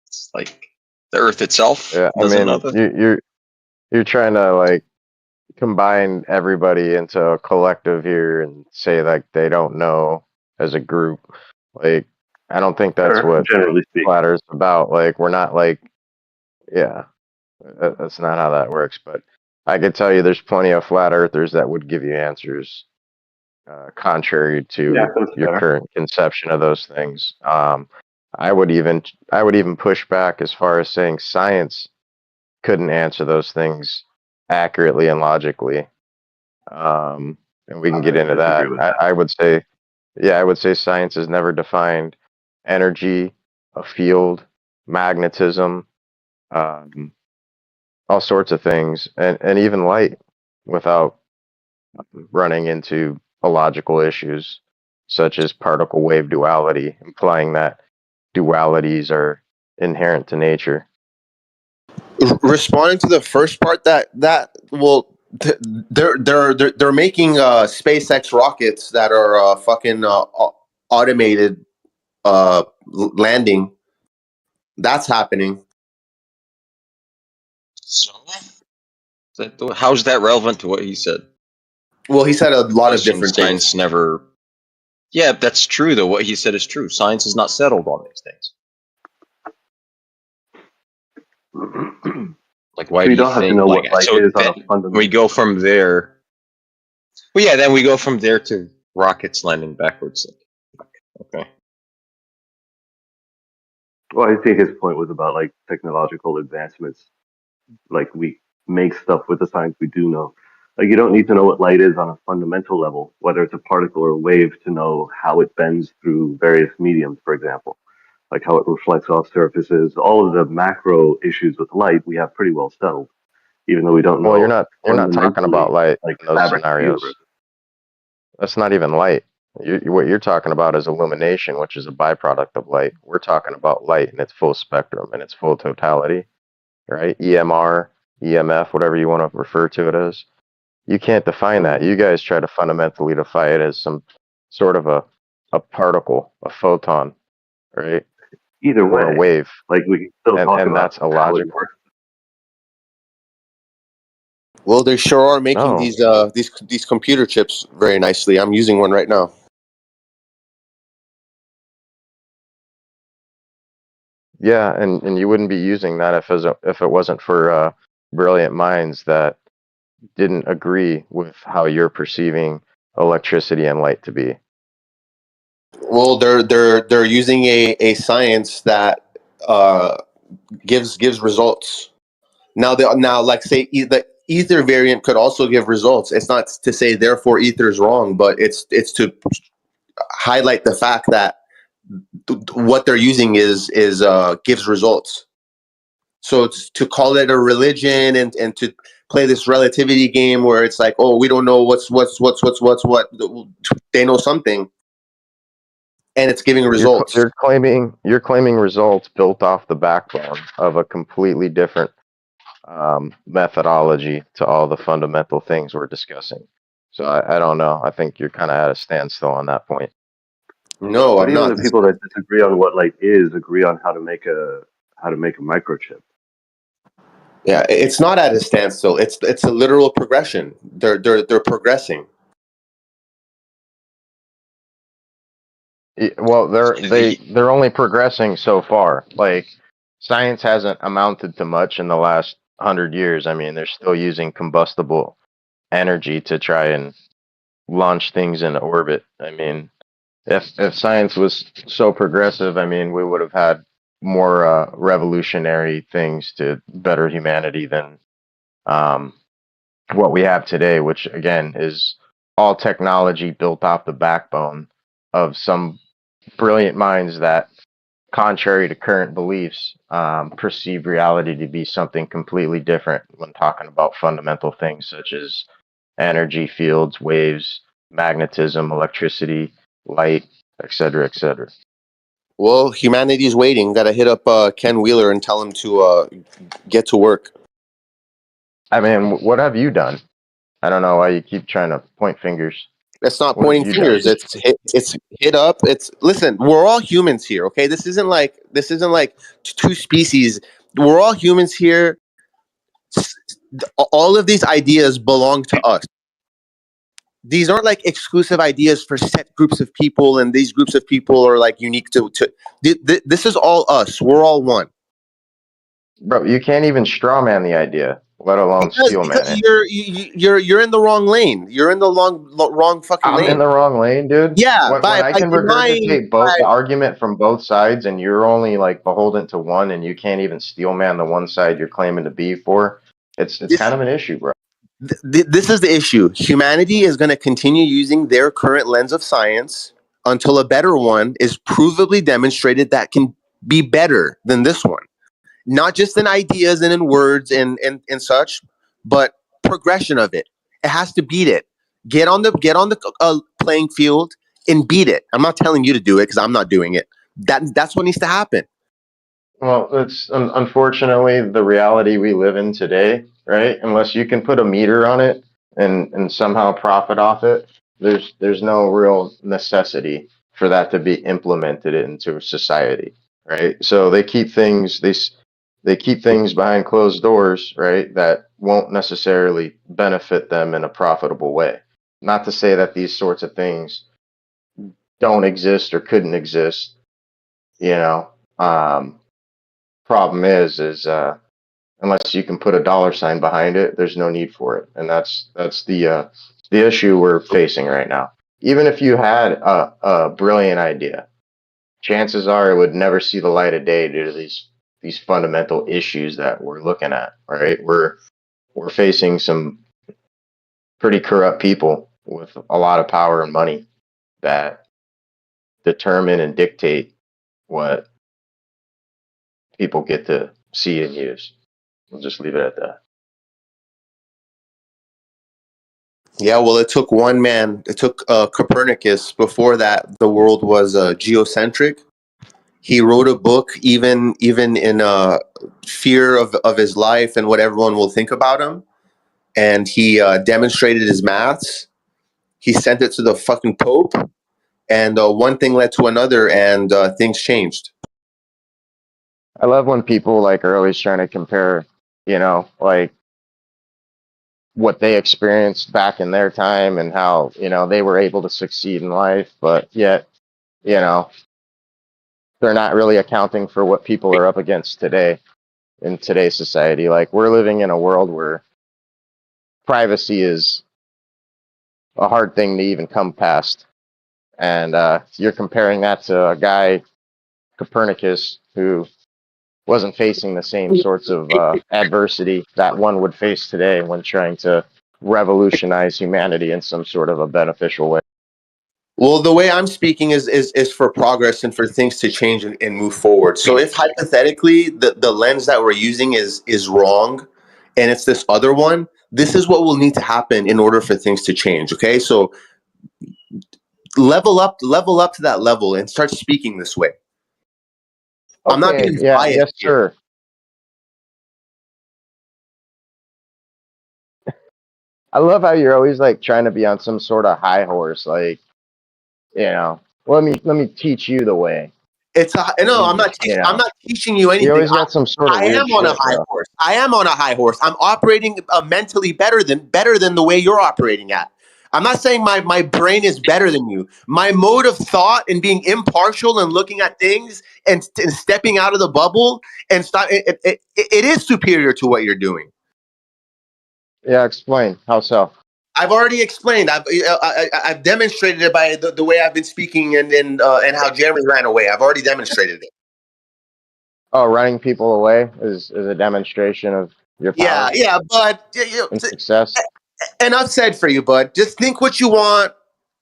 it's like the Earth itself Yeah, I doesn't know mean, that. you're trying to like combine everybody into a collective here and say like they don't know as a group. Like, I don't think that's Sure, what generally speaking. flat Earth's about. Like, we're not like, yeah, that's not how that works. But I could tell you, there's plenty of flat earthers that would give you answers contrary Yeah, to that's your fair. current conception of those things. I would even push back as far as saying science couldn't answer those things accurately and logically. And we can get I into disagree that. with I, that. I would say, yeah, I would say science has never defined energy, a field, magnetism, um, all sorts of things, and even light without running into illogical issues such as particle wave duality, implying that dualities are inherent to nature. Responding to the first part, they're making SpaceX rockets that are fucking automated landing. That's happening. So, how's that relevant to what he said? Well, he said a lot of Question: different things. Science never. Yeah, that's true though. What he said is true. Science is not settled on these things. Like, why So do you you don't have to think know like what light so? is on a Then we fundamental go level. from there. Well, yeah, then we go from there to rockets landing backwards. Okay. Well, I think his point was about like technological advancements. Like, we make stuff with the science we do know. Like, you don't need to know what light is on a fundamental level, whether it's a particle or a wave, to know how it bends through various mediums, for example, like how it reflects off surfaces. All of the macro issues with light we have pretty well settled, even though we don't Well, you're know not you're not talking about fundamentally light like in the those fabric of the scenarios. universe. That's not even light. What you're talking about is illumination, which is a byproduct of light. We're talking about light in its full spectrum and its full totality, right? EMR, EMF, whatever you want to refer to it as. You can't define that. You guys try to fundamentally define it as some sort of a particle, a photon, right? Either Or a way, wave. like, we can still talk And about that's how it illogical. works. Well, they sure are making No. these computer chips very nicely. I'm using one right now. Yeah, and you wouldn't be using that if it wasn't for brilliant minds that didn't agree with how you're perceiving electricity and light to be. Well, they're using a science that uh, gives results. Now, like say the ether variant could also give results. It's not to say therefore ether is wrong, but it's to highlight the fact that what they're using is gives results. So it's to call it a religion and to play this relativity game where it's like, oh, we don't know what's what. They know something, and it's giving results. You're claiming results built off the backbone of a completely different methodology to all the fundamental things we're discussing. So I don't know. I think you're kind of at a standstill on that point. No, But I'm even not. the people that disagree on what light is agree on how to make a microchip. Yeah, it's not at a standstill. It's a literal progression. They're progressing. Well, The they're only progressing so far. Like, science hasn't amounted to much in the last 100 years. I mean, they're still using combustible energy to try and launch things into orbit. I mean, if science was so progressive, I mean, we would have had more revolutionary things to better humanity than um, what we have today, which again is all technology built off the backbone of some brilliant minds that, contrary to current beliefs, perceive reality to be something completely different when talking about fundamental things such as energy fields, waves, magnetism, electricity, light, etc., etc. Well, humanity's waiting. Got to hit up Ken Wheeler and tell him to get to work. I mean, what have you done? I don't know why you keep trying to point fingers. It's not What have pointing you done? fingers. It's hit up. It's listen. We're all humans here. Okay, this isn't like two species. We're all humans here. All of these ideas belong to us. These aren't like exclusive ideas for set groups of people, and these groups of people are like unique to. This is all us. We're all one. Bro, you can't even straw man the idea, let alone steel Because man it. you're in the wrong lane. You're in the wrong fucking I'm in lane. the wrong lane, dude. Yeah, When I by can denying. regurgitate both the argument from both sides, and you're only like beholden to one, and you can't even steel man the one side you're claiming to be for, it's kind of an issue, bro. This is the issue. Humanity is going to continue using their current lens of science until a better one is provably demonstrated that can be better than this one. Not just in ideas and in words and such, but progression of it. It has to beat it. Get on the playing field and beat it. I'm not telling you to do it because I'm not doing it. That's what needs to happen. Well, it's unfortunately the reality we live in today, right? Unless you can put a meter on it and somehow profit off it, there's no real necessity for that to be implemented into society, right? So they keep things behind closed doors, right? That won't necessarily benefit them in a profitable way. Not to say that these sorts of things don't exist or couldn't exist, you know. Problem is unless you can put a dollar sign behind it, there's no need for it, and that's the issue we're facing right now. Even if you had a brilliant idea, chances are it would never see the light of day due to these fundamental issues that we're looking at. Right, we're facing some pretty corrupt people with a lot of power and money that determine and dictate what people get to see and use. We'll just leave it at that. Yeah, well, it took one man. It took Copernicus. Before that, the world was geocentric. He wrote a book, even in fear of his life and what everyone will think about him. And he demonstrated his maths. He sent it to the fucking Pope, and one thing led to another, and things changed. I love when people like are always trying to compare, like what they experienced back in their time and how, they were able to succeed in life, but yet, you know, they're not really accounting for what people are up against today in today's society. Like we're living in a world where privacy is a hard thing to even come past. And you're comparing that to a guy, Copernicus, who wasn't facing the same sorts of adversity that one would face today when trying to revolutionize humanity in some sort of a beneficial way. Well, the way I'm speaking is for progress and for things to change and move forward. So if hypothetically the lens that we're using is wrong and it's this other one, this is what will need to happen in order for things to change. Okay. So level up to that level and start speaking this way. I'm not Okay, being yeah, biased yes, here. sir. I love how you're always like trying to be on some sort of high horse, like, let me teach you the way. It's no, I'm not. I'm not teaching you You anything. always got some sort of I weird am on a shit, high bro. horse. I am on a high horse. I'm operating mentally better than the way you're operating at. I'm not saying my brain is better than you. My mode of thought and being impartial and looking at things and stepping out of the bubble and stop. It is superior to what you're doing. Yeah, explain. How so? I've already explained. I've demonstrated it by the way I've been speaking and how Jeremy ran away. I've already demonstrated it. Oh, running people away is a demonstration of your power Yeah, but and success. enough said for you, bud. Just think what you want,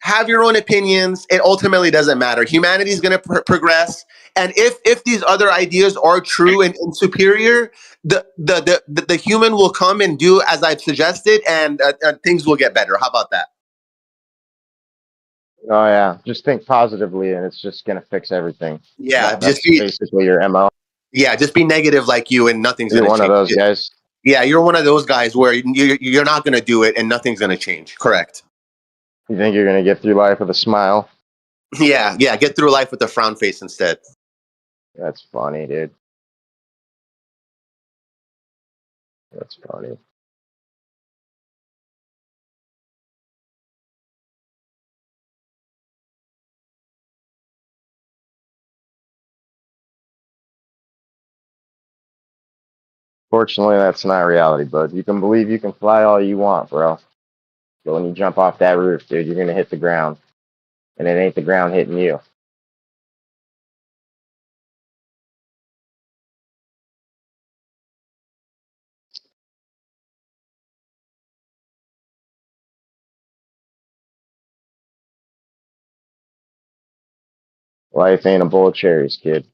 have your own opinions. It ultimately doesn't matter. Humanity is going to progress, and if these other ideas are true and superior, the human will come and do as I've suggested, and things will get better. How about that? Oh yeah, just think positively, and it's just gonna fix everything. Yeah, That's basically your MO. just be negative like you, and nothing's You're going to one of change. those guys. Yeah, you're one of those guys where you're not going to do it, and nothing's going to change. Correct. You think you're gonna get through life with a smile? Yeah, get through life with a frown face instead. That's funny, dude. That's funny. Fortunately, that's not reality, bud. You can believe you can fly all you want, bro. But when you jump off that roof, dude, you're gonna hit the ground, and it ain't the ground hitting you. Life ain't a bowl of cherries, kid.